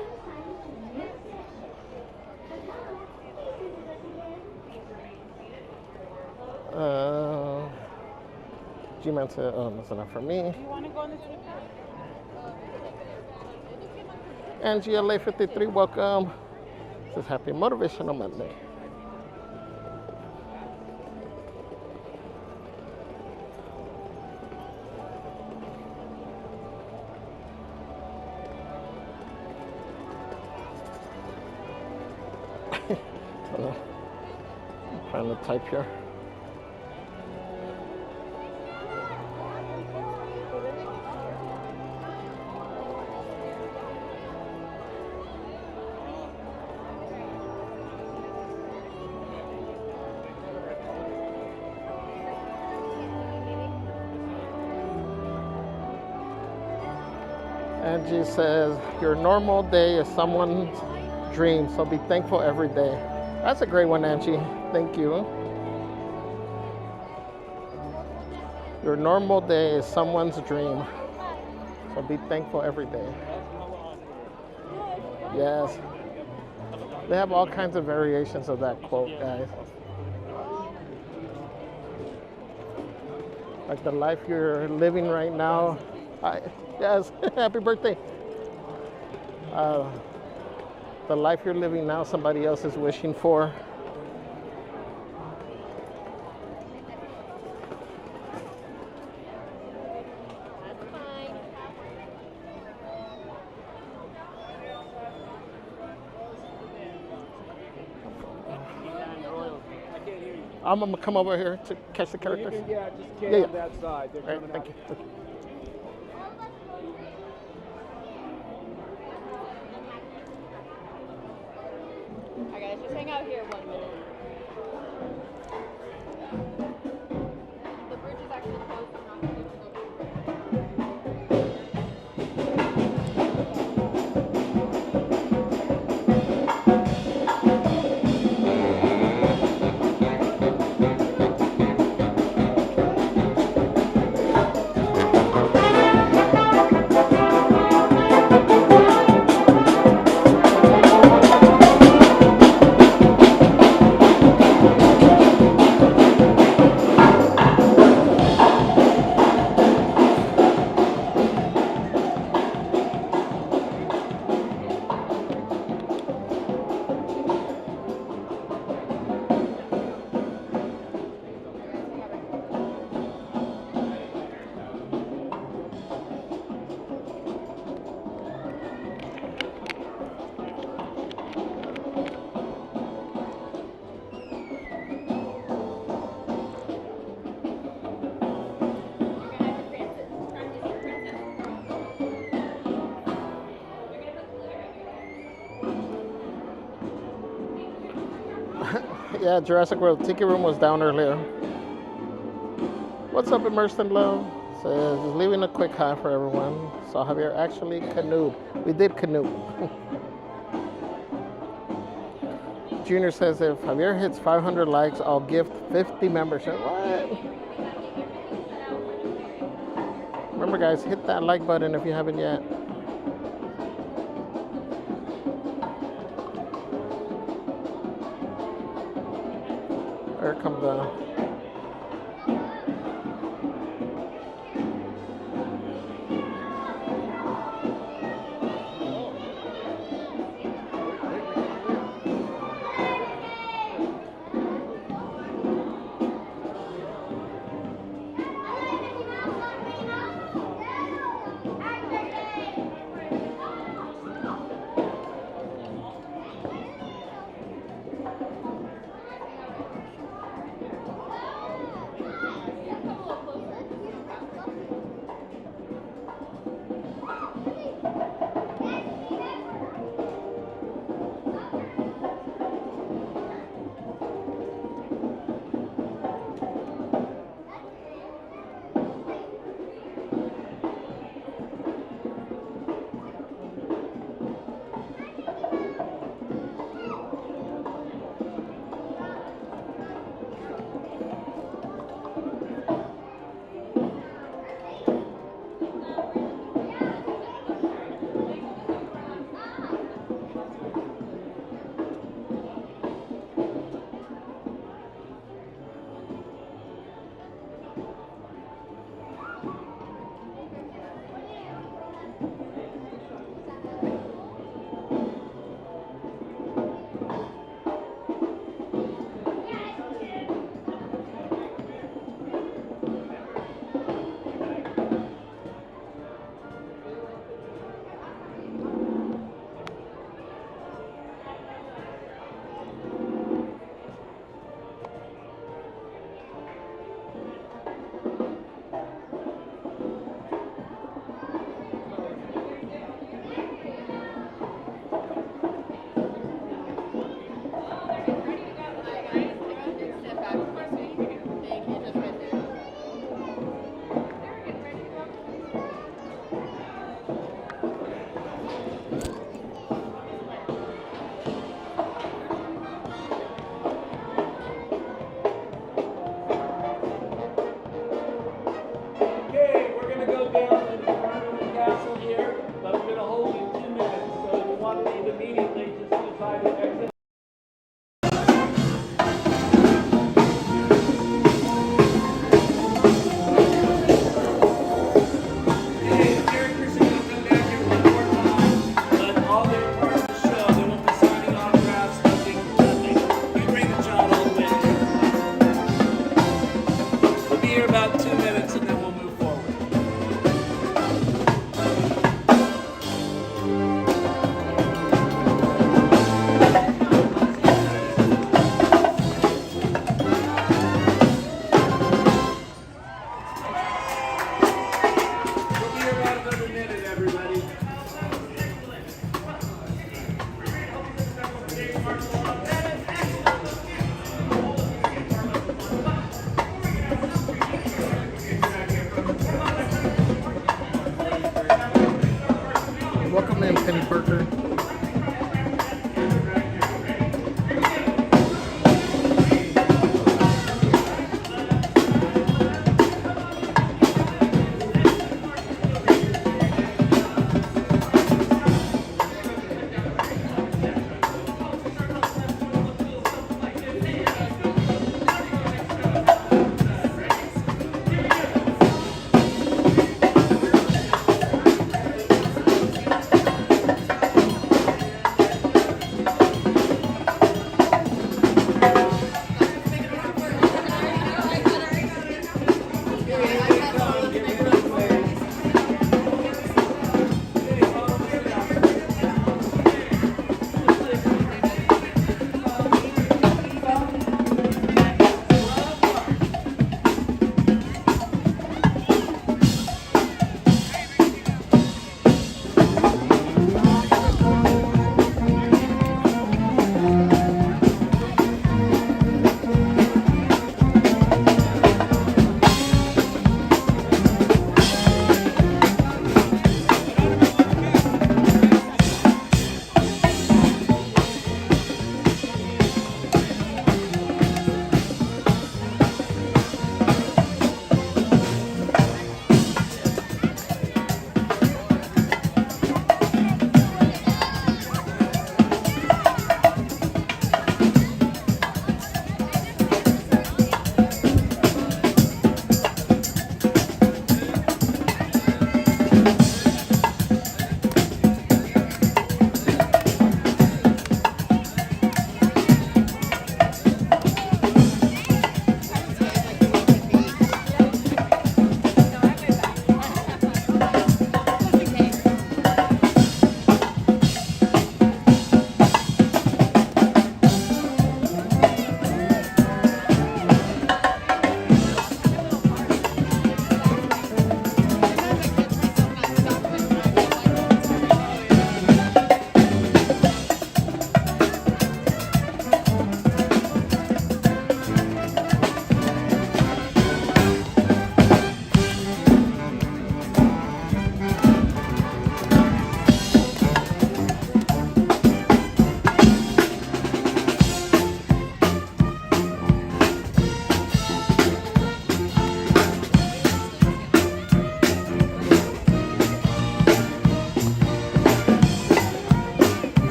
G-Man said, oh, that's enough for me. You want to go on the trip? Angie LA53, welcome. This is Happy Motivational Monday. I'm trying to type here. Angie says, your normal day is someone's dream, so be thankful every day. That's a great one, Angie. Thank you. Your normal day is someone's dream, so be thankful every day. Yes. They have all kinds of variations of that quote, guys. Like the life you're living right now. Yes, happy birthday. The life you're living now, somebody else is wishing for. I'm gonna come over here to catch the characters. Yeah, just get on that side. They're All right, coming thank out. you. Yeah, Jurassic World. Tiki Room was down earlier. What's up, Immersed in Love? Says, just leaving a quick hi for everyone. So Javier actually canoed. We did canoe. Junior says, if Javier hits 500 likes, I'll gift 50 memberships. What? Remember, guys, hit that like button if you haven't yet. Here comes the...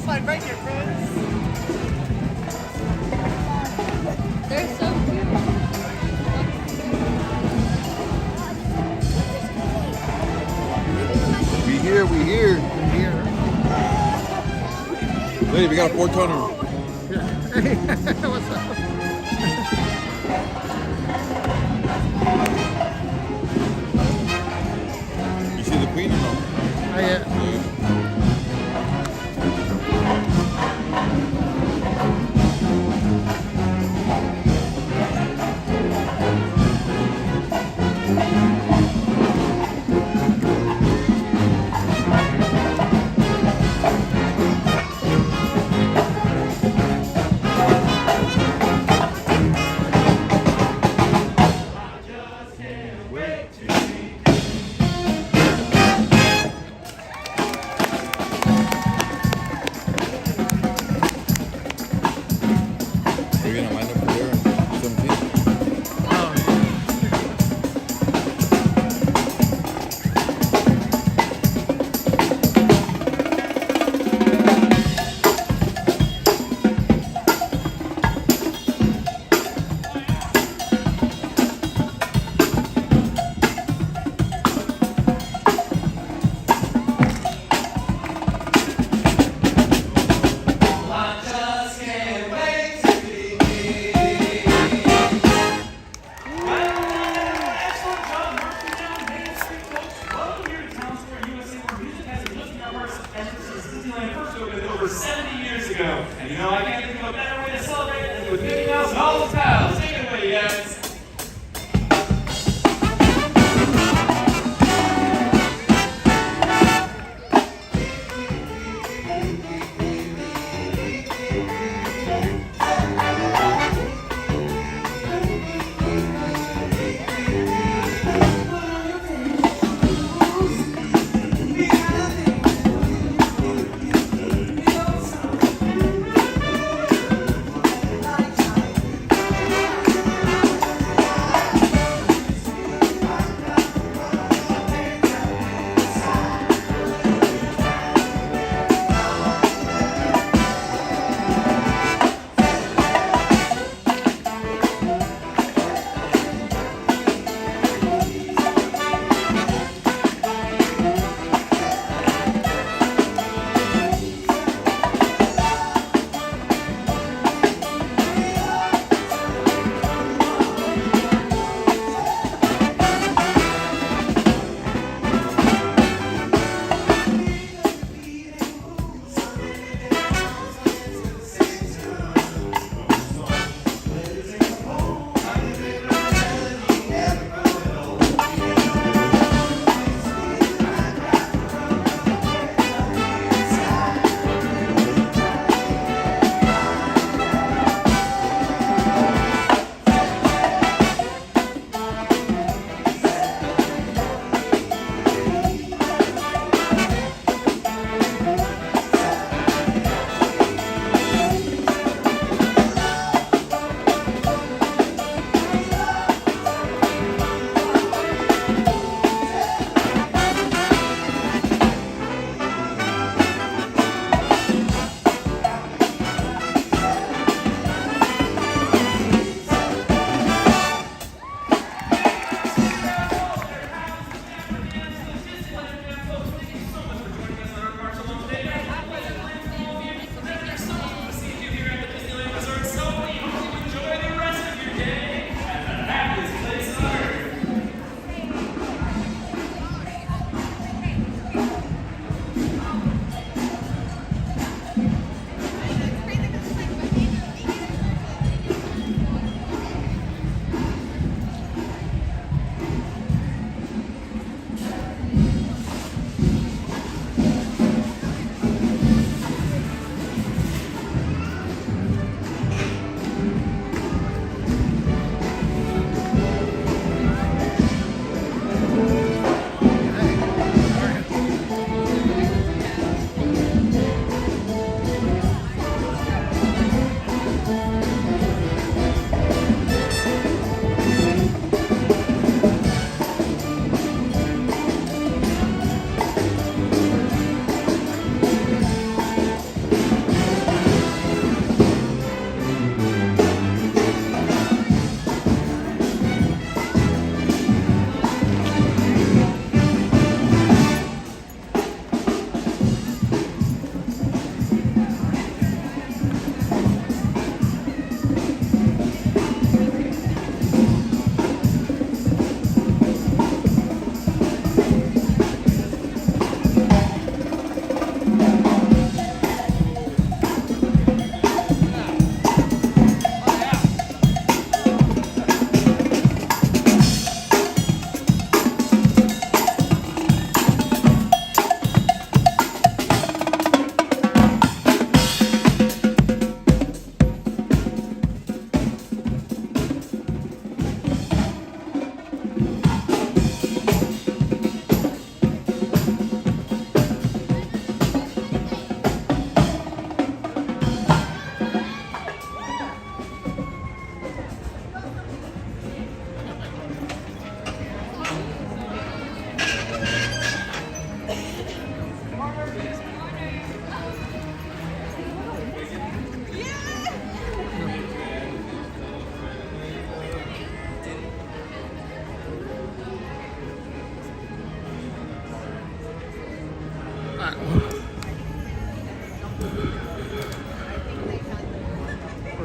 slide right here, friends. They're so cute. We here. Lady, we got a 4-tonner. Hey, what's up? You see the queen or no? Oh, yeah. We're gonna wind up there in 17. Over 70 years ago. And you know, I can't think of a better way to celebrate it than with Mickey Mouse and all his pals. Take it away, guys.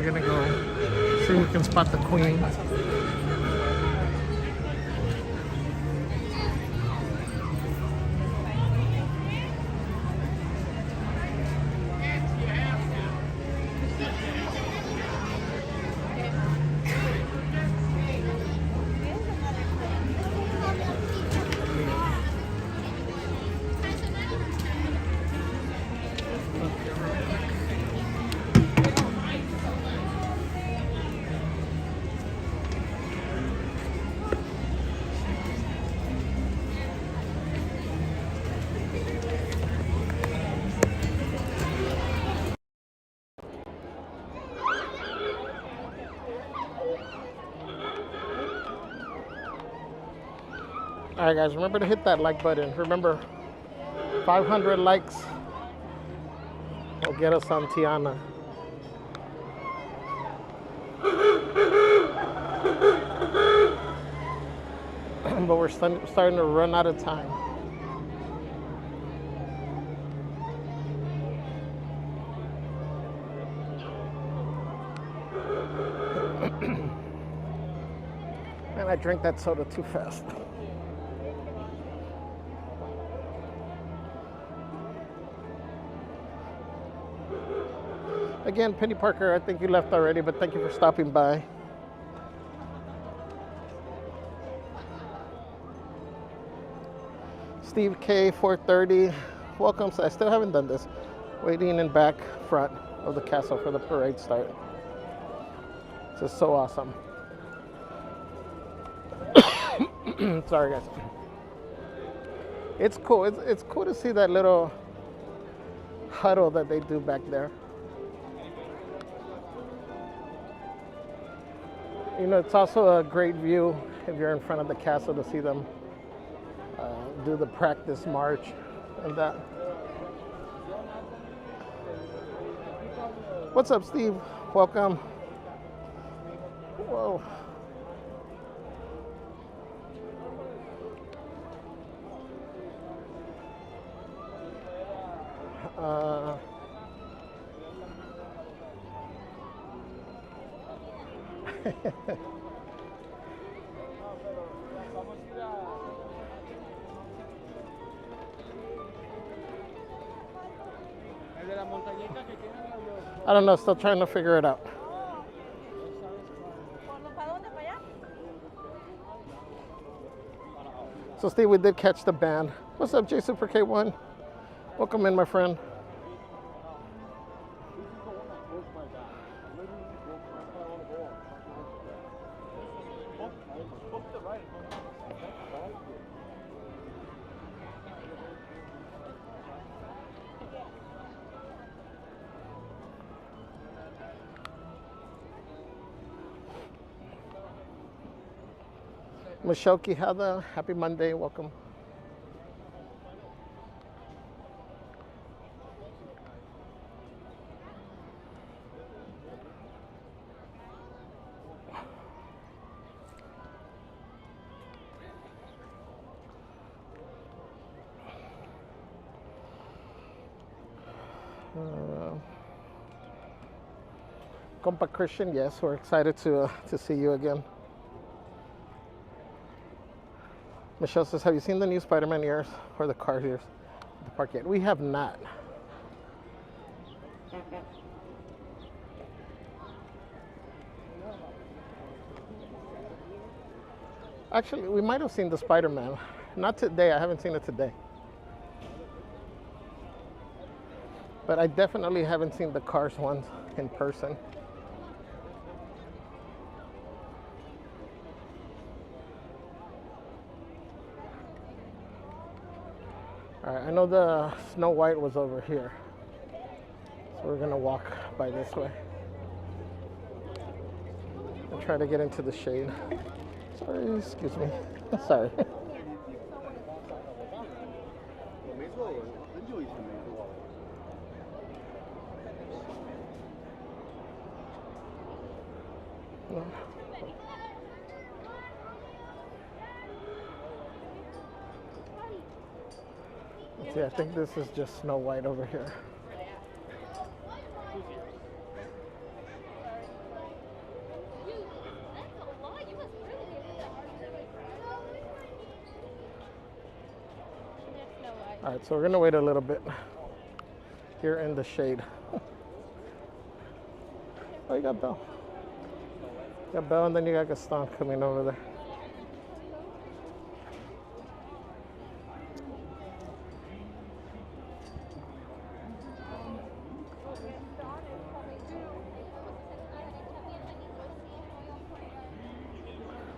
We're gonna go see if we can spot the Queen. All right, guys, remember to hit that like button. Remember, 500 likes will get us on Tiana. But we're starting to run out of time. And I drank that soda too fast. Again, Penny Parker, I think you left already, but thank you for stopping by. Steve K, 430, welcome. So I still haven't done this. Waiting in back front of the castle for the parade start. This is so awesome. Sorry, guys. It's cool. It's cool to see that little huddle that they do back there. You know, it's also a great view if you're in front of the castle to see them do the practice march and that. What's up, Steve? Welcome. Whoa. I don't know, still trying to figure it out. So Steve, we did catch the band. What's up, J Super K1? Welcome in, my friend. Michelle Quijada, happy Monday, welcome. Compa Christian, yes, we're excited to see you again. Michelle says, have you seen the new Spider-Man ears or the car ears at the park yet? We have not. Actually, we might have seen the Spider-Man. Not today, I haven't seen it today. But I definitely haven't seen the Cars ones in person. All right, I know the Snow White was over here. So we're gonna walk by this way. And try to get into the shade. Sorry, excuse me. Sorry. Let's see, I think this is just Snow White over here. All right, so we're gonna wait a little bit here in the shade. Oh, you got Belle. You got Belle, and then you got Gaston coming over there.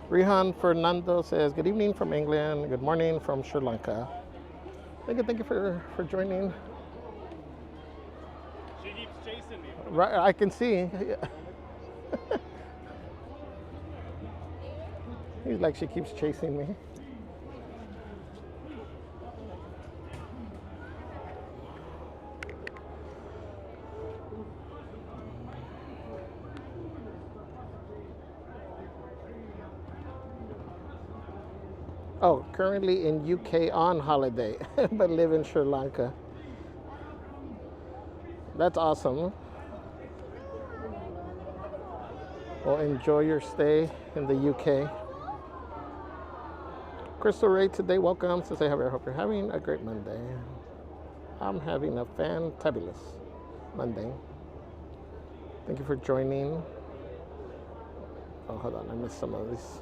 Rihan Fernando says, good evening from England. Good morning from Sri Lanka. Thank you for joining. She keeps chasing me. Right, I can see. He's like, she keeps chasing me. Oh, currently in UK on holiday, but live in Sri Lanka. That's awesome. Well, enjoy your stay in the UK. Crystal Ray today, welcome. Says, hey, Javier, I hope you're having a great Monday. I'm having a fantabulous Monday. Thank you for joining. Oh, hold on, I missed some of these.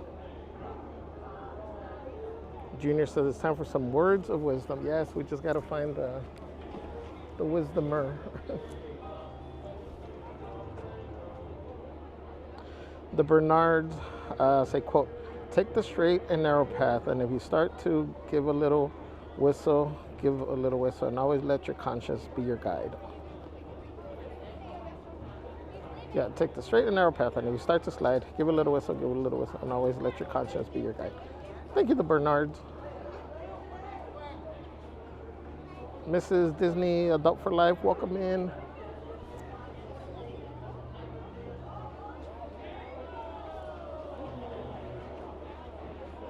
Junior says it's time for some words of wisdom. Yes, we just got to find the wisdomer. The Bernards say, quote, take the straight and narrow path, and if you start to give a little whistle, and always let your conscience be your guide. Yeah, take the straight and narrow path, and if you start to slide, give a little whistle, and always let your conscience be your guide. Thank you, the Bernards. Mrs. Disney Adult for Life, welcome in.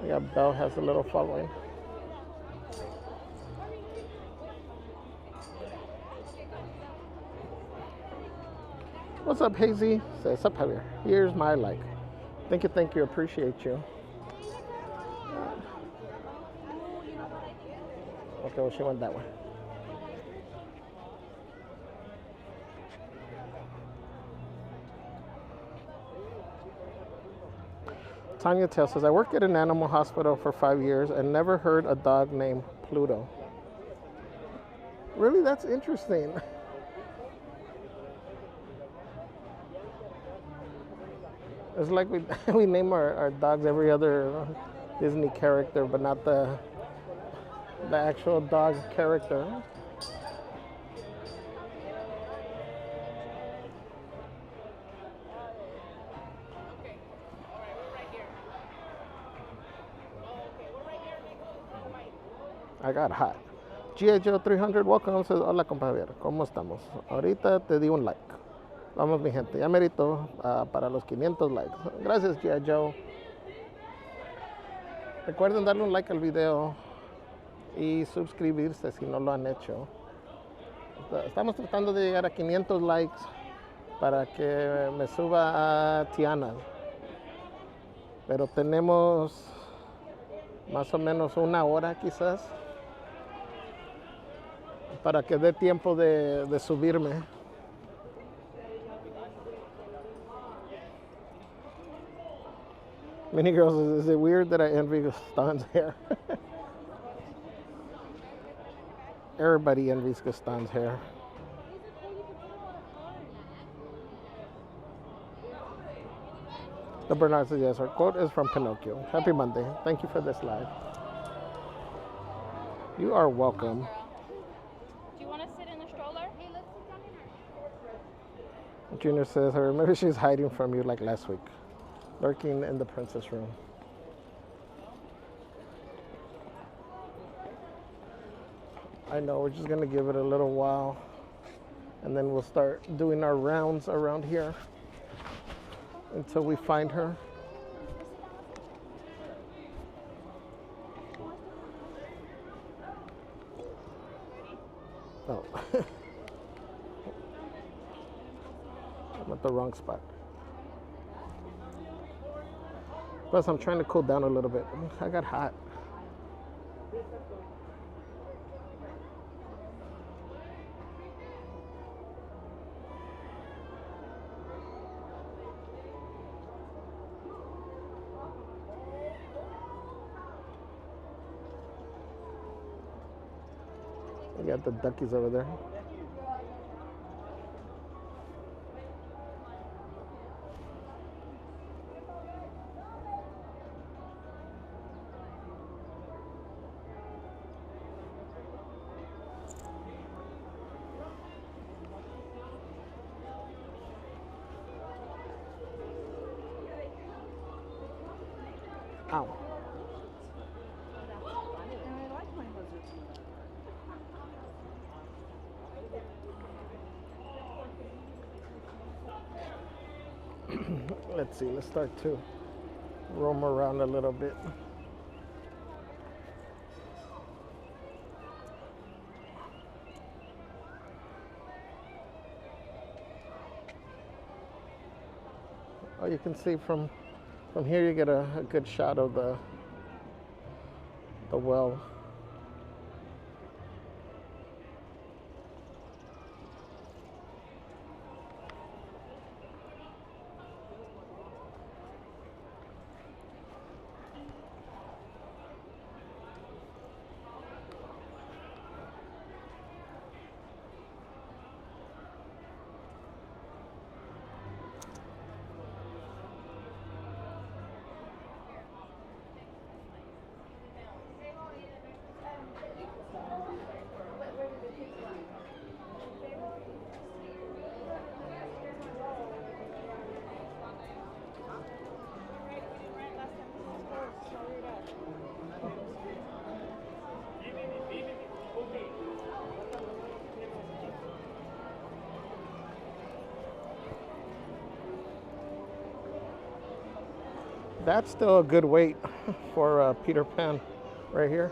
Yeah, Belle has a little following. What's up, Hazy? Says, up, Javier. Here's my like. Thank you, appreciate you. Okay, well, she went that way. Tanya Tell says, I worked at an animal hospital for 5 years and never heard a dog named Pluto. Really? That's interesting. It's like we name our dogs every other Disney character, but not the actual dog character. I got hot. G.I. Joe 300, welcome. Says, hola, compadre. ¿Cómo estamos? Ahorita te di un like. Vamos, mi gente. Ya merito para los 500 likes. Gracias, G.I. Joe. Recuerden darle un like al video y suscribirse si no lo han hecho. Estamos tratando de llegar a 500 likes para que me suba a Tiana. Pero tenemos más o menos una hora quizás para que dé tiempo de subirme. Mini Girls, is it weird that I envy Gaston's hair? Everybody envies Gaston's hair. The Bernard says, yes, our quote is from Pinocchio. Happy Monday. Thank you for this live. You are welcome. Do you want to sit in the stroller? Hey, let's sit down in our Junior says, I remember she's hiding from you like last week, lurking in the princess room. I know, we're just gonna give it a little while and then we'll start doing our rounds around here until we find her. Oh. I'm at the wrong spot. Plus, I'm trying to cool down a little bit. I got hot. got the duckies over there. Ow. Let's see, let's start to roam around a little bit. Oh, you can see from here you get a good shot of the well. That's still a good weight for Peter Pan right here.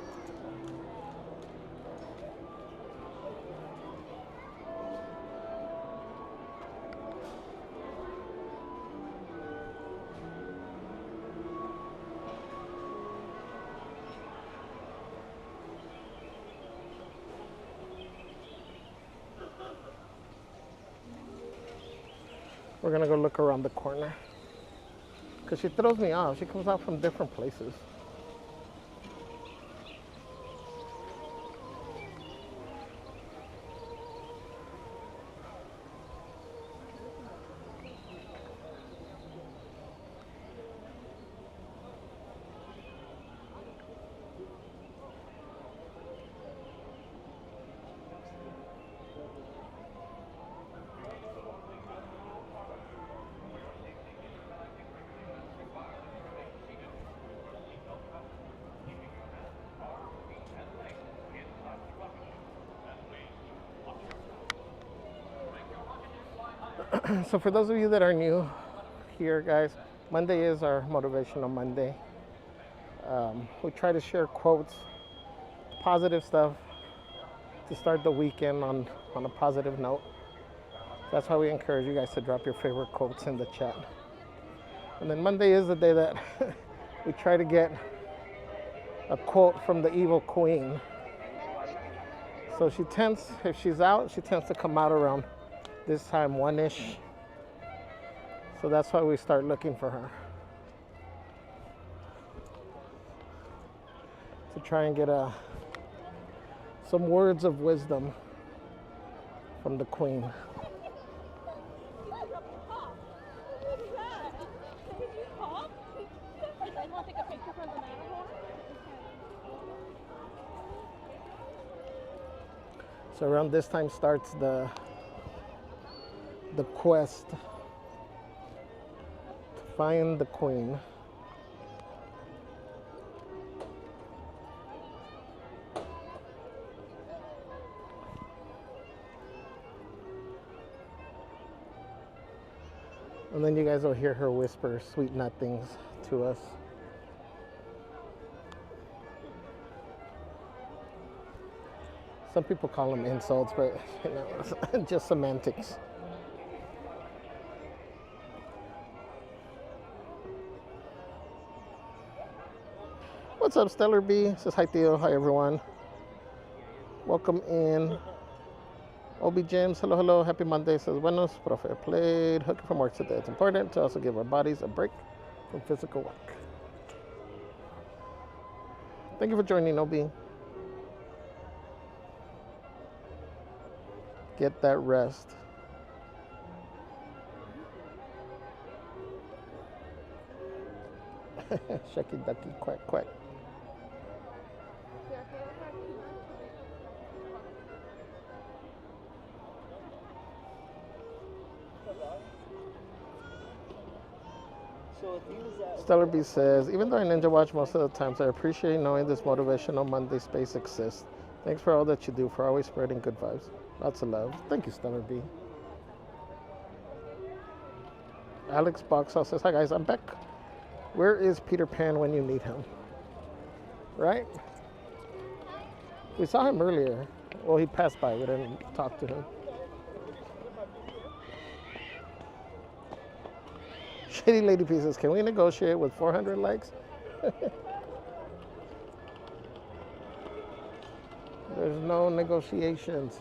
We're gonna go look around the corner. Because she throws me off. She comes out from different places. So for those of you that are new here, guys, Monday is our Motivational Monday. We try to share quotes, positive stuff to start the weekend on a positive note. That's why we encourage you guys to drop your favorite quotes in the chat. And then Monday is the day that we try to get a quote from the evil queen. So she tends, if she's out, she tends to come out around this time, 1-ish. So that's why we start looking for her, to try and get some words of wisdom from the queen. So around this time starts the quest to find the queen. And then you guys will hear her whisper sweet nothings to us. Some people call them insults, but you know, just semantics. What's up, Stellar B? Says hi, Theo. Hi, everyone. Welcome in. Obi James, hello, hello. Happy Monday. Says buenos, profe. Played hooking from work today. It's important to also give our bodies a break from physical work. Thank you for joining, Obi. Get that rest. Shucky ducky, quack, quack. Stellar B says, even though I ninja watch most of the times, I appreciate knowing this Motivational Monday space exists. Thanks for all that you do, for always spreading good vibes. Lots of love. Thank you, Stellar B. Alex Boxall says, hi guys, I'm back. Where is Peter Pan when you need him? Right? We saw him earlier. Well, he passed by. We didn't talk to him. Shady Lady P says, can we negotiate with 400 likes? There's no negotiations.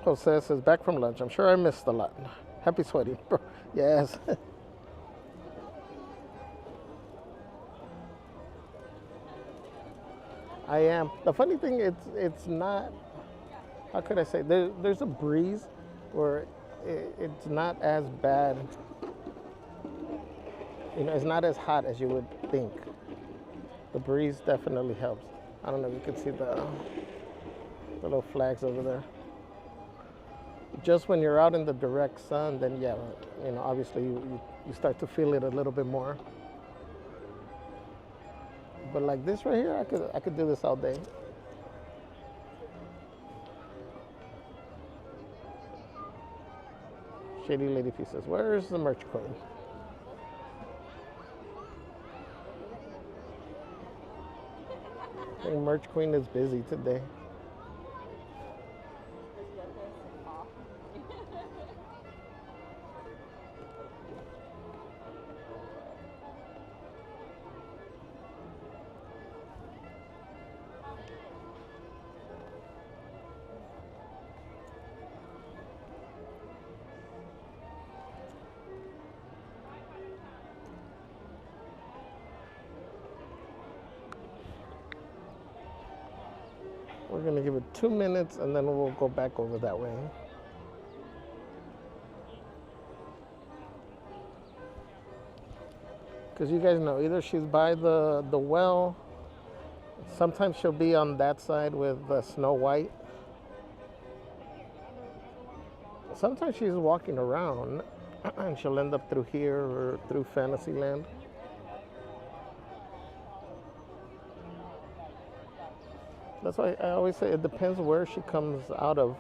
Jose says, back from lunch. I'm sure I missed a lot. Happy sweaty. Yes. I am. The funny thing, it's not, how could I say, there's a breeze where it's not as bad. You know, it's not as hot as you would think. The breeze definitely helps. I don't know if you can see the little flags over there. Just when you're out in the direct sun, then yeah, you know, obviously you start to feel it a little bit more. But like this right here, I could do this all day. Shady Lady P says, where's the merch queen? I think merch queen is busy today. We're gonna give it 2 minutes and then we'll go back over that way. Because you guys know, either she's by the well, sometimes she'll be on that side with Snow White. Sometimes she's walking around and she'll end up through here or through Fantasyland. That's why I always say it depends where she comes out of.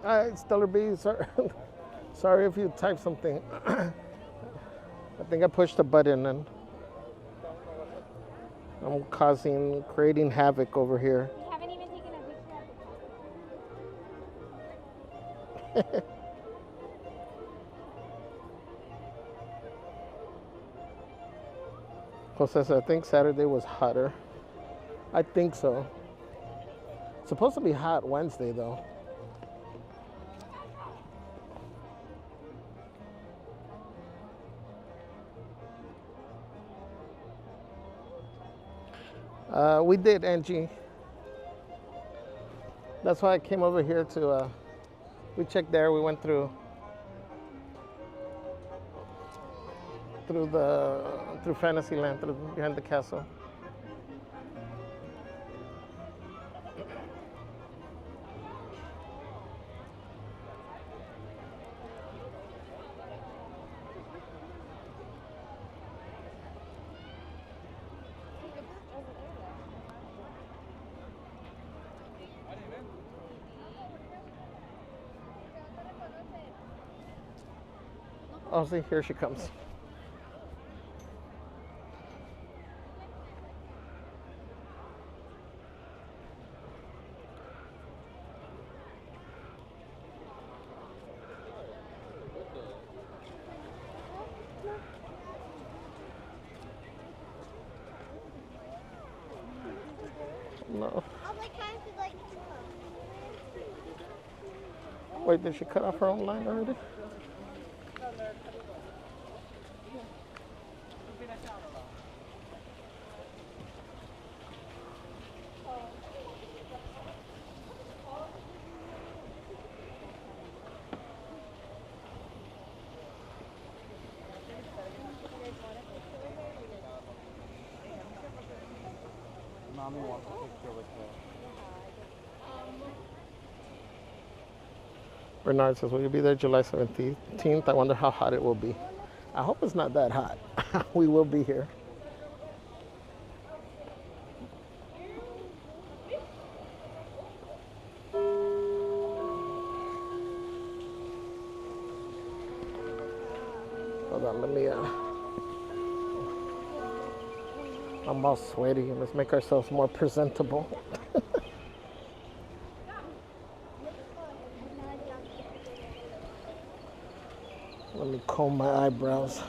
All right, Stellar B, sorry if you typed something. I think I pushed a button and I'm creating havoc over here. You haven't even taken a picture. Jose says, I think Saturday was hotter. I think so. It's supposed to be hot Wednesday though. We did, Angie. That's why I came over here to, we checked there, we went through Fantasyland, behind the castle. Oh, see, here she comes. No. Wait, did she cut off her own line already? Mommy wants a picture with her. Bernard says, will you be there July 17th? I wonder how hot it will be. I hope it's not that hot. We will be here. Hold on, let me, I'm all sweaty. Let's make ourselves more presentable. Let me comb my eyebrows.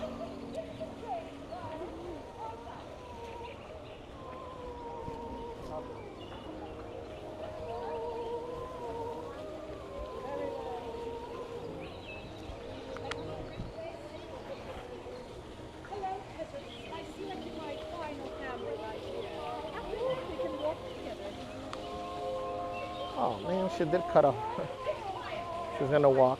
Oh man, she did cut off. She's gonna walk.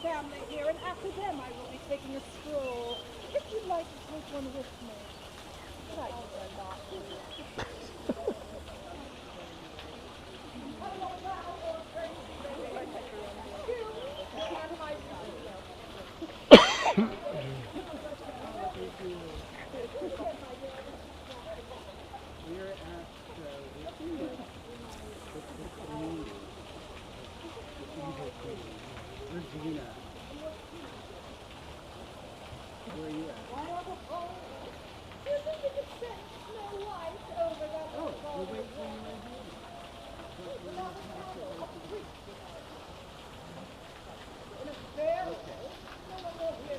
Family here, and after them I will be taking a stroll. If you'd like to take one with me. But I prefer not. We're at Regina. Where are you at? Do you think you could send Snow White over that? Oh, we'll wait for you right here. In a barrel? Okay. No, here.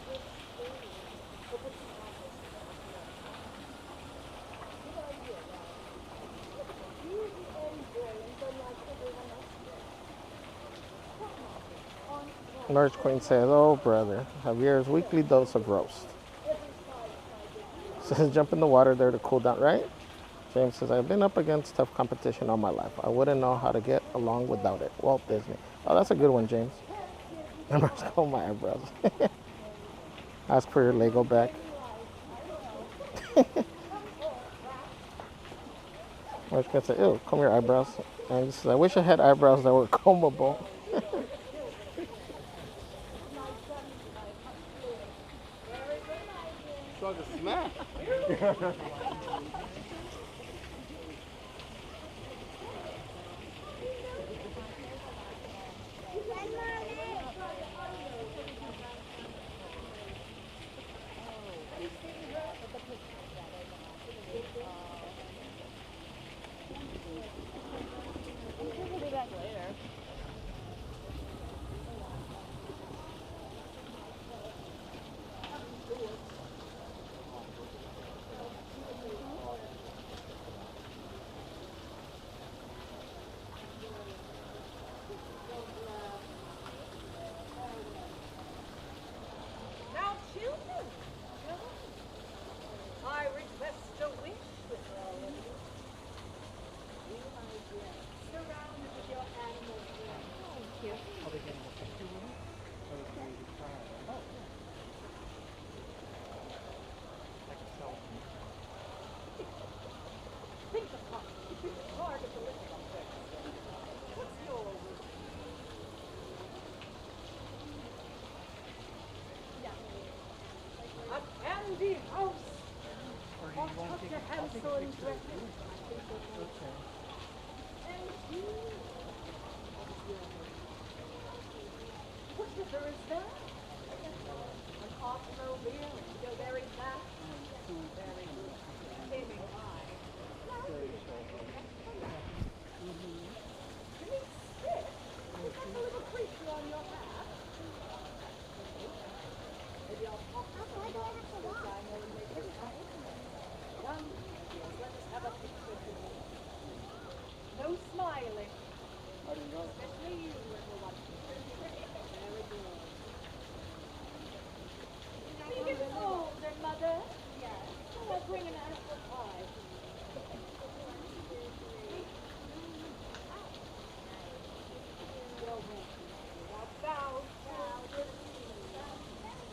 Large Queen says, oh brother, Javier's weekly dose of roast. Says jump in the water there to cool down, right? James says, I've been up against tough competition all my life. I wouldn't know how to get along without it. Walt Disney. Oh, that's a good one, James. Remember to comb my eyebrows. Ask for your Lego back. Large Queen says, ew, comb your eyebrows. And he says, I wish I had eyebrows that were combable. Saw the smack. the house. I'll talk to Hansel and Gretel. What river is that? An automobile and go very fast. Very good. Aiming high. You mean stick? Is that the little creature on your hat? Maybe I'll pop up and down so that I know when they get out. Come, let us have a picture together. No smiling. Especially you, little one. Very good. Be getting older, Mother. Yes. I'll bring an apple pie. You're welcome. Now bow.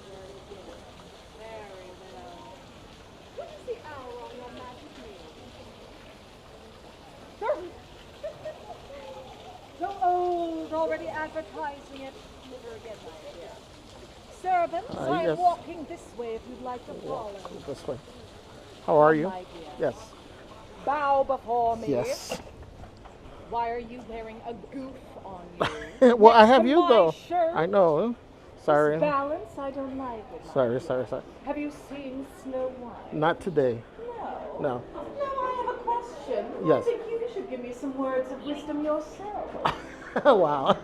Very good. Very well. What is the hour on your magic meal? So old, already advertising it. Never again, my dear. Servants, I'm yes. walking this way if you'd like to follow. This way. How are you? My dear. Yes. Bow before me. Yes. Why are you wearing a goof on you? Well, I Next have to you my though. shirt? I know. Sorry. This balance, I don't like it. my Sorry. dear. Have you seen Snow White? Not today. No. No. Now I have a question. Yes. I think you should give me some words of wisdom yourself. Wow.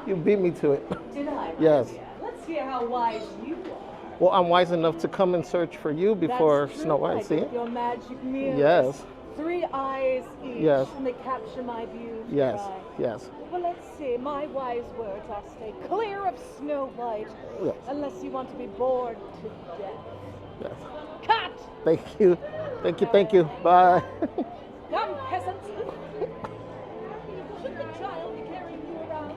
you beat me to it. Did I? my Yes. dear? Let's hear how wise you are. Well, I'm wise enough to come and search for you before That's Snow true. White. I See? get your magic mirrors. Yes. 3 eyes each. Yes. And they capture my view. Yes. Right. Yes. Well, let's see. My wise words are stay clear of Snow White. Yes. Unless you want to be bored to death. Yes. Cut! Thank you. Thank you. Thank you. Bye. Come, peasants. Should the child be carrying you around?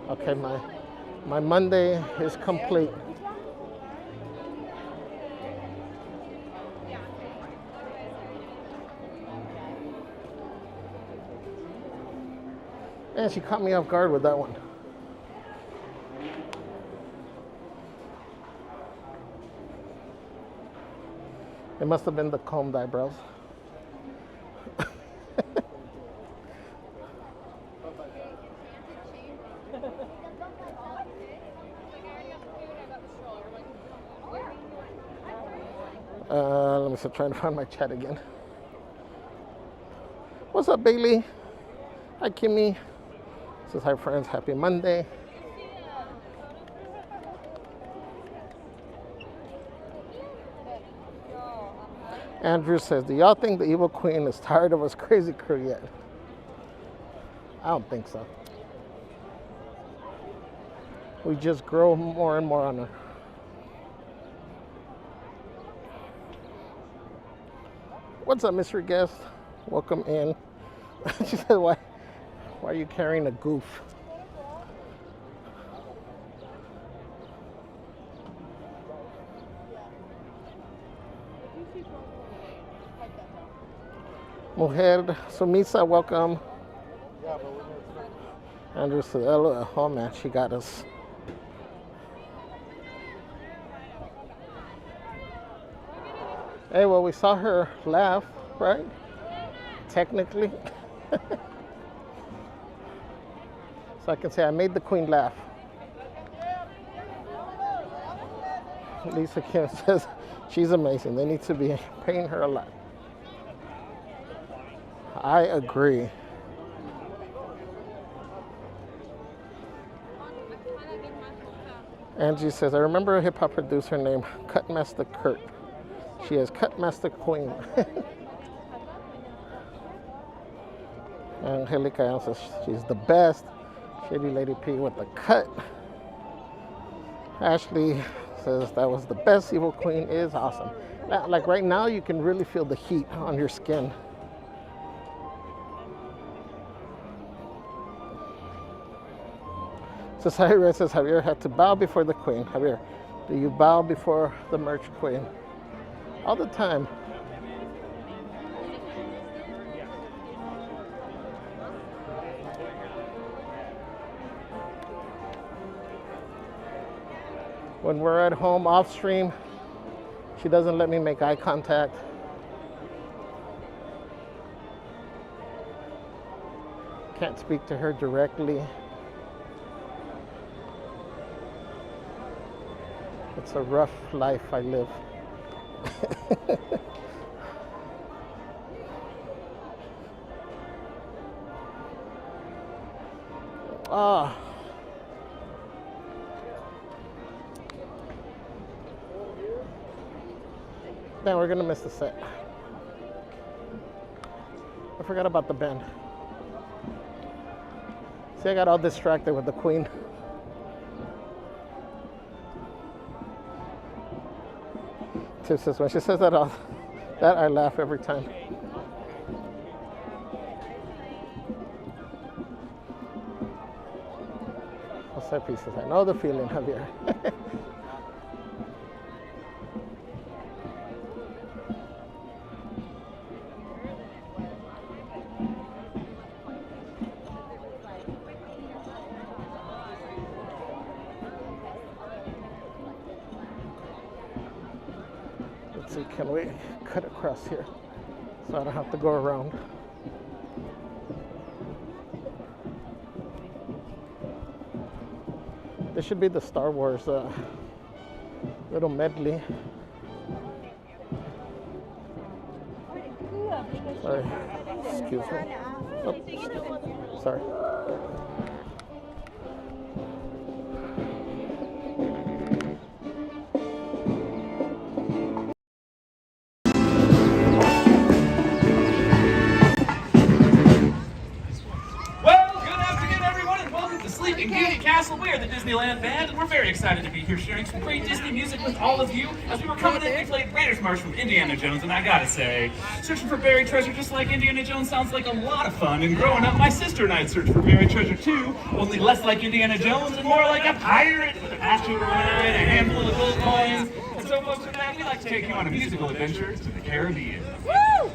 Okay, my Monday is complete. And she caught me off guard with that one. It must have been the combed eyebrows. Let me start trying to find my chat again. What's up, Bailey? Hi, Kimmy. Says hi, friends. Happy Monday. Andrew says, do y'all think the evil queen is tired of us crazy crew yet? I don't think so. We just grow more and more on her. What's up, mystery guest? Welcome in. She said, why are you carrying a goof? Mujer Sumisa, welcome. Andrew said, oh man, she got us. Hey, well, we saw her laugh, right? Technically. So I can say I made the queen laugh. Lisa Kim says she's amazing. They need to be paying her a lot. I agree. Angie says, I remember a hip hop producer named Cutmaster Kurt. She is Cutmaster Queen. Angelica says she's the best. Shady Lady P with the cut. Ashley says that was the best. Evil Queen is awesome. Like right now, you can really feel the heat on your skin. Society says, Javier had to bow before the queen. Javier, do you bow before the merch queen? All the time. When we're at home off stream, she doesn't let me make eye contact. Can't speak to her directly. It's a rough life I live. Ah. Man, we're gonna miss the set. I forgot about the band. See, I got all distracted with the Queen. Tiff says, when she says that, I laugh every time. What's that piece? I know the feeling, Javier. Can we cut across here so I don't have to go around? This should be the Star Wars little medley. Sorry, excuse me. Oh, sorry. We are the Disneyland Band, and we're very excited to be here sharing some great Disney music with all of you. As we were coming in, we played Raiders March from Indiana Jones, and I gotta say, searching for buried treasure just like Indiana Jones sounds like a lot of fun. And growing up, my sister and I had searched for buried treasure too, only less like Indiana Jones and more like a pirate with a fast shooter ride, a handful of gold coins. And so, folks, with that, we'd like to take you on a musical adventure to the Caribbean. Woo!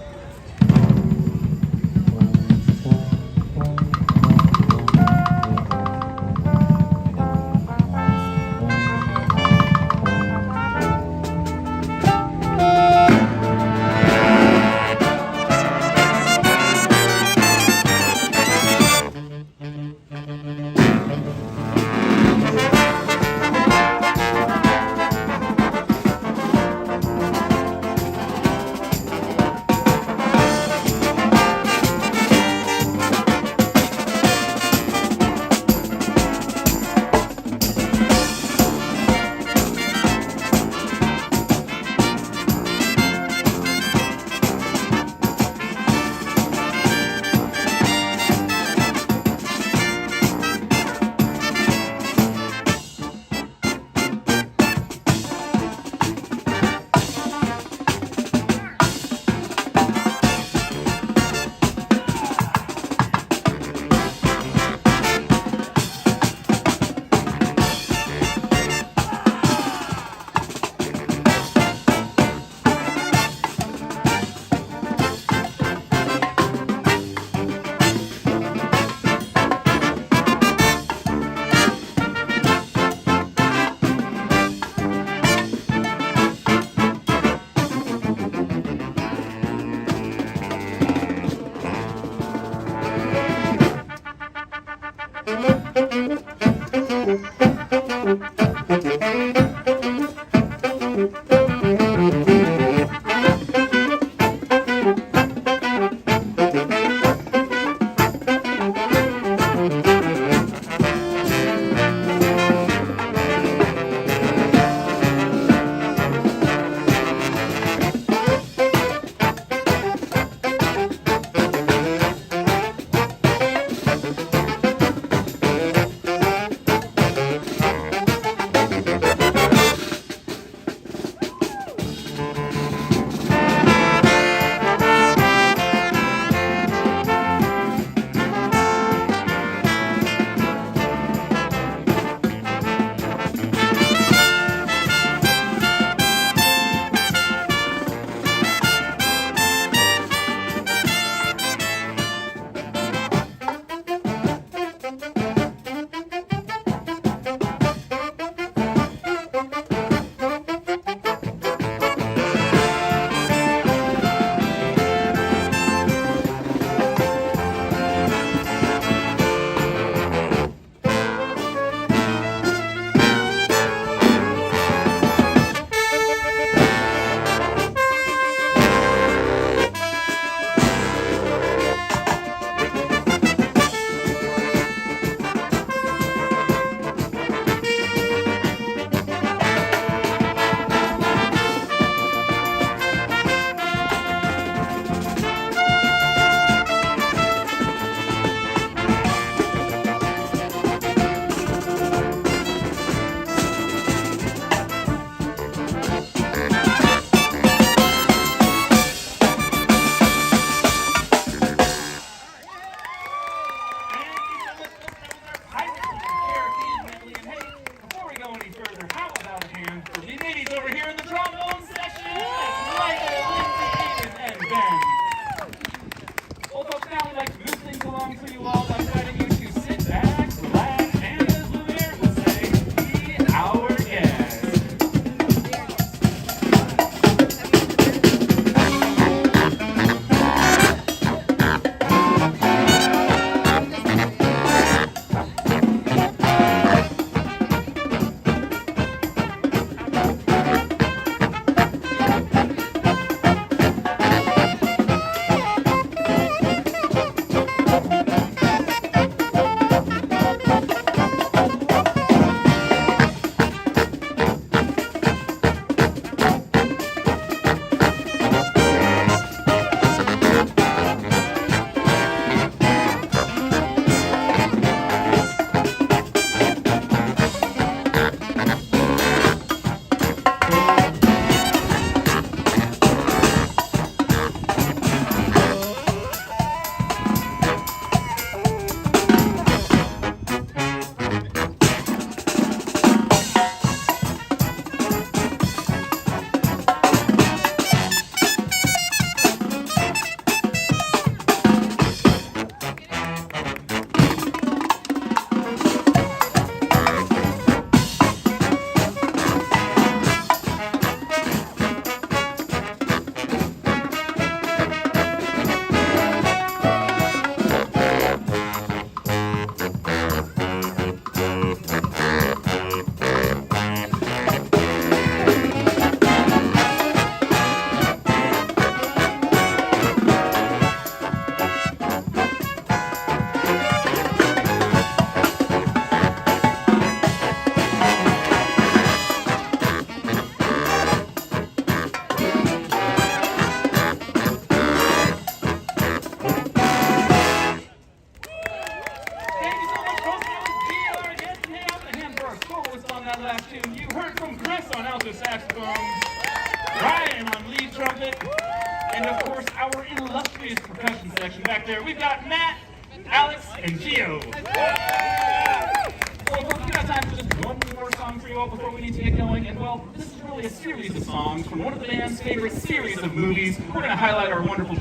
for you all. I'm inviting you to sit back, relax, and as Lumiere would say, be our guest.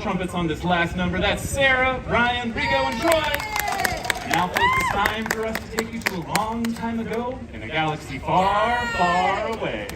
Trumpets on this last number. That's Sarah, Ryan, Rigo, and Troy. Now, folks, it's time for us to take you to a long time ago in a galaxy far, far away.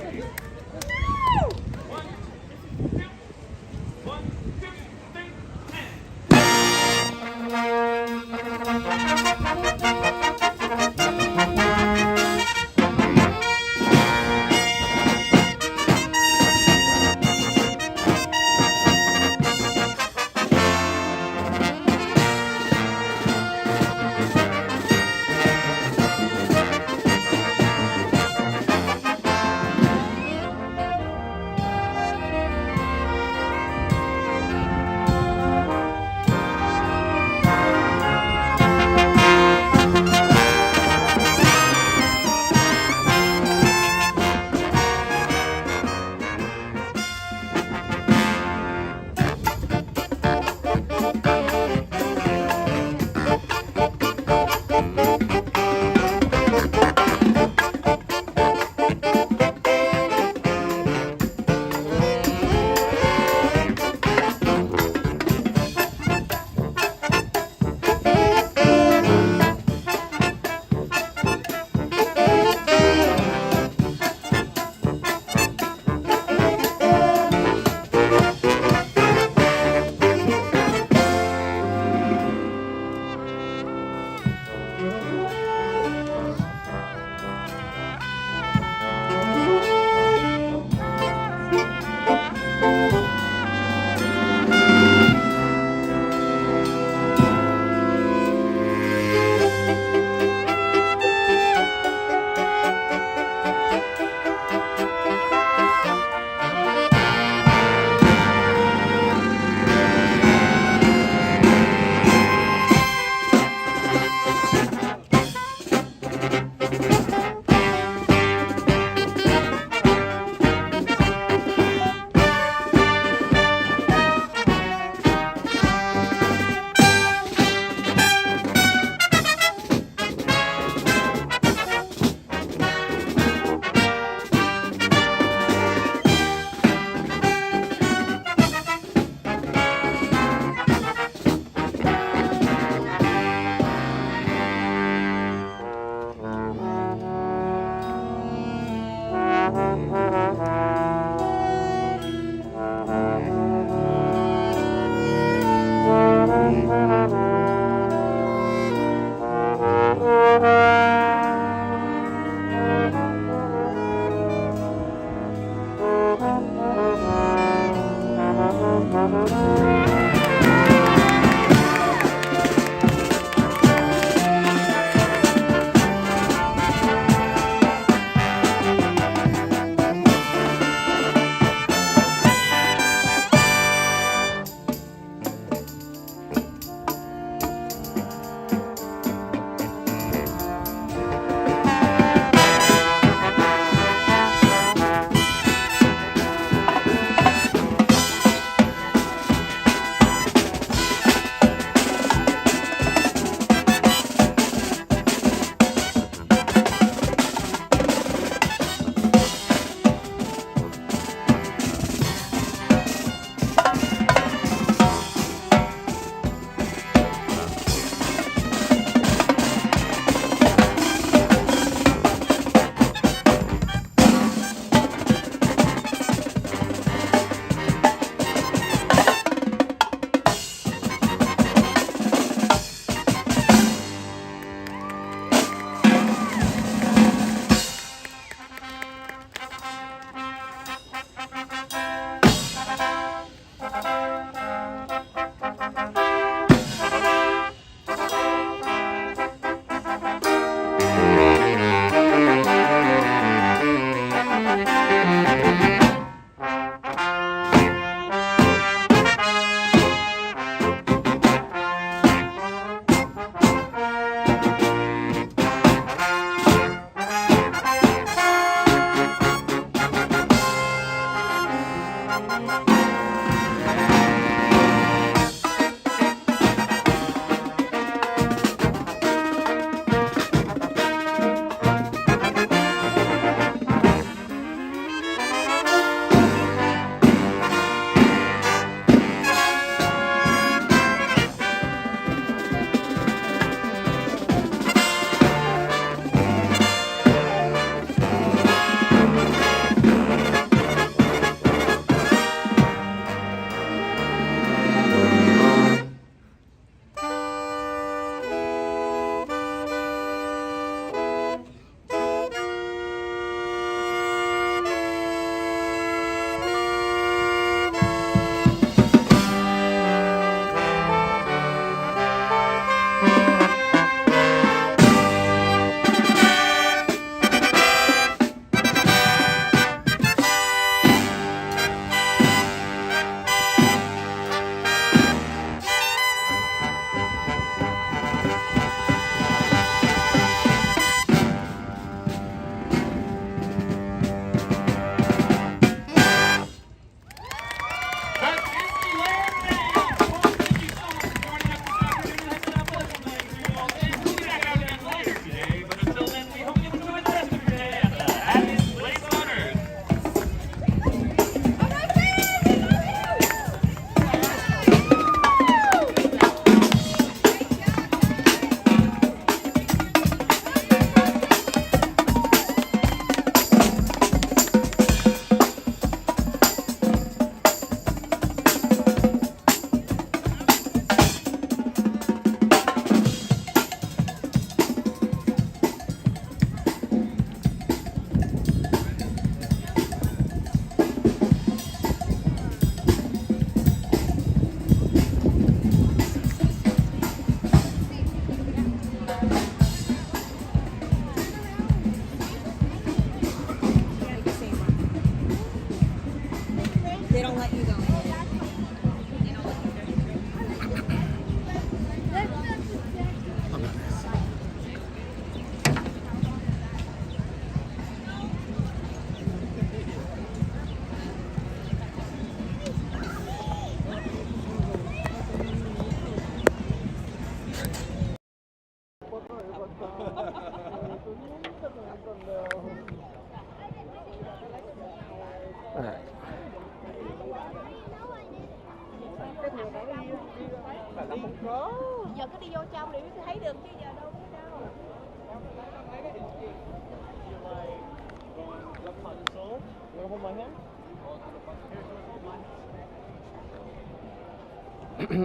I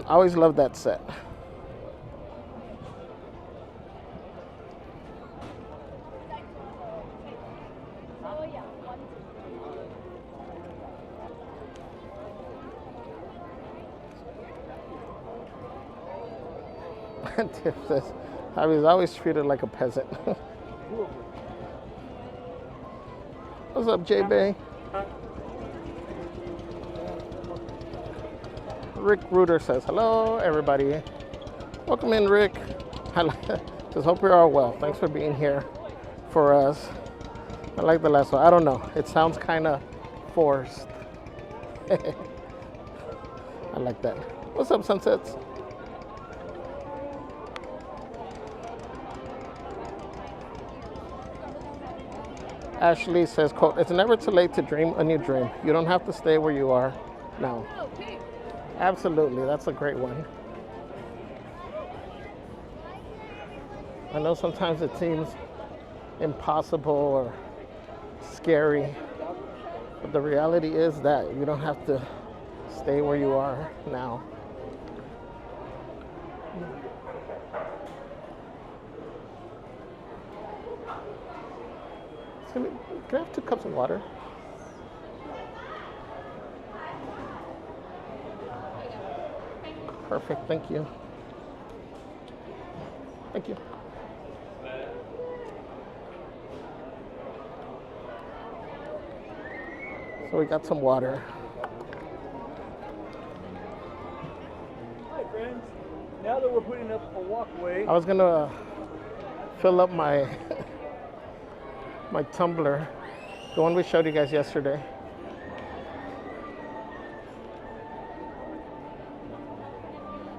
always loved that set. Tiff says, I was always treated like a peasant. What's up, J-Bay? Rick Reuter says, hello, everybody. Welcome in, Rick. Just hope you're all well. Thanks for being here for us. I like the last one. I don't know. It sounds kind of forced. I like that. What's up, Sunsets? Ashley says, quote, it's never too late to dream a new dream. You don't have to stay where you are now. Absolutely, that's a great one. I know sometimes it seems impossible or scary, but the reality is that you don't have to stay where you are now. Can I have 2 cups of water? Perfect, thank you. Thank you. So we got some water. Hi friends, now that we're putting up a walkway. I was gonna fill up my my tumbler, the one we showed you guys yesterday.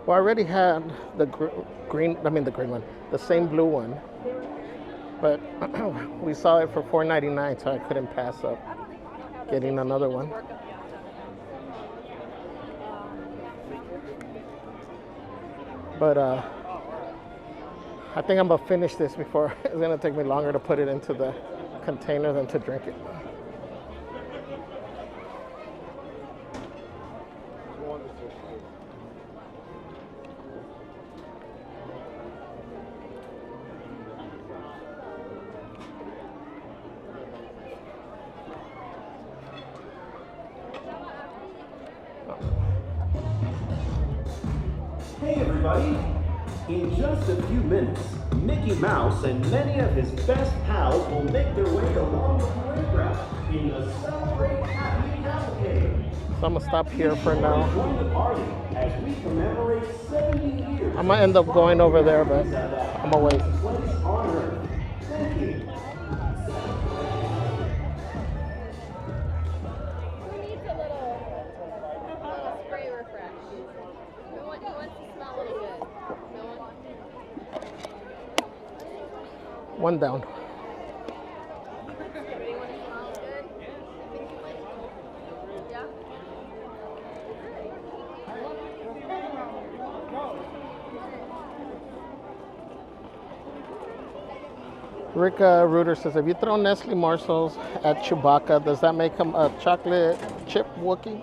Well, I already had the green one, the same blue one, but we saw it for $4.99, so I couldn't pass up getting another one. But I think I'm gonna finish this before it's gonna take me longer to put it into the container than to drink it. Hey everybody! In just a few minutes, Mickey Mouse and many of his best pals will make their way along the parade route in the Celebrate Happy Cavalcade. So I'm gonna stop here for now. Join the party as we commemorate 70 years. I might end up going over there, but I'm gonna wait. Place on Earth. Thank you. One down. Rick Reuter says, if you throw Nestle morsels at Chewbacca, does that make him a chocolate chip Wookiee?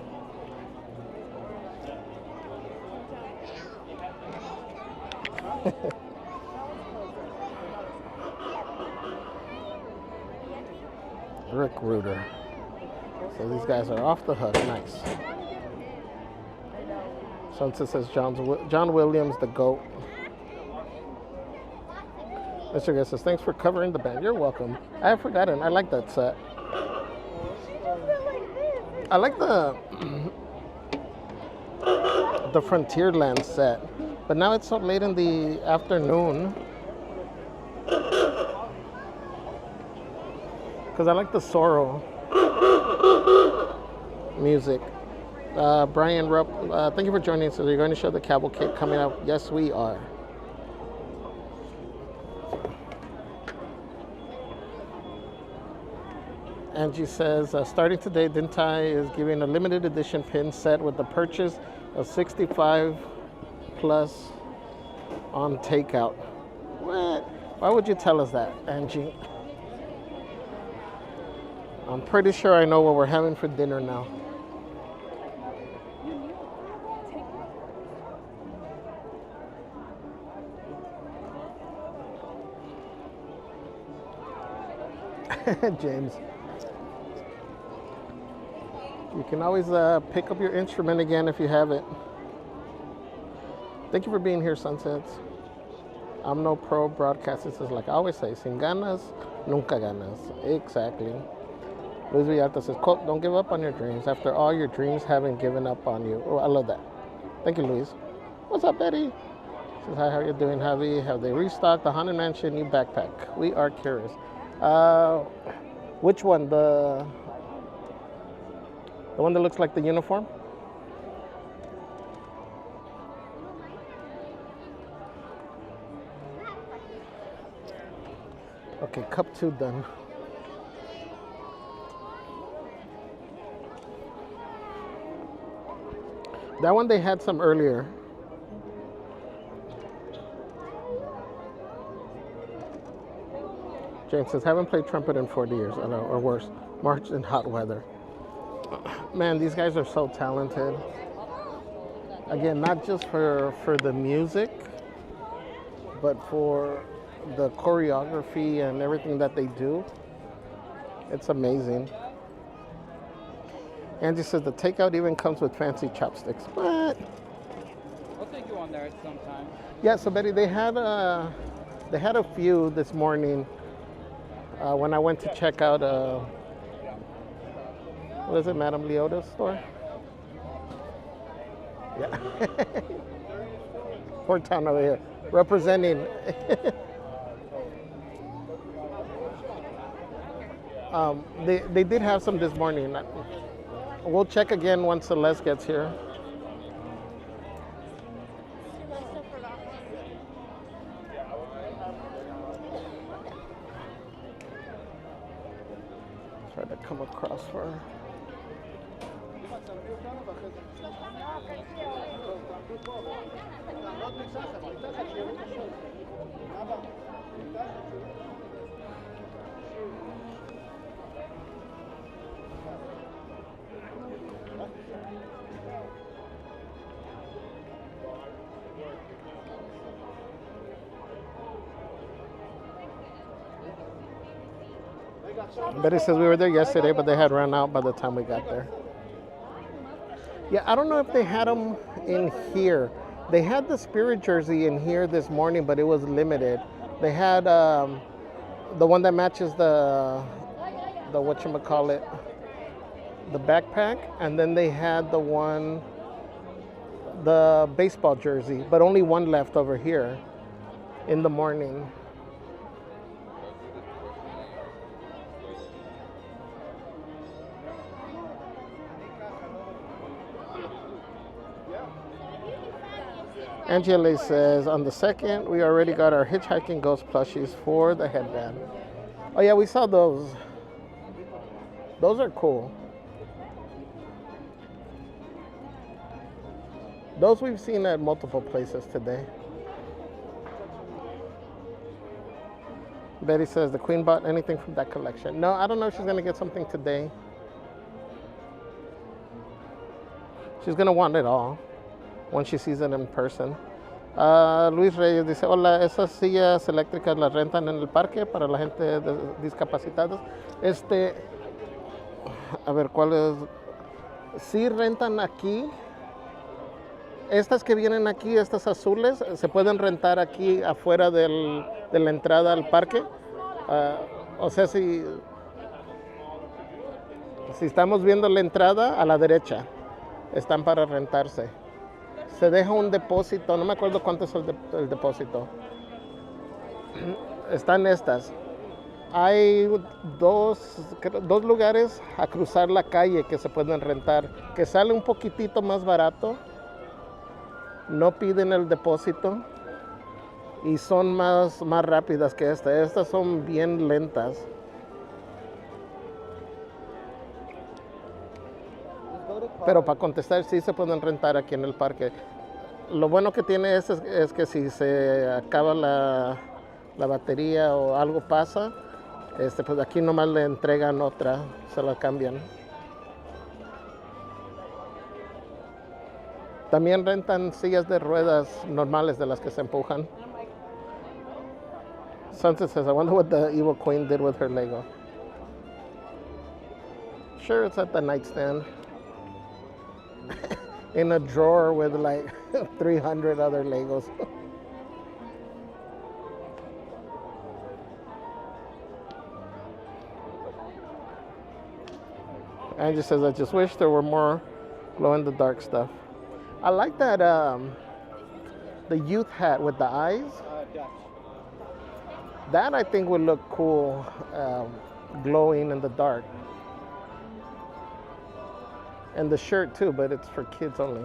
Rick Reuter. So these guys are off the hook. Nice. Sunset says John Williams, the GOAT. Mr. Guest says, thanks for covering the band. You're welcome. I have forgotten. I like that set. I like the Frontierland set, but now it's so late in the afternoon. Because I like the Sorrow music. Brian Rupp, thank you for joining us. So you're going to show the cavalcade coming up? Yes, we are. Angie says, starting today, Dintai is giving a limited edition pin set with the purchase of 65 plus on takeout. What? Why would you tell us that, Angie? I'm pretty sure I know what we're having for dinner now. James. You can always pick up your instrument again if you have it. Thank you for being here, Sunsets. I'm no pro broadcaster. It's like I always say, sin ganas, nunca ganas. Exactly. Luis Villalta says, quote, don't give up on your dreams. After all, your dreams haven't given up on you. Oh, I love that. Thank you, Luis. What's up, Betty? Says, hi, how are you doing, Javi? Have they restocked the Haunted Mansion new backpack? We are curious. Which one? The one that looks like the uniform? Okay, cup 2 done. That one they had some earlier. James says, haven't played trumpet in 40 years, or worse, marched in hot weather. Man, these guys are so talented. Again, not just for the music, but for the choreography and everything that they do. It's amazing. Angie says the takeout even comes with fancy chopsticks. What? I'll take you on there sometime. Yeah, so Betty, they had a few this morning when I went to check out what is it, Madame Leota's store? Yeah. Port Town over here, representing. They did have some this morning. We'll check again once Celeste gets here. Try to come across for her. Betty says we were there yesterday, but they had run out by the time we got there. Yeah, I don't know if they had them in here. They had the Spirit jersey in here this morning, but it was limited. They had the one that matches the whatchamacallit, the backpack, and then they had the baseball jersey, but only one left over here in the morning. Angela says, on the 2nd, we already got our hitchhiking ghost plushies for the headband. Oh yeah, we saw those. Those are cool. Those we've seen at multiple places today. Betty says, the Queen bought anything from that collection. No, I don't know if she's going to get something today. She's going to want it all once she sees it in person. Luis Reyes dice, hola, esas sillas eléctricas las rentan en el parque para la gente discapacitada. A ver, ¿cuál es? Sí rentan aquí. Estas que vienen aquí, estas azules, se pueden rentar aquí afuera de la entrada al parque. O sea, si estamos viendo la entrada a la derecha, están para rentarse. Se deja un depósito, no me acuerdo cuánto es el depósito. Están estas. Hay dos lugares a cruzar la calle que se pueden rentar, que sale un poquitito más barato. No piden el depósito y son más rápidas que esta. Estas son bien lentas. Pero para contestar, sí se pueden rentar aquí en el parque. Lo bueno que tiene es que si se acaba la batería o algo pasa, pues aquí nomás le entregan otra, se la cambian. También rentan sillas de ruedas normales de las que se empujan. Sunset says, I wonder what the evil queen did with her Lego. Sure, it's at the nightstand. In a drawer with like 300 other Legos. Angie says, I just wish there were more glow-in-the-dark stuff. I like that, the youth hat with the eyes. That I think would look cool, glowing in the dark. And the shirt too, but it's for kids only.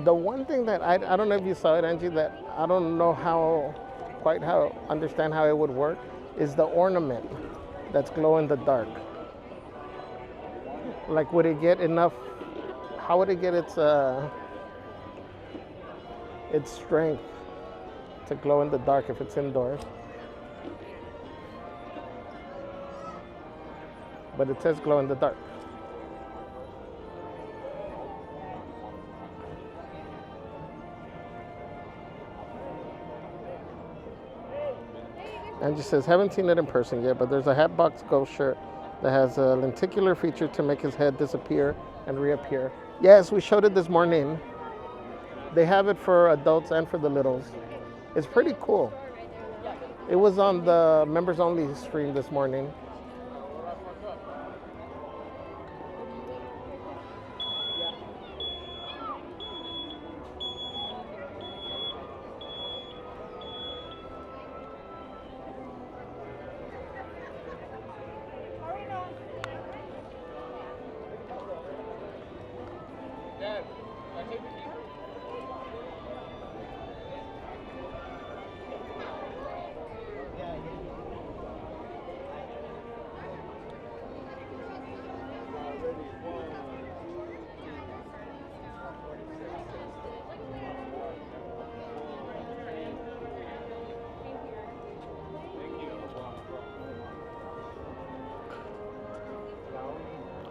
The one thing that I don't know if you saw it, Angie, that I don't know understand how it would work, is the ornament that's glow in the dark. Like, would it get enough? How would it get its strength to glow in the dark if it's indoors? But it says glow in the dark. Angie says, haven't seen it in person yet, but there's a Hatbox Ghost shirt that has a lenticular feature to make his head disappear and reappear. Yes, we showed it this morning. They have it for adults and for the littles. It's pretty cool. It was on the members only stream this morning.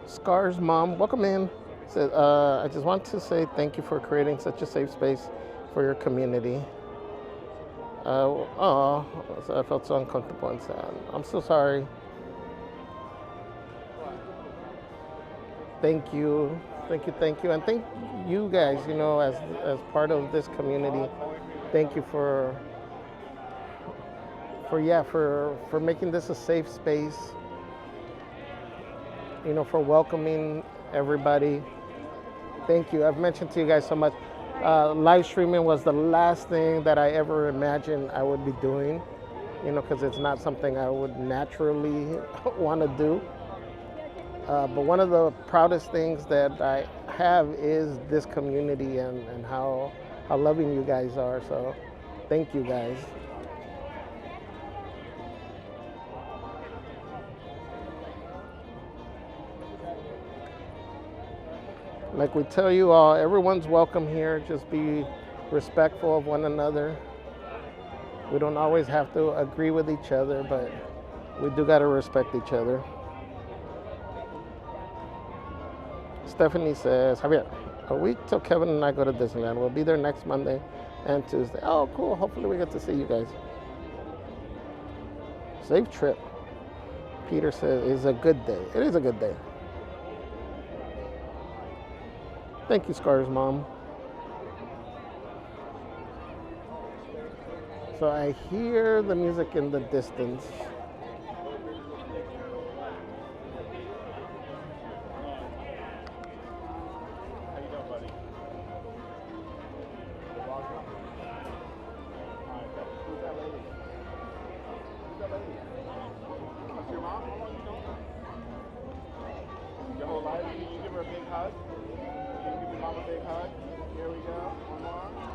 Scar's mom, welcome in. Said, I just want to say thank you for creating such a safe space for your community. I felt so uncomfortable and sad. I'm so sorry. Thank you, and thank you guys. You know, as part of this community, thank you for making this a safe space. You know, for welcoming everybody. Thank you. I've mentioned to you guys so much. Live streaming was the last thing that I ever imagined I would be doing, you know, because it's not something I would naturally want to do. But one of the proudest things that I have is this community and how loving you guys are. So thank you guys. Like we tell you all, everyone's welcome here. Just be respectful of one another. We don't always have to agree with each other, but we do got to respect each other. Stephanie says, Javier, a week till Kevin and I go to Disneyland. We'll be there next Monday and Tuesday. Oh, cool. Hopefully we get to see you guys. Safe trip. Peter says, it's a good day. It is a good day. Thank you, Scar's mom. So I hear the music in the distance. Your whole life, can you give her a big hug? Can you give your mom a big hug? Here we go. One more.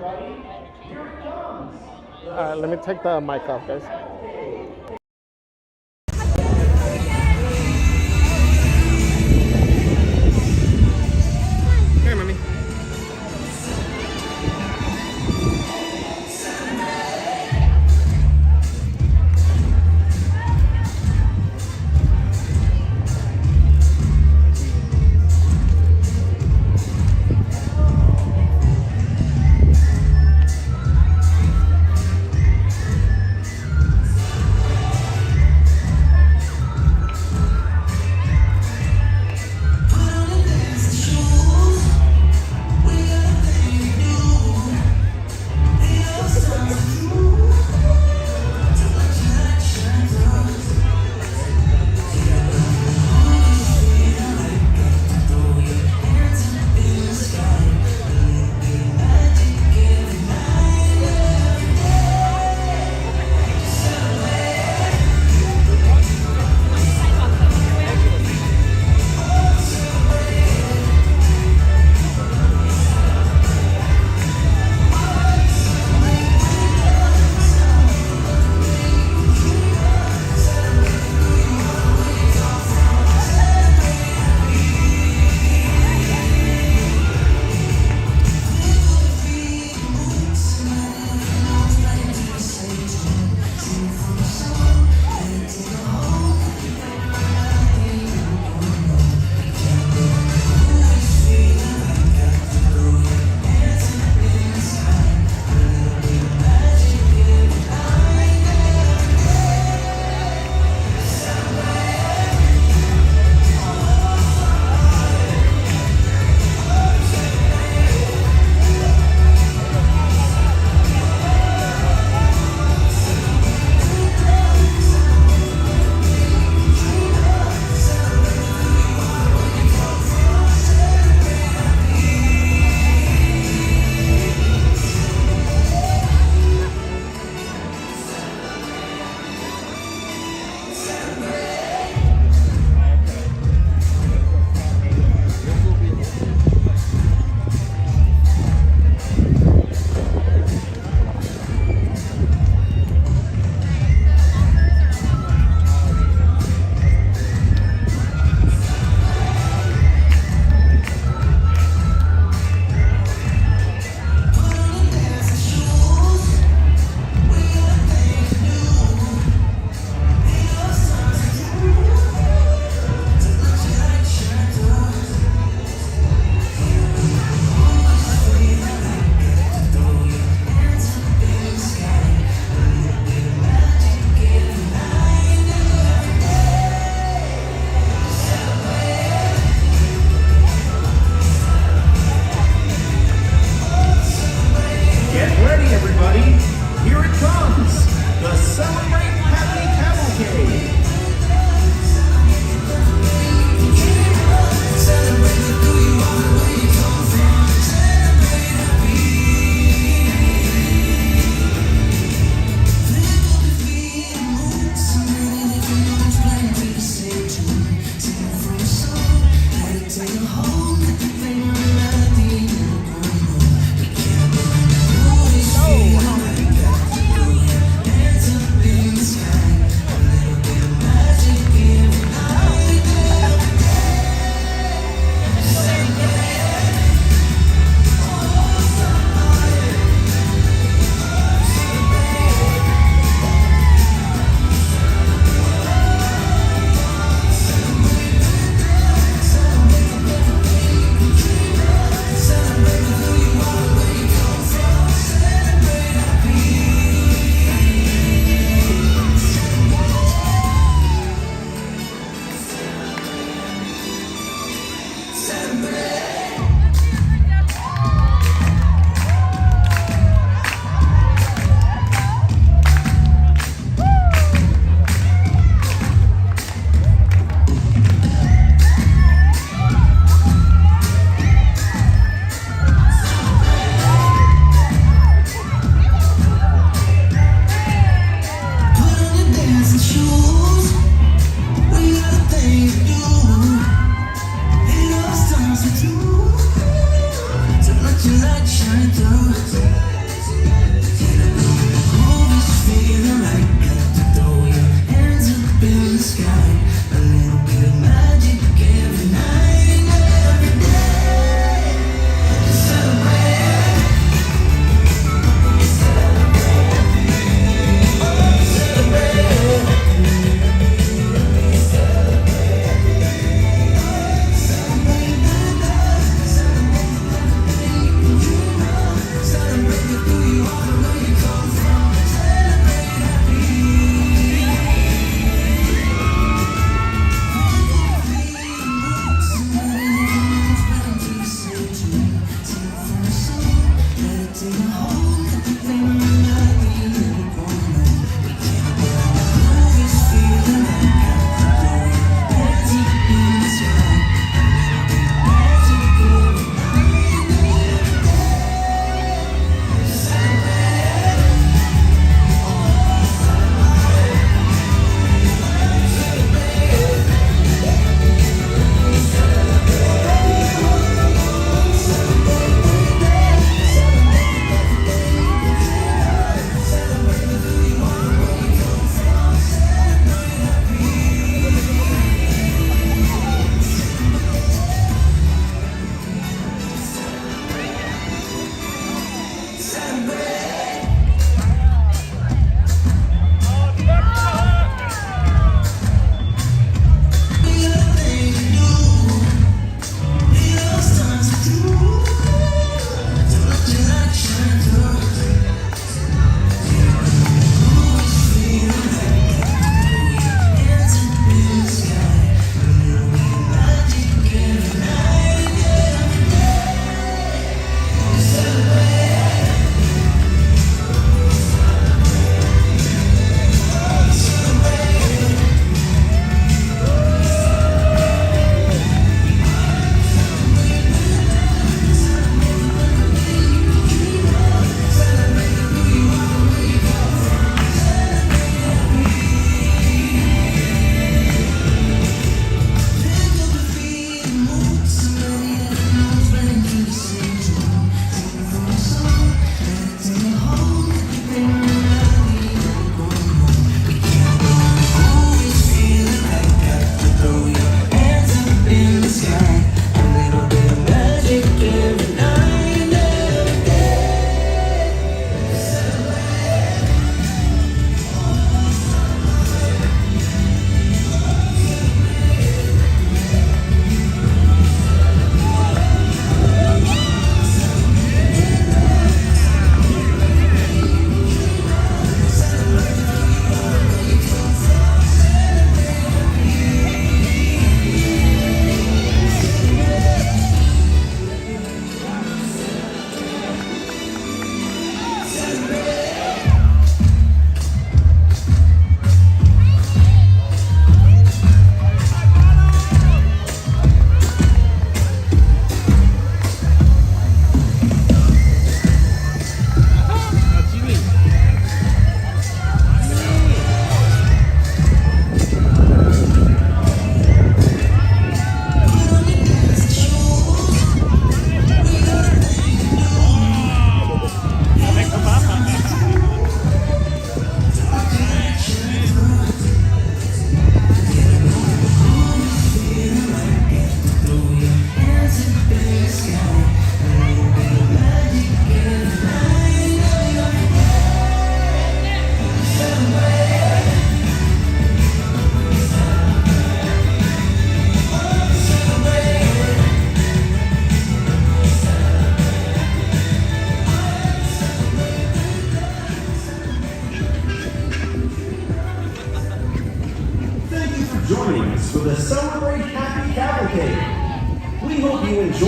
everybody. Here it comes. Let me take the mic off, guys. Here, mommy.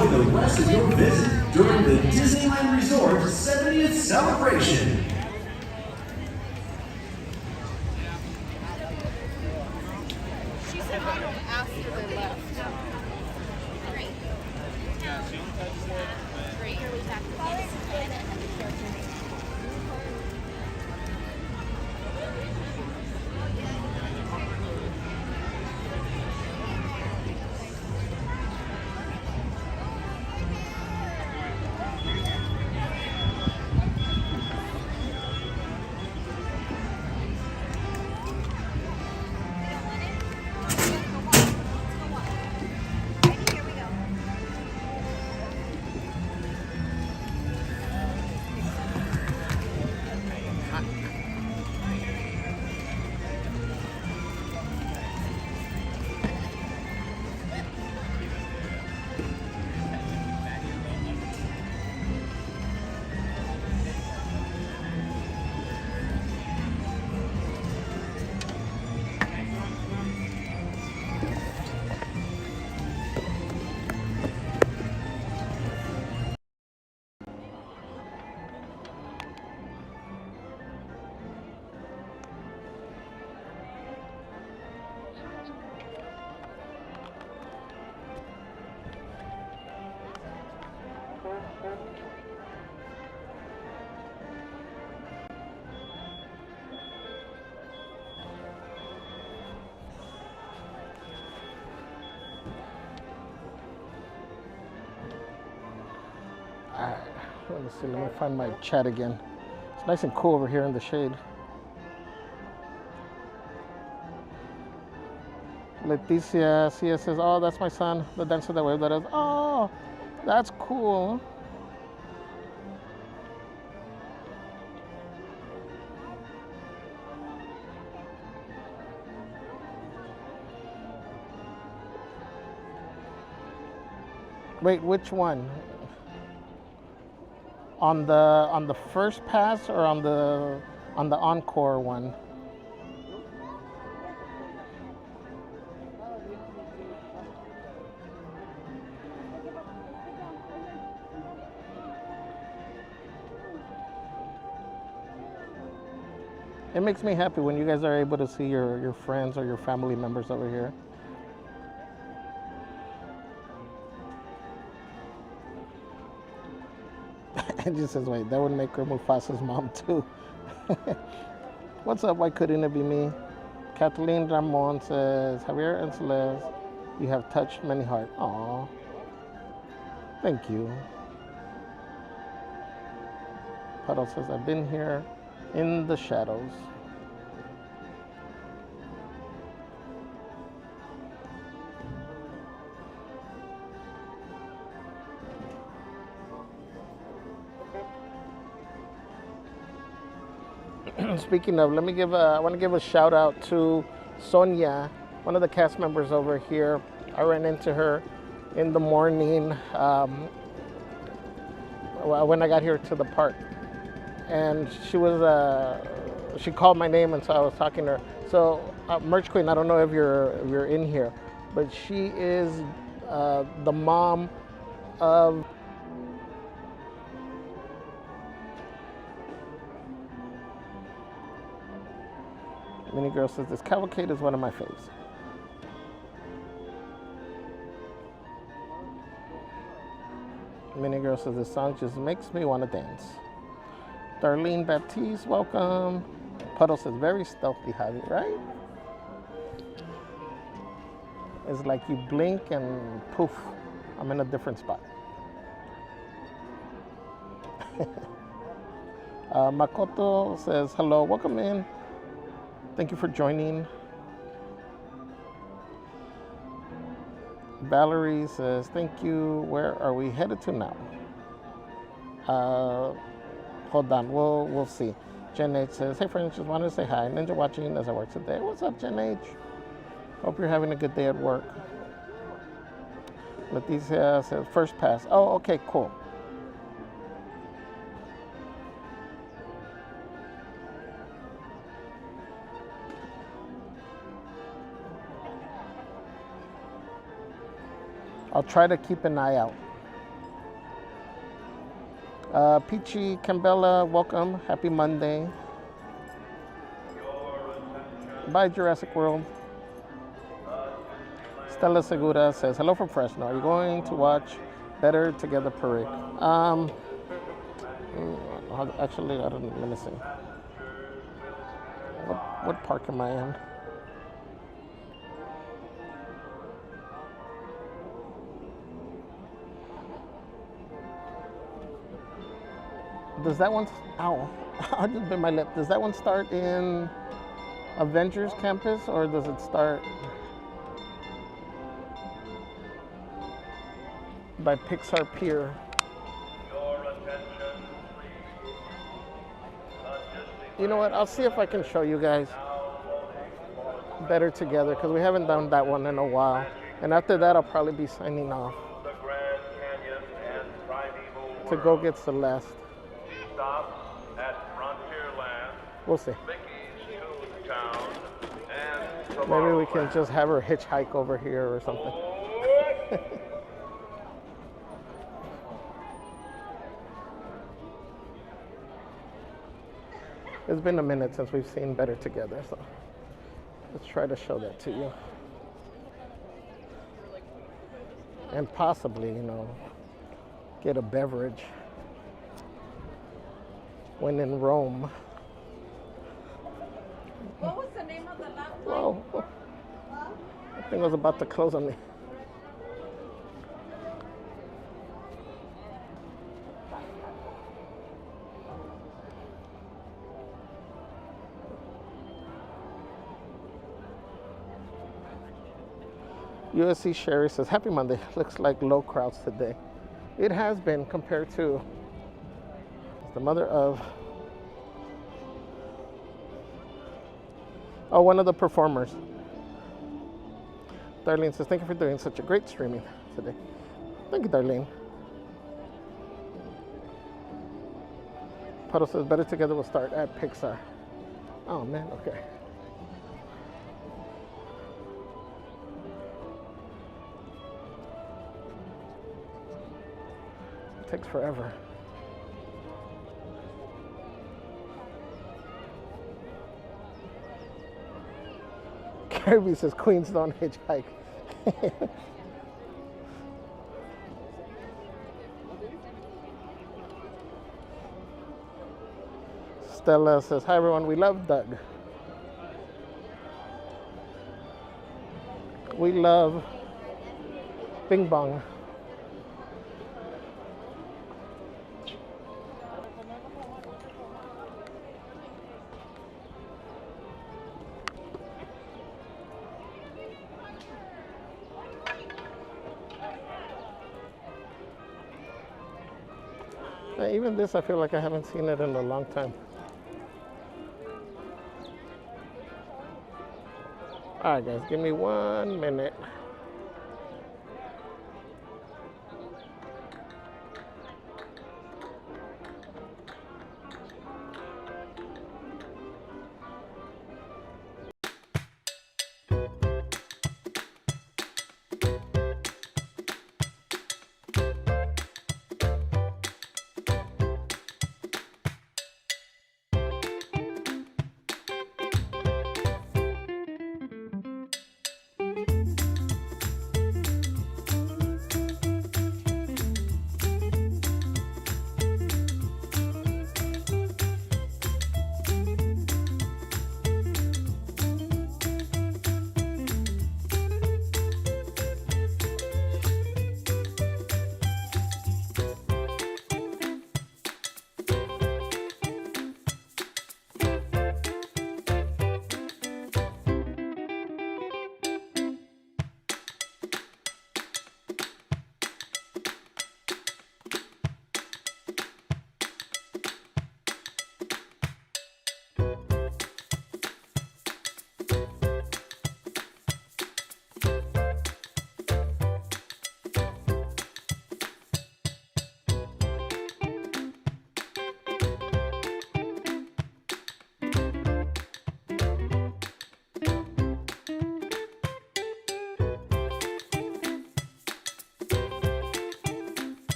enjoy the rest of your visit during the Disneyland Resort 70th celebration. She said I don't after they left. Great. Great. Let me see, let me find my chat again. It's nice and cool over here in the shade. Leticia Cia says, oh, that's my son, the dancer that waved at us. Oh, that's cool. Wait, which one? On the first pass or on the encore one? It makes me happy when you guys are able to see your friends or your family members over here. Angie says, wait, that would make her Mufasa's mom too. What's up? Why couldn't it be me? Kathleen Ramon says, Javier and Celeste, you have touched many hearts. Aw, thank you. Puddle says, I've been here in the shadows. Speaking of, I want to give a shout out to Sonia, one of the cast members over here. I ran into her in the morning when I got here to the park, and she called my name, and so I was talking to her. So Merch Queen, I don't know if you're in here, but she is the mom of Minnie Girl says, this cavalcade is one of my faves. Minnie Girl says, this song just makes me want to dance. Darlene Baptiste, welcome. Puddle says, very stealthy, Javi, right? It's like you blink and poof, I'm in a different spot. Makoto says, hello, welcome in. Thank you for joining. Valerie says, thank you. Where are we headed to now? Hold on, we'll see. Jen H says, hey friends, just wanted to say hi. Ninja watching as I work today. What's up, Jen H? Hope you're having a good day at work. Leticia says, first pass. Oh, okay, cool. I'll try to keep an eye out. Peachy Cambella, welcome. Happy Monday. Bye, Jurassic World. Stella Segura says, hello from Fresno. Are you going to watch Better Together Parade? Actually, I don't know. Let me see. What park am I in? Does that one, ow, I just bit my lip. Does that one start in Avengers Campus or does it start by Pixar Pier? You know what, I'll see if I can show you guys Better Together because we haven't done that one in a while. And after that, I'll probably be signing off to go get Celeste. Stop at Frontierland. We'll see. Mickey's Town, and Maybe we can just have her hitchhike over here or something. It's been a minute since we've seen Better Together, so let's try to show that to you. And possibly, you know, get a beverage when in Rome. What was the name of the laptop? Whoa. That thing was about to close on me. USC Sherry says, happy Monday. Looks like low crowds today. It has been compared to the mother of one of the performers. Darlene says, thank you for doing such a great streaming today. Thank you, Darlene. Puddle says, Better Together will start at Pixar. Oh man, okay. It takes forever. Kirby says, Queens don't hitchhike. Stella says, hi everyone, we love Doug. We love Bing Bong. Even this, I feel like I haven't seen it in a long time. All right, guys, give me 1 minute.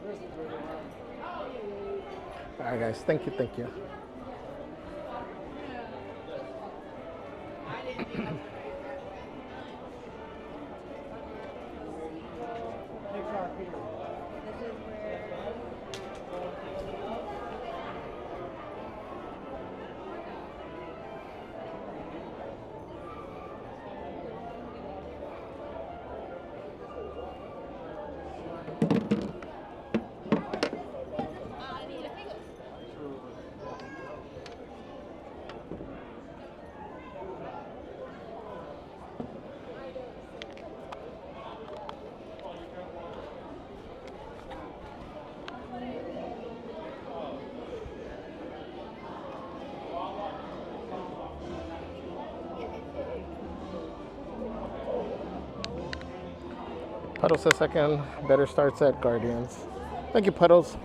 All right, guys. Thank you. Thank you. Pixar Pier. Puddles says second. Better starts at Guardians. Thank you, Puddles.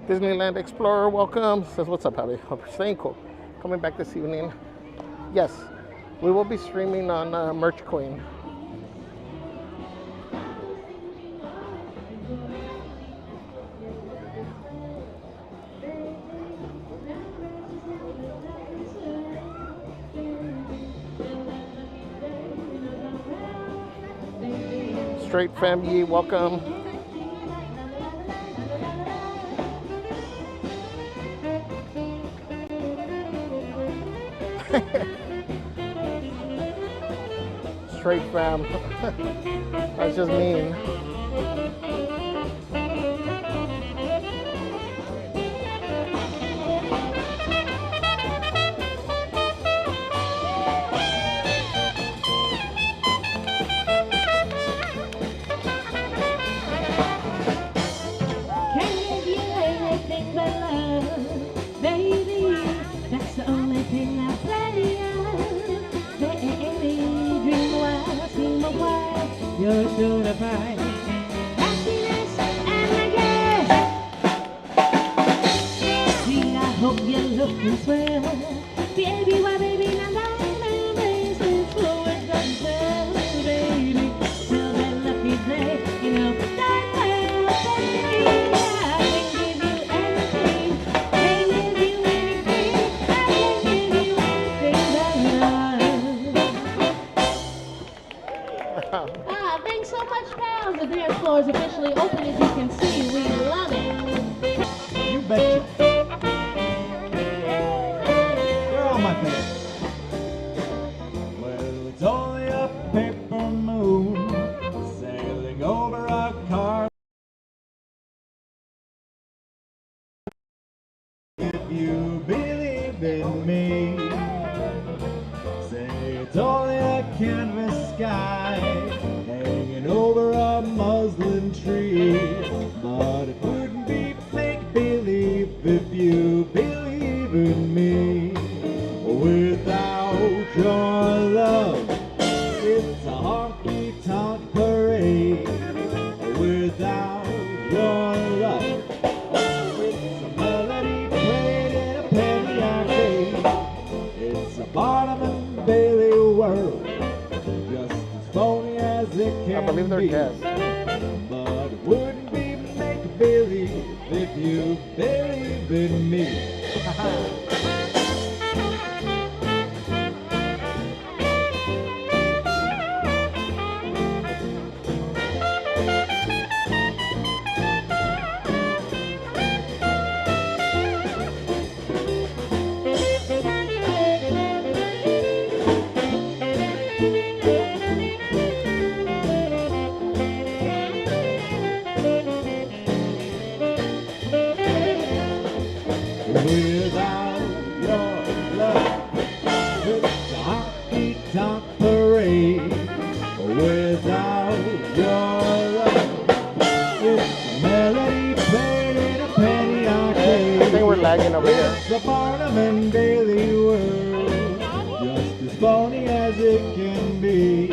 Disneyland Explorer, welcome. Says, what's up, Javi? Hope you're staying cool. Coming back this evening. Yes, we will be streaming on Merch Queen. Straight family, welcome. Straight fam. That's just mean. You're sure to find happiness and I guess. See, I hope you're looking swell. Baby, why, baby, now my bracelets flowing from swell, baby. Till that lucky day, you know, darn well, baby, I can give you anything. Can give you anything. I can give you anything but love. Thanks so much, pals. The dance floor is officially open, as you can see. We love it. You betcha. You're all my favorites. Well, it's only a paper moon sailing over a car. If you believe in me, say it's only a canvas sky hanging over a muslin tree, but it wouldn't be make-believe if you believe in me. Without your love, it's a honky-tonk parade. Without your love, it's a melody played in a penny arcade. It's a Barnum and Bailey world, just as phony as it can be. I believe they're guests. But it wouldn't be make-believe if you believe in me. Without your love, it's a honky-tonk parade. Without your love, it's a melody played in a penny arcade. I think we're lagging over here. It's a Barnum and Bailey world, just as phony as it can be.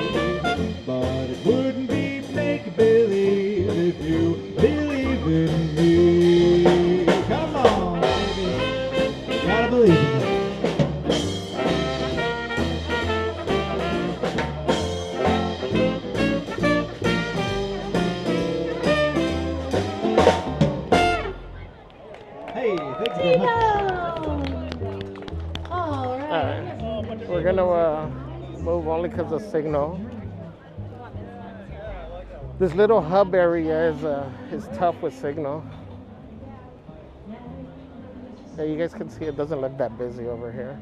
But it wouldn't be make-believe if you believe in me. Come on, baby, you gotta believe in me. mainly because of signal. This little hub area is tough with signal. Yeah, you guys can see it doesn't look that busy over here.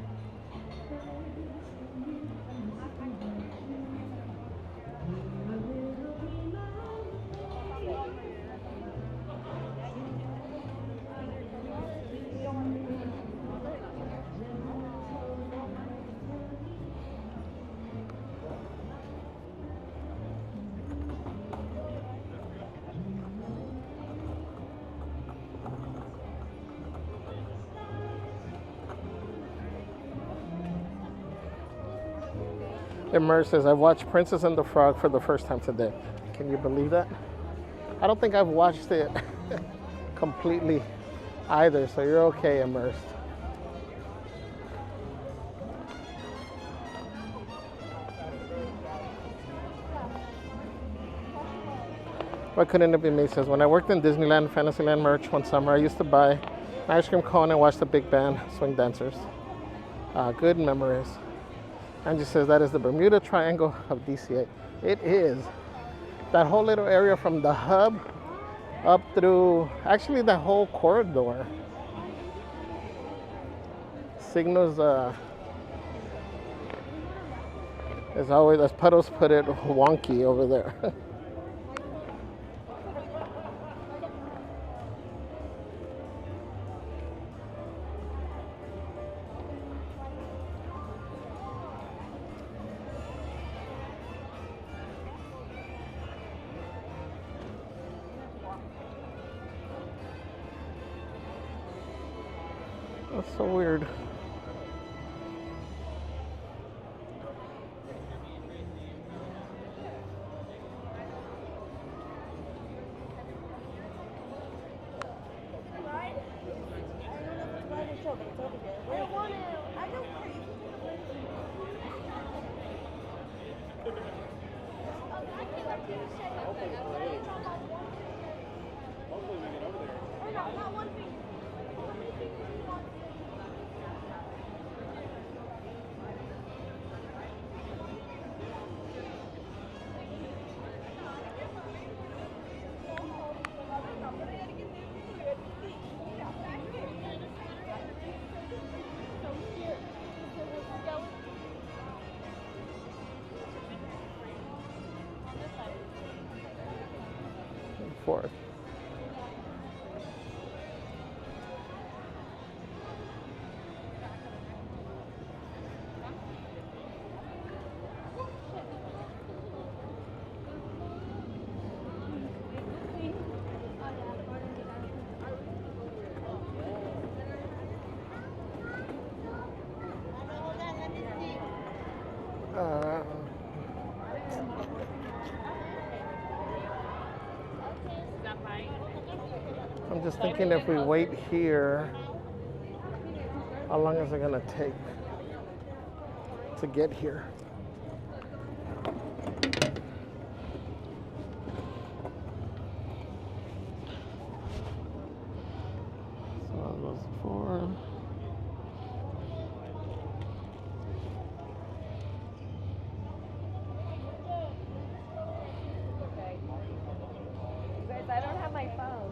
Immerses. I watched Princess and the Frog for the first time today. Can you believe that? I don't think I've watched it completely either, so you're okay, Immersed. Why couldn't it be me? Says, when I worked in Disneyland Fantasyland merch one summer, I used to buy an ice cream cone and watch the big band swing dancers. Good memories. Angie says that is the Bermuda Triangle of DCA. It is. That whole little area from the hub up through, actually the whole corridor. Signals, as always, as Puddles put it, wonky over there. That's so weird. Fourth. I'm just thinking if we wait here, how long is it gonna take to get here? So that was 4. Guys, I don't have my phone.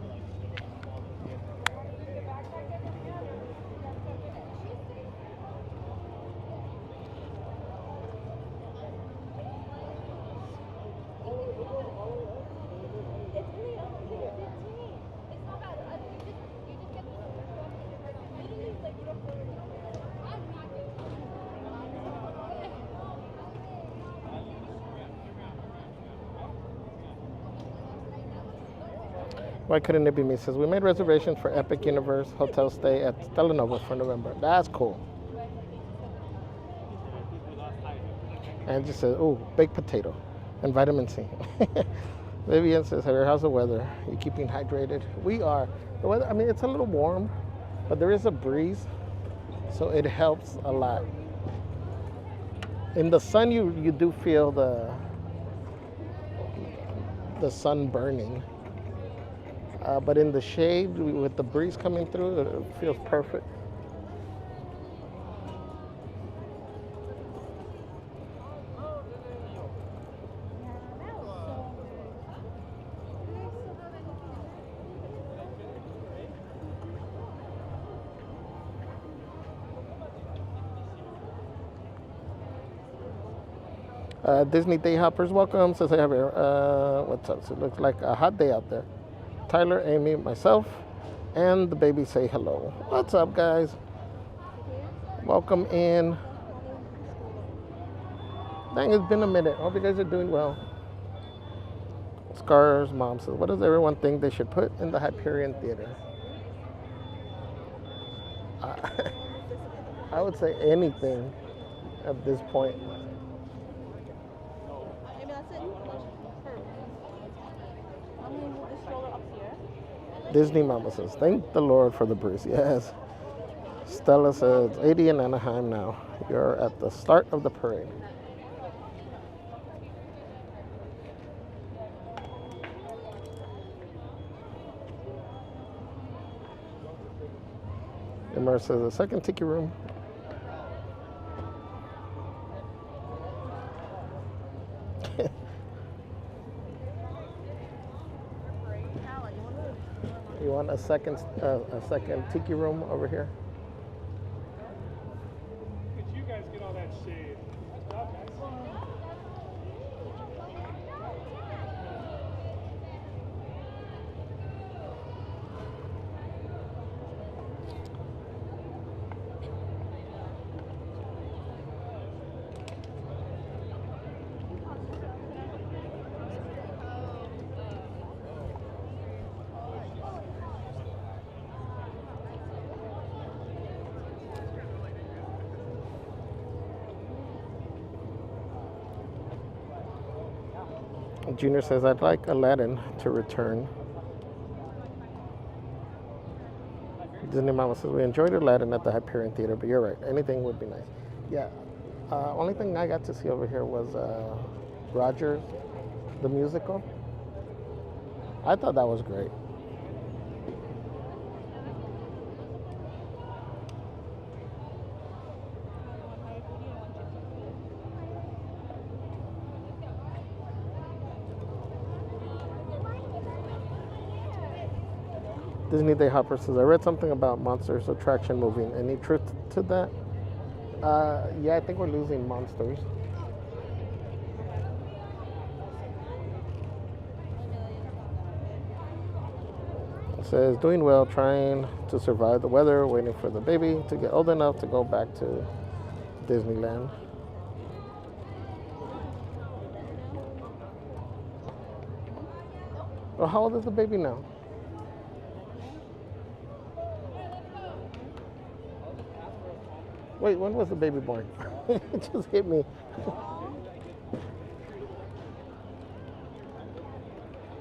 Why couldn't it be me? Says we made reservations for Epic Universe hotel stay at Stella Nova for November. That's cool. And just says, oh, baked potato and vitamin C. Vivian says, Javier, how's the weather? You keeping hydrated? We are. The weather, I mean, it's a little warm, but there is a breeze, so it helps a lot. In the sun, you do feel the sun burning. But in the shade, with the breeze coming through, it feels perfect. Disney Day Hoppers, welcome. Says Javier. What's up? So it looks like a hot day out there. Tyler, Amy, myself, and the baby say hello. What's up, guys? Welcome in. Dang, it's been a minute. Hope you guys are doing well. Scar's mom says, what does everyone think they should put in the Hyperion Theater? I would say anything at this point. Disney Mama says, thank the Lord for the breeze. Yes. Stella says, 80 in Anaheim now. You're at the start of the parade. Emma says, the second Tiki Room. You want a second Tiki Room over here? Could you guys get all that shade? Junior says, I'd like Aladdin to return. Disney Mama says, we enjoyed Aladdin at the Hyperion Theater, but you're right. Anything would be nice. Yeah. Only thing I got to see over here was Rogers, the musical. I thought that was great. Disney Day Hopper says, I read something about Monsters attraction moving. Any truth to that? Yeah, I think we're losing Monsters. It says, doing well, trying to survive the weather, waiting for the baby to get old enough to go back to Disneyland. Well, how old is the baby now? Wait, when was the baby born? It just hit me.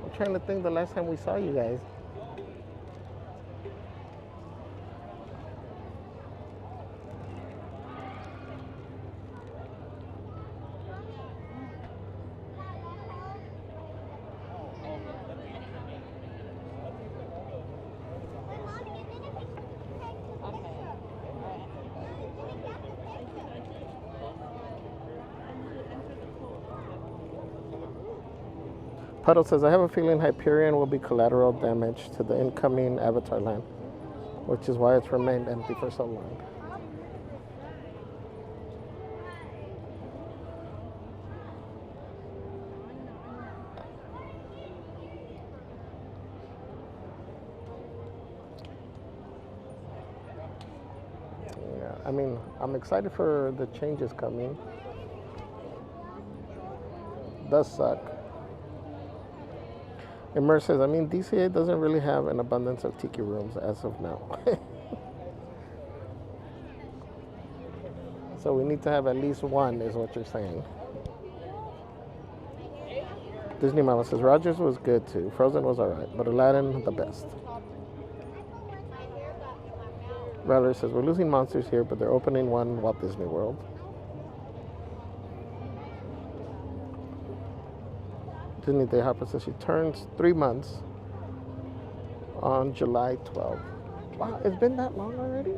I'm trying to think the last time we saw you guys. Puddle says, I have a feeling Hyperion will be collateral damage to the incoming Avatar land, which is why it's remained empty for so long. Yeah, I mean, I'm excited for the changes coming. Does suck. Immer says, I mean, DCA doesn't really have an abundance of Tiki Rooms as of now. So we need to have at least one, is what you're saying. Disney Mama says, Rogers was good too. Frozen was alright, but Aladdin, the best. Valerie says, we're losing Monsters here, but they're opening one Walt Disney World. Disney Day Hopper says she turns 3 months on July 12th. Wow, it's been that long already?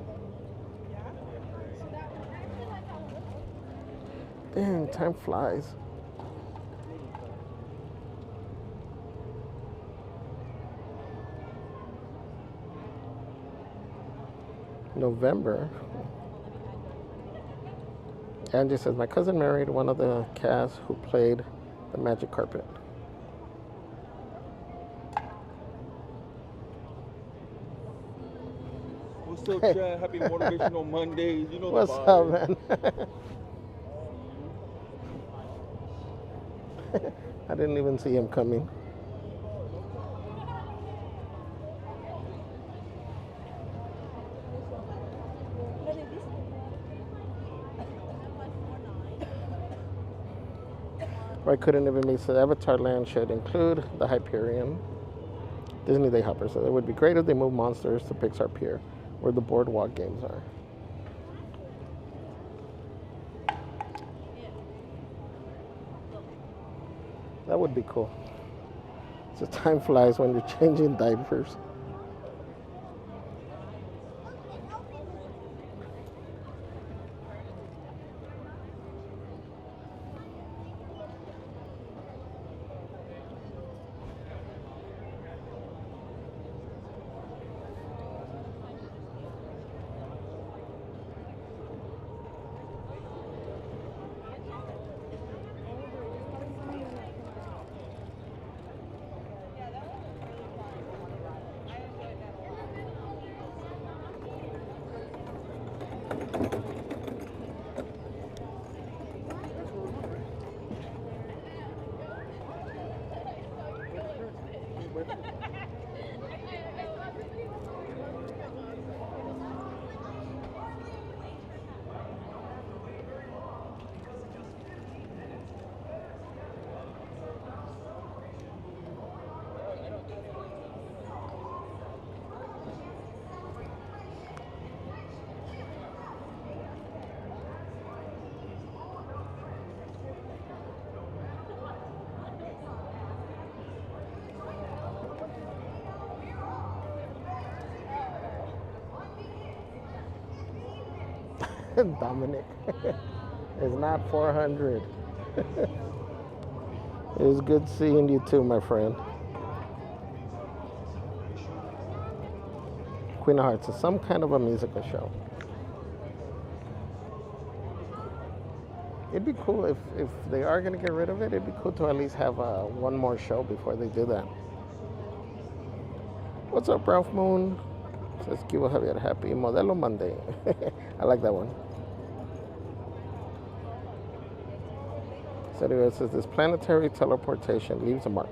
Dang, time flies. November. Angie says, my cousin married one of the cast who played the magic carpet. What's up, Chad? Happy Motivational Monday. You know What's the up, vibe. man? I didn't even see him coming. Why couldn't even be said Avatar Land should include the Hyperion. Disney Day Hopper said it would be great if they moved monsters to Pixar Pier, where the boardwalk games are. That would be cool. So time flies when you're changing diapers. Dominic, it's not 400. It was good seeing you too, my friend. Queen of Hearts is some kind of a musical show. It'd be cool if they are going to get rid of it. It'd be cool to at least have one more show before they do that. What's up, Ralph Moon? Says Cuba Javier, happy Modelo Monday. I like that one. So it says this planetary teleportation leaves a mark.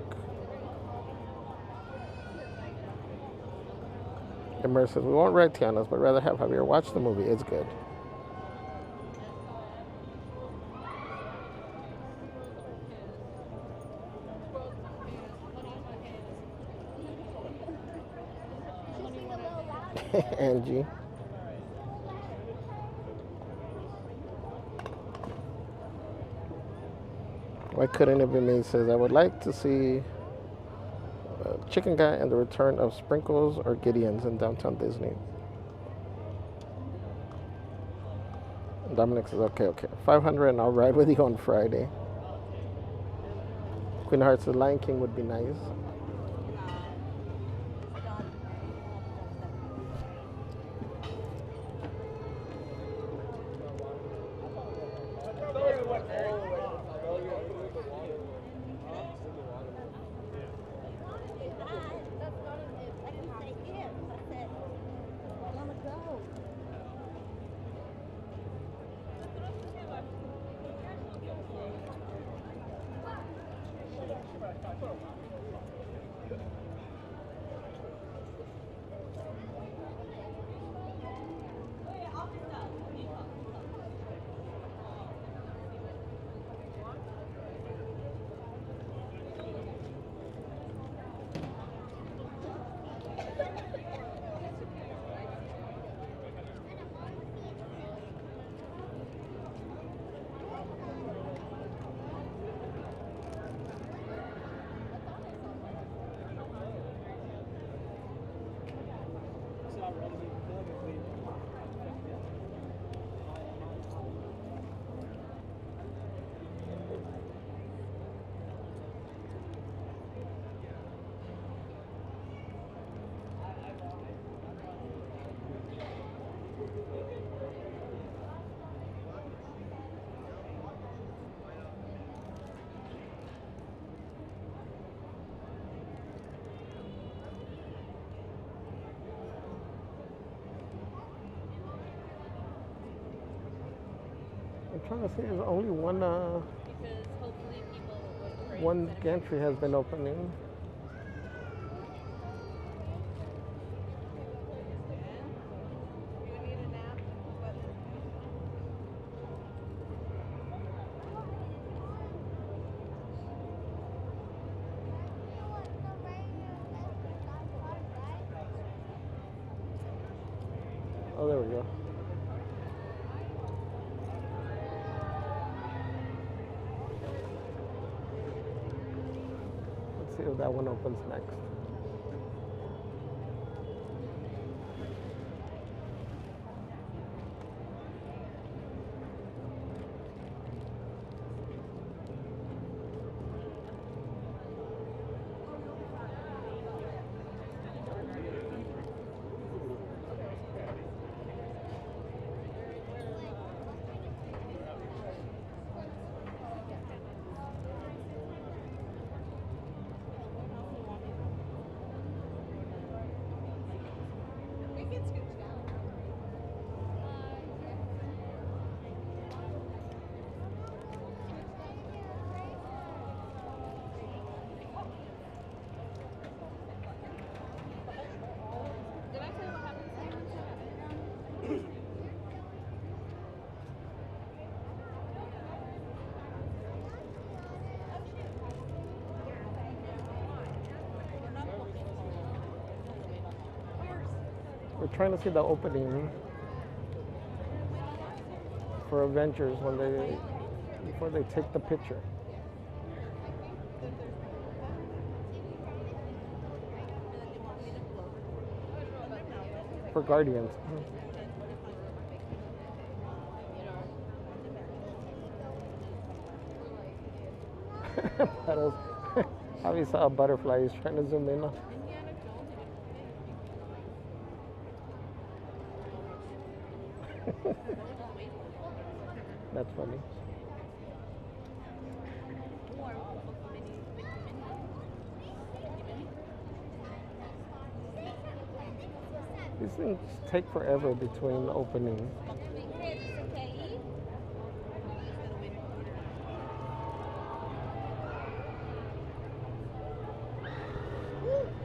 Emer says we won't ride Tiana's, but rather have Javier watch the movie. It's good. Angie. Why couldn't it be me? Says I would like to see Chicken Guy and the return of Sprinkles or Gideon's in downtown Disney. Dominic says okay. 500 and I'll ride with you on Friday. Queen of Hearts says Lion King would be nice. trying to see. There's only one. Because hopefully people would break. One gantry has been opening. Oh, there we go. Let's see if that one opens next. We're trying to see the opening for Avengers before they take the picture. For Guardians. Petals. Javi saw a butterfly. He's trying to zoom in on. That's funny. These things take forever between opening.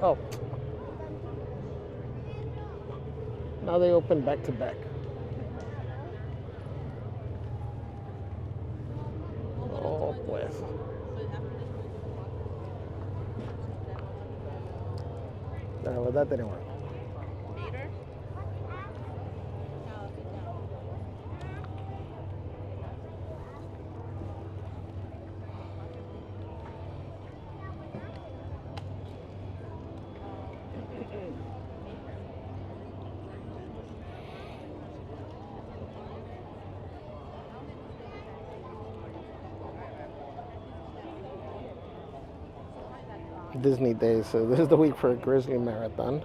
Oh. Now they open back to back. Oh, pues. La verdad tenemos. Disney Days, so this is the week for a Grizzly Marathon.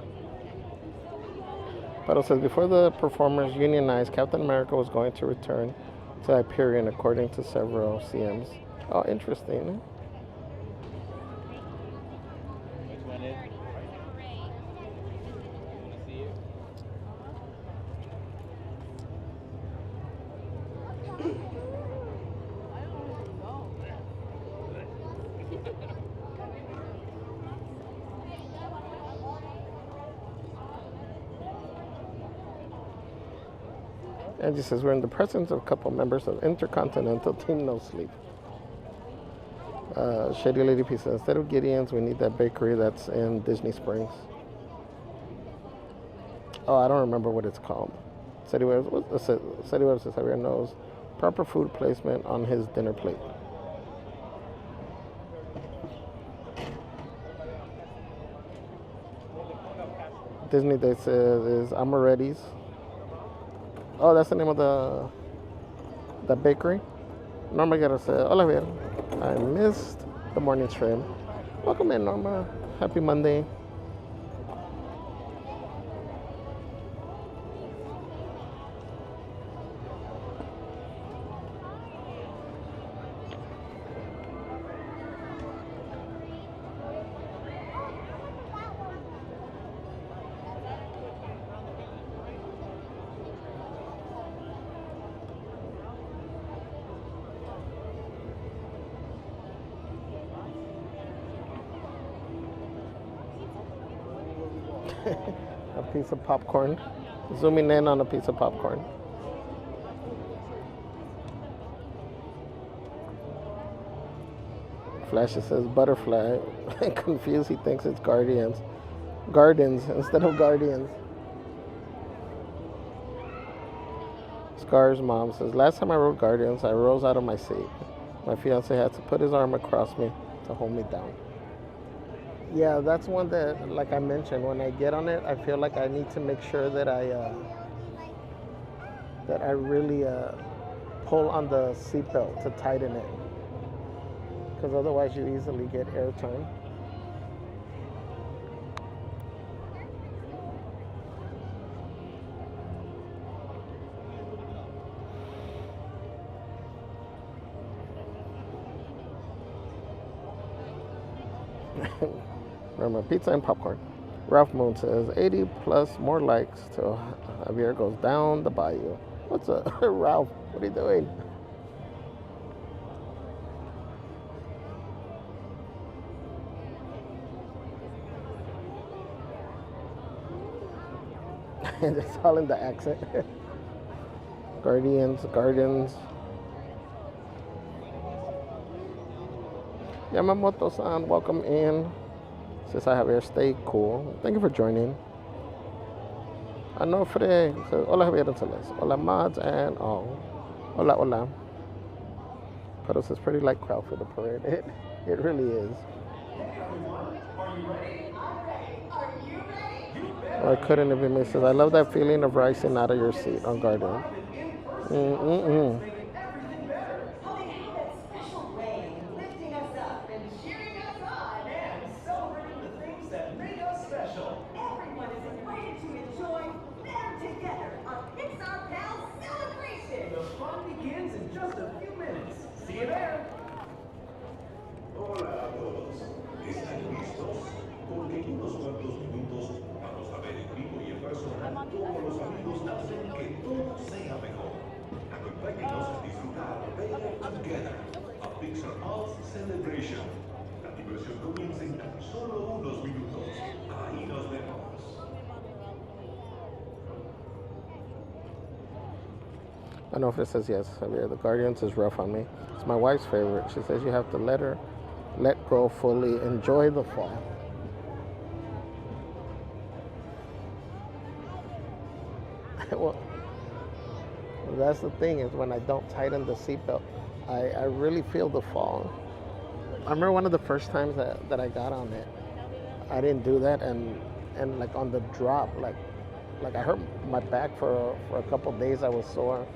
But says before the performers unionized, Captain America was going to return to Hyperion, according to several CMs. Oh, interesting. And he says, we're in the presence of a couple members of Intercontinental Team No Sleep. Shady Lady P says, instead of Gideon's, we need that bakery that's in Disney Springs. Oh, I don't remember what it's called. Sadie Webb says Javier knows proper food placement on his dinner plate. Disney Day says is Amoretti's. Oh, that's the name of the bakery. Norma Guerra said, hola, Javier. I missed the morning stream. Welcome in, Norma. Happy Monday. A piece of popcorn. Zooming in on a piece of popcorn. Flash says butterfly. Confused, he thinks it's guardians. Gardens instead of guardians. Scar's mom says, last time I rode Guardians, I rose out of my seat. My fiance had to put his arm across me to hold me down. Yeah, that's one that, like I mentioned, when I get on it, I feel like I need to make sure that I really pull on the seatbelt to tighten it, because otherwise you easily get air turn. Remember, pizza and popcorn. Ralph Moon says 80 plus more likes till Javier goes down the bayou. What's up, Ralph? What are you doing? It's all in the accent. Gardens. Yamamoto-san, welcome in. Says I have air, stay cool. Thank you for joining. Anofre says, hola Javier and Celeste. Hola mods and all. Hola, hola. Puddle says, pretty like crowd for the parade. It really is. Oh, I couldn't even miss it. I love that feeling of rising out of your seat on Guardian. Everyone is invited to enjoy They're Together, a Pixar Pal celebration. The fun begins in just a few minutes. See you there. Hola a todos. ¿Están listos? Porque en unos cuantos minutos vamos a ver en vivo y en persona cómo los amigos hacen que todo sea mejor. Acompáñenos a disfrutar They're Together, a Pixar Pal celebration. La diversión comienza en tan solo unos minutos. Ahí nos vemos. I know if it says yes, Javier. The Guardians is rough on me. It's my wife's favorite. She says you have to let go fully, enjoy the fall. Well, that's the thing, is when I don't tighten the seatbelt, I really feel the fall. I remember one of the first times that I got on it, I didn't do that, and like on the drop, like I hurt my back for a couple days. I was sore.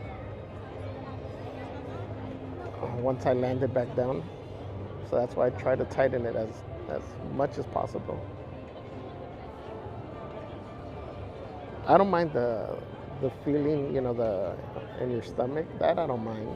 Once I landed back down, so that's why I try to tighten it as much as possible. I don't mind the feeling, you know, in your stomach. That I don't mind.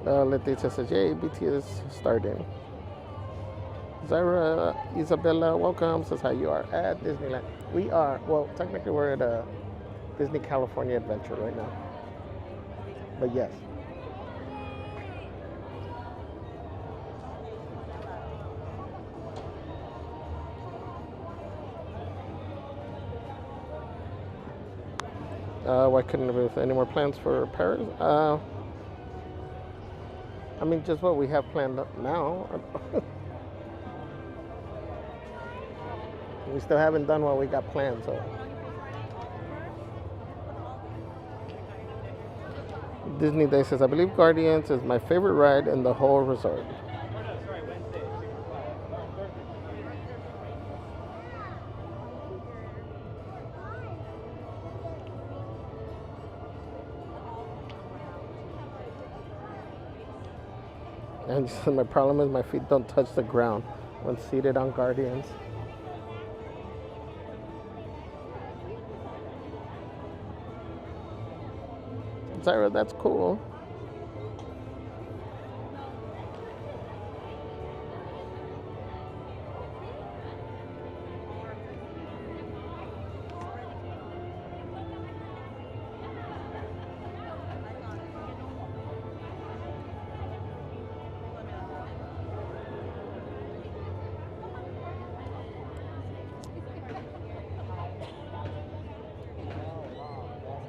Leticia says, yay, BT is starting. Zaira Isabella, welcome, says how you are at Disneyland. We are, well, technically we're at a Disney California Adventure right now. But yes. Why couldn't we have any more plans for Paris? I mean, just what we have planned now. We still haven't done what we got planned, so. Disney Day says, I believe Guardians is my favorite ride in the whole resort. And my problem is my feet don't touch the ground when seated on Guardians. Tyra, that's cool.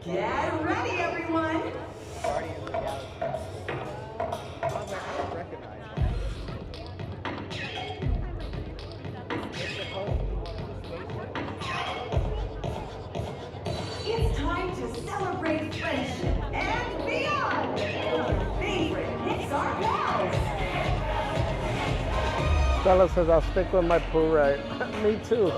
Get ready, everyone. It's time to celebrate friendship and beyond with your favorite Pixar pals. Stella says, I'll stick with my Pooh ride. Me too.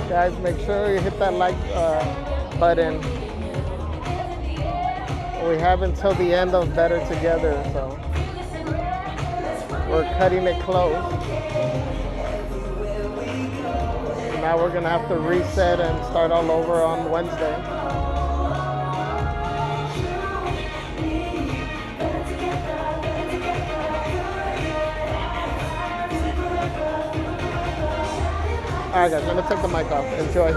Guys, make sure you hit that like button. We have until the end of Better Together, so we're cutting it close. Now we're gonna have to reset and start all over on Wednesday. All right, guys, let me take the mic off. Enjoy.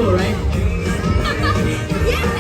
cool, right? Yeah!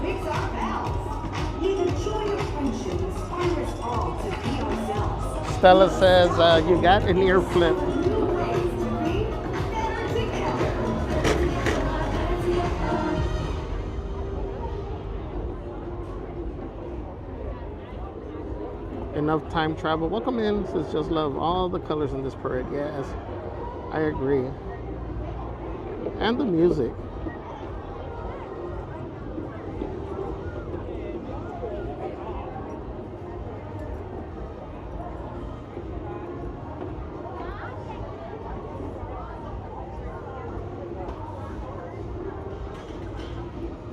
Pixar pals. May the joy of friendship inspire us all to be ourselves. Stella says, you got an ear flip. Enough time travel. Welcome in. Says just love all the colors in this parade. Yes, I agree. And the music.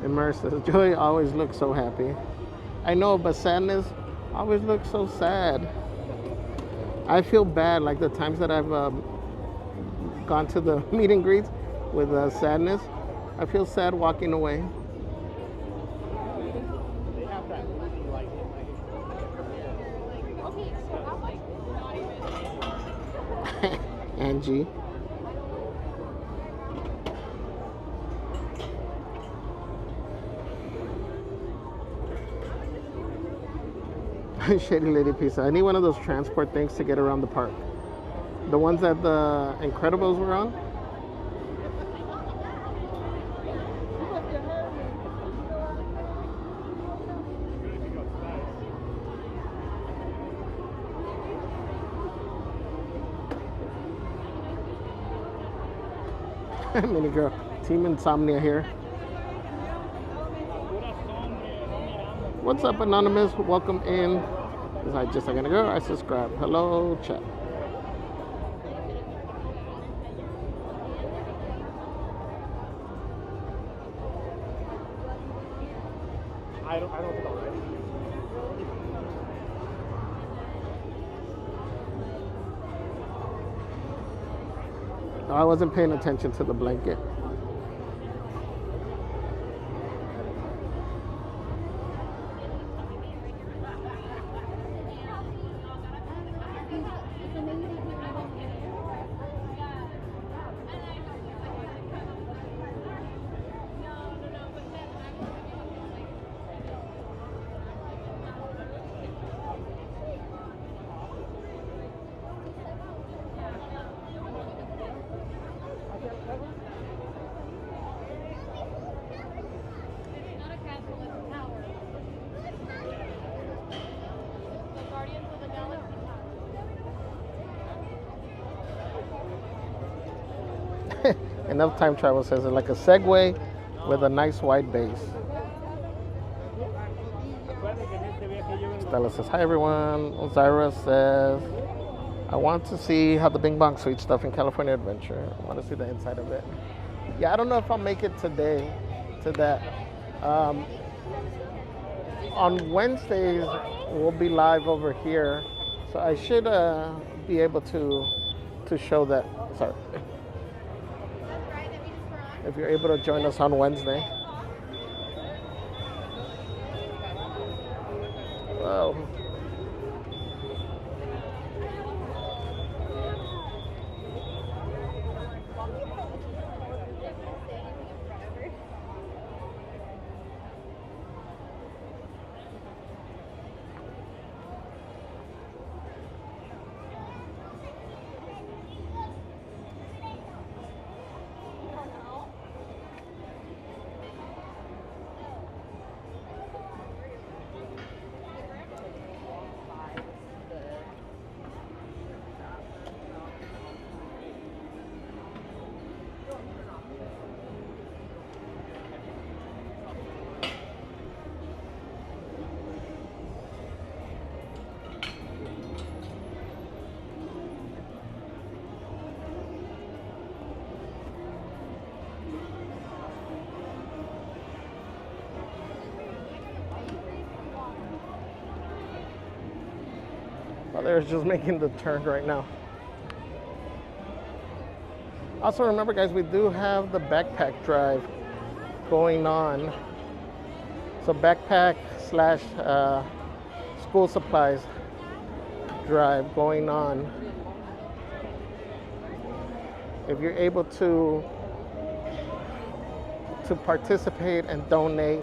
And Mer says, Joy always looks so happy. I know, but sadness always looks so sad. I feel bad, like the times that I've gone to the meet and greets with sadness. I feel sad walking away. Angie. Shady Lady Pizza. I need one of those transport things to get around the park. The ones that the Incredibles were on. Mini girl. Team Insomnia here. What's up, Anonymous? Welcome in. Just a second ago, I subscribed. Hello, chat. I don't think I'll ready. I wasn't paying attention to the blanket. Enough time travel says it's like a Segway with a nice wide base. Stella says, hi everyone. Ozira says, I want to see how the Bing Bong Sweet stuff in California Adventure. I want to see the inside of it. Yeah, I don't know if I'll make it today to that. On Wednesdays, we'll be live over here. So I should be able to show that. Sorry. If you're able to join us on Wednesday. Wow. They're just making the turn right now. Also remember guys, we do have the backpack drive going on. So backpack slash school supplies drive going on. If you're able to participate and donate,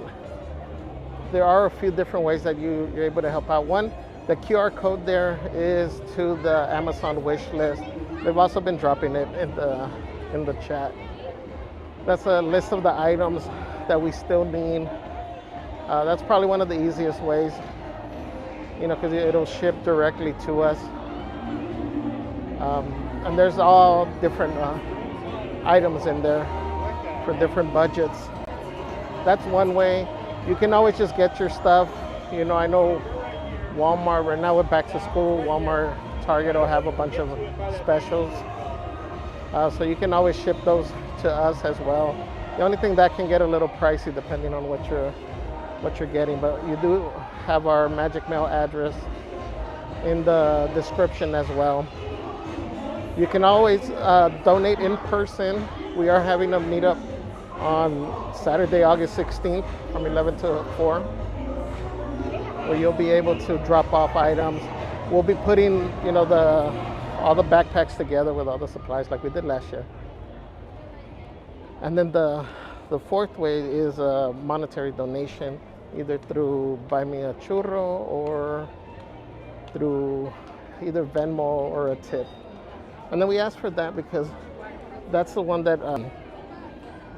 there are a few different ways that you're able to help out. One, the QR code there is to the Amazon wish list. They've also been dropping it in the chat. That's a list of the items that we still need. That's probably one of the easiest ways, you know, because it'll ship directly to us. And there's all different items in there for different budgets. That's one way. You can always just get your stuff. You know, I know Walmart right now with back to school, Walmart, Target will have a bunch of specials. So you can always ship those to us as well. The only thing that can get a little pricey depending on what you're getting, but you do have our Magic Mail address in the description as well. You can always donate in person. We are having a meetup on Saturday, August 16th from 11 to 4, where you'll be able to drop off items. We'll be putting, you know, all the backpacks together with all the supplies like we did last year. And then the fourth way is a monetary donation, either through Buy Me a Churro or through either Venmo or a tip. And then we ask for that because that's the one that,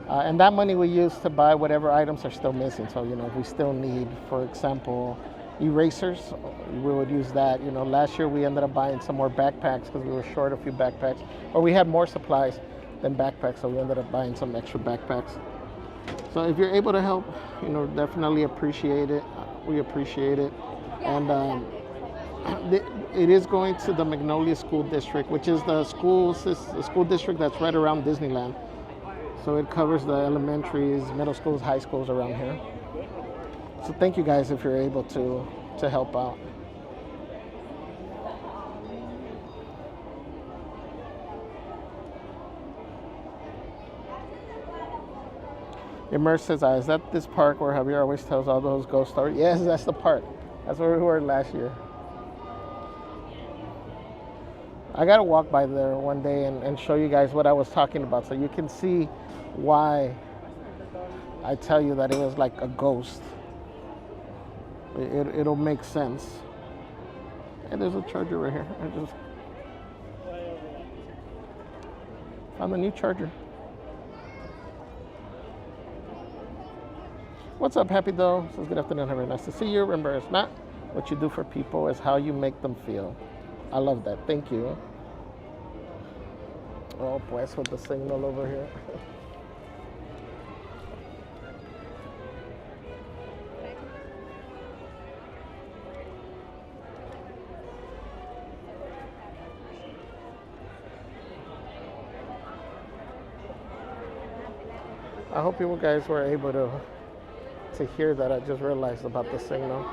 and that money we use to buy whatever items are still missing. So, you know, if we still need, for example, erasers, we would use that. You know, last year we ended up buying some more backpacks because we were short a few backpacks, or we had more supplies than backpacks, so we ended up buying some extra backpacks. So if you're able to help, you know, definitely appreciate it. We appreciate it. And it is going to the Magnolia School District, which is the school district that's right around Disneyland. So it covers the elementaries, middle schools, high schools around here. So thank you guys if you're able to help out. Immer says, is that this park where Javier always tells all those ghost stories? Yes, that's the park. That's where we were last year. I gotta walk by there one day and show you guys what I was talking about so you can see why I tell you that it was like a ghost. It'll make sense. And there's a charger right here. I just found a new charger. What's up, Happy Doe? Says good afternoon, Javier. Nice to see you. Remember, it's not what you do for people, it's how you make them feel. I love that. Thank you. Oh, pues with the signal over here. I hope you guys were able to hear that. I just realized about the signal.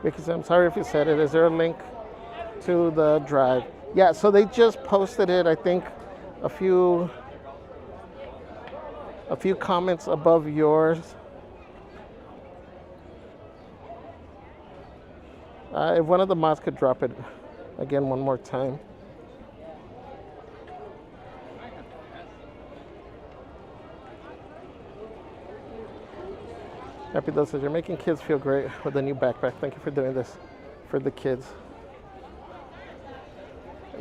Because I'm sorry if you said it. Is there a link to the drive? Yeah, so they just posted it. I think a few comments above yours. If one of the mods could drop it again one more time. Happy Doe says, you're making kids feel great with the new backpack. Thank you for doing this for the kids.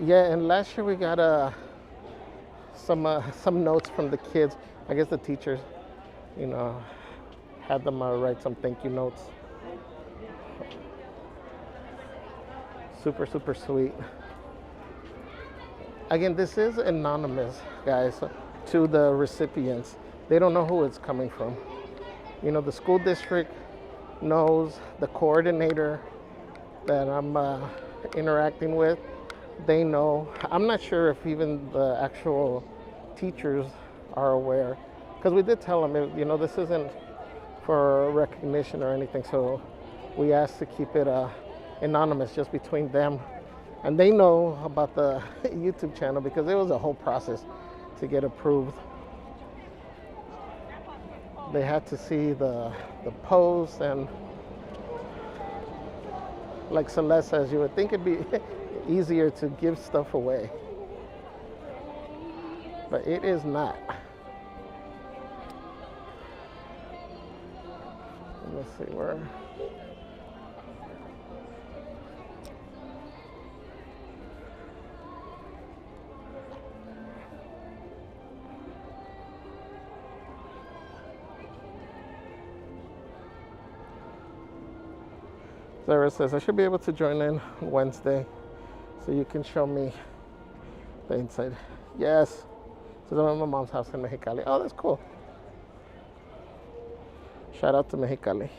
Yeah, and last year we got some notes from the kids. I guess the teachers, you know, had them write some thank you notes. Super, super sweet. Again, this is anonymous, guys, to the recipients. They don't know who it's coming from. You know, the school district knows, the coordinator that I'm interacting with, they know. I'm not sure if even the actual teachers are aware, because we did tell them, you know, this isn't for recognition or anything, so we asked to keep it anonymous, just between them. And they know about the YouTube channel because it was a whole process to get approved. They had to see the post, and like Celeste says, you would think it'd be easier to give stuff away. But it is not. Let's see where. Sarah says, I should be able to join in Wednesday so you can show me the inside. Yes. So I'm at my mom's house in Mexicali. Oh, that's cool. Shout out to Mexicali.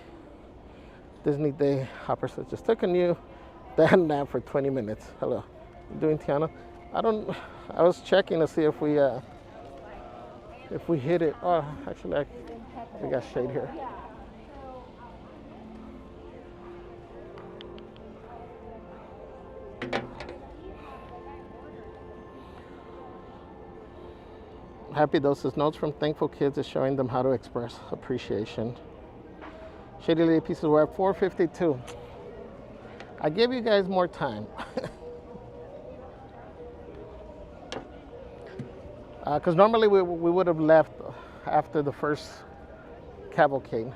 Disney Day. Hopper says, just took a new dad nap for 20 minutes. Hello. You doing Tiana? I was checking to see if we hit it. Oh, actually, we got shade here. Happy Doses notes from Thankful Kids is showing them how to express appreciation. Shady Lady Pieces, we're at 4:52. I gave you guys more time. Because normally we would have left after the first cavalcade.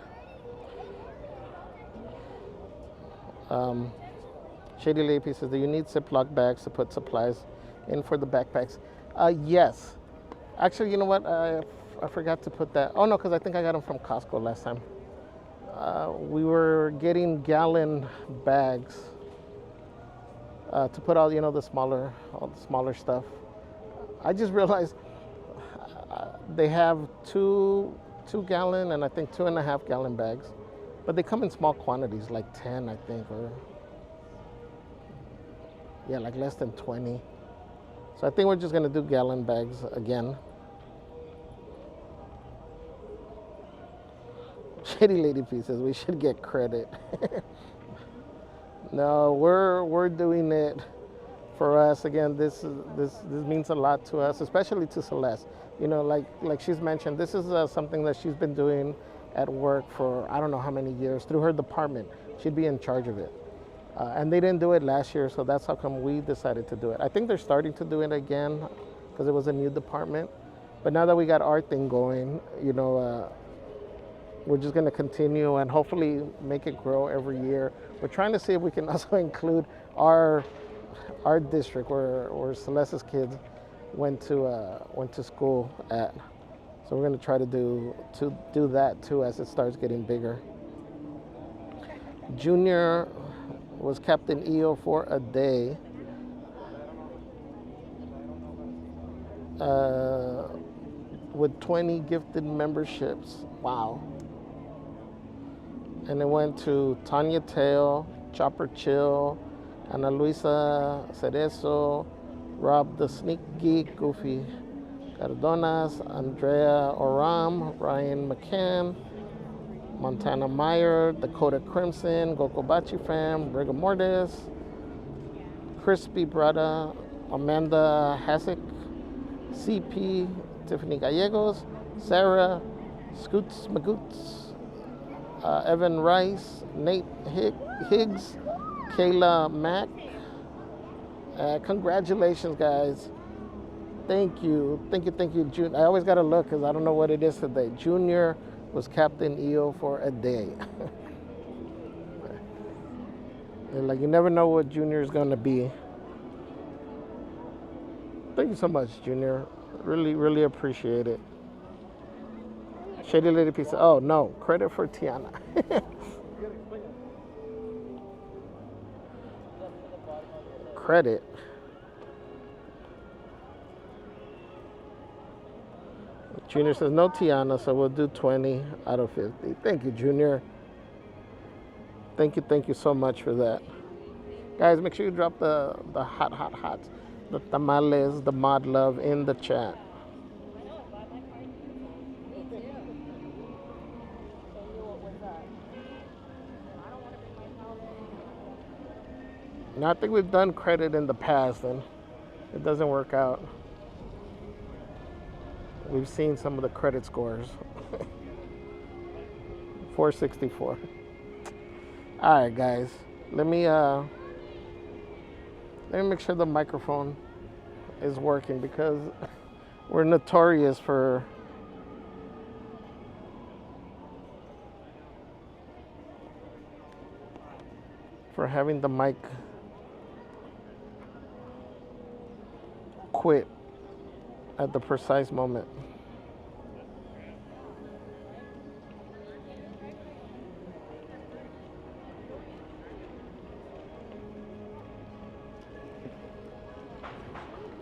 Shady Lady Pieces, do you need Ziploc bags to put supplies in for the backpacks? Yes. Actually, you know what? I forgot to put that. Oh, no, because I think I got them from Costco last time. We were getting gallon bags to put all the smaller stuff. I just realized they have two gallon and I think 2.5 gallon bags, but they come in small quantities, like 10, I think, or yeah, like less than 20. So I think we're just gonna do gallon bags again. Shady Lady Pieces, we should get credit. No, we're doing it for us. Again, this means a lot to us, especially to Celeste. Like she's mentioned, this is something that she's been doing at work for I don't know how many years through her department. She'd be in charge of it. And they didn't do it last year, so that's how come we decided to do it. I think they're starting to do it again because it was a new department. But now that we got our thing going, we're just going to continue and hopefully make it grow every year. We're trying to see if we can also include our district where Celeste's kids went to school at. So we're going to try to do that too as it starts getting bigger. Junior was Captain EO for a day. With 20 gifted memberships. Wow. And it went to Tanya Tail, Chopper Chill, Ana Luisa Cerezo, Rob the Sneak Geek, Goofy Cardonas, Andrea Oram, Ryan McCann, Montana Meyer, Dakota Crimson, Gokobachi Fam, Rigor Mortis, Crispy Brada, Amanda Hasek, CP, Tiffany Gallegos, Sarah, Scoots Magoots, Evan Rice, Nate Higgs, Kayla Mack. Congratulations, guys. Thank you. I always got to look because I don't know what it is today. Junior was Captain EO for a day. And you never know what Junior is going to be. Thank you so much, Junior. Really, really appreciate it. Shady Lady Pizza. Oh, no. Credit for Tiana. Credit. Junior says no Tiana, so we'll do 20 out of 50. Thank you, Junior. Thank you so much for that. Guys, make sure you drop the hot, the tamales, the mod love in the chat. Now, I think we've done credit in the past and it doesn't work out. We've seen some of the credit scores. 464. All right, guys. Let me make sure the microphone is working because we're notorious for having the mic quit at the precise moment.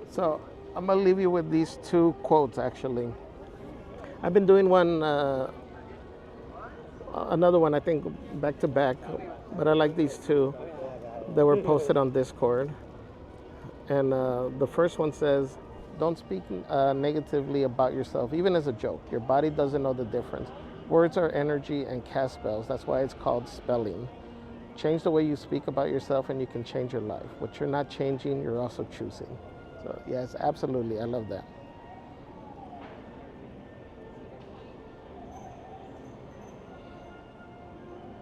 So I'm gonna leave you with these two quotes. Actually, I've been doing one, another one, I think, back to back, but I like these two that were posted on Discord. And the first one says, "Don't speak negatively about yourself, even as a joke. Your body doesn't know the difference. Words are energy and cast spells. That's why it's called spelling. Change the way you speak about yourself, and you can change your life. What you're not changing, you're also choosing." So yes, absolutely, I love that.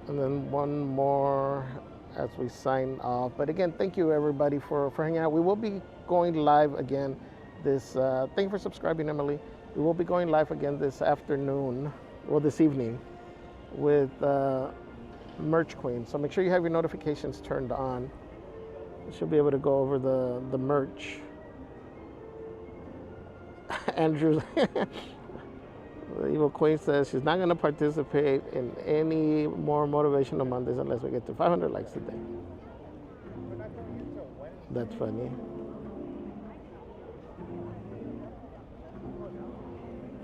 And then one more as we sign off. But again, thank you everybody for hanging out. We will be going live again this, thank you for subscribing, Emily. We will be going live again this afternoon, or this evening, with Merch Queen. So make sure you have your notifications turned on. You should be able to go over the merch. Andrew, the Evil Queen says she's not going to participate in any more Motivational Mondays unless we get to 500 likes today. That's funny.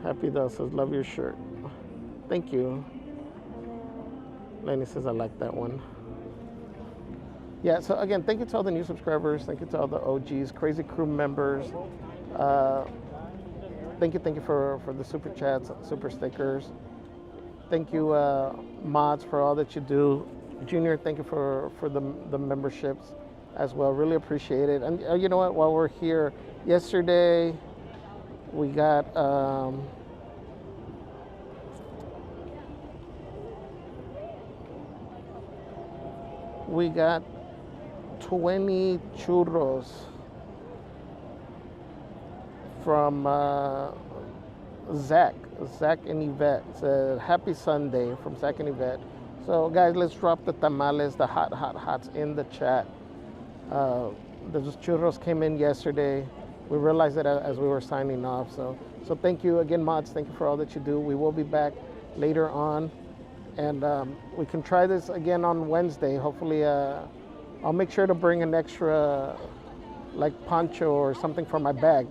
Happy though says, "Love your shirt." Thank you. Lenny says, "I like that one." Yeah, so again, thank you to all the new subscribers. Thank you to all the OGs, Crazy Crew members. Thank you for the super chats, super stickers. Thank you, mods, for all that you do. Junior, thank you for the memberships as well. Really appreciate it. And you know what? While we're here, yesterday we got we got 20 churros from Zach and Yvette. It's a happy Sunday from Zach and Yvette. So guys, let's drop the tamales, the hots in the chat. Those churros came in yesterday. We realized that as we were signing off. So thank you again, mods. Thank you for all that you do. We will be back later on, and we can try this again on Wednesday. Hopefully, I'll make sure to bring an extra, like poncho or something for my bag.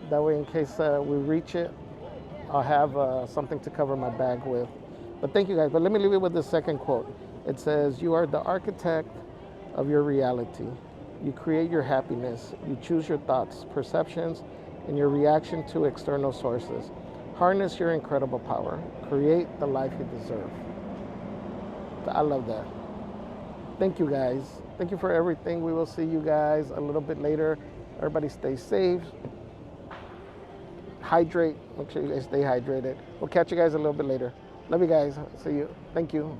That way, in case we reach it, I'll have something to cover my bag with. But thank you guys. But let me leave you with the second quote. It says, "You are the architect of your reality. You create your happiness. You choose your thoughts, perceptions, and your reaction to external sources. Harness your incredible power. Create the life you deserve." I love that. Thank you guys. Thank you for everything. We will see you guys a little bit later. Everybody stay safe. Hydrate. Make sure you guys stay hydrated. We'll catch you guys a little bit later. Love you guys. See you. Thank you.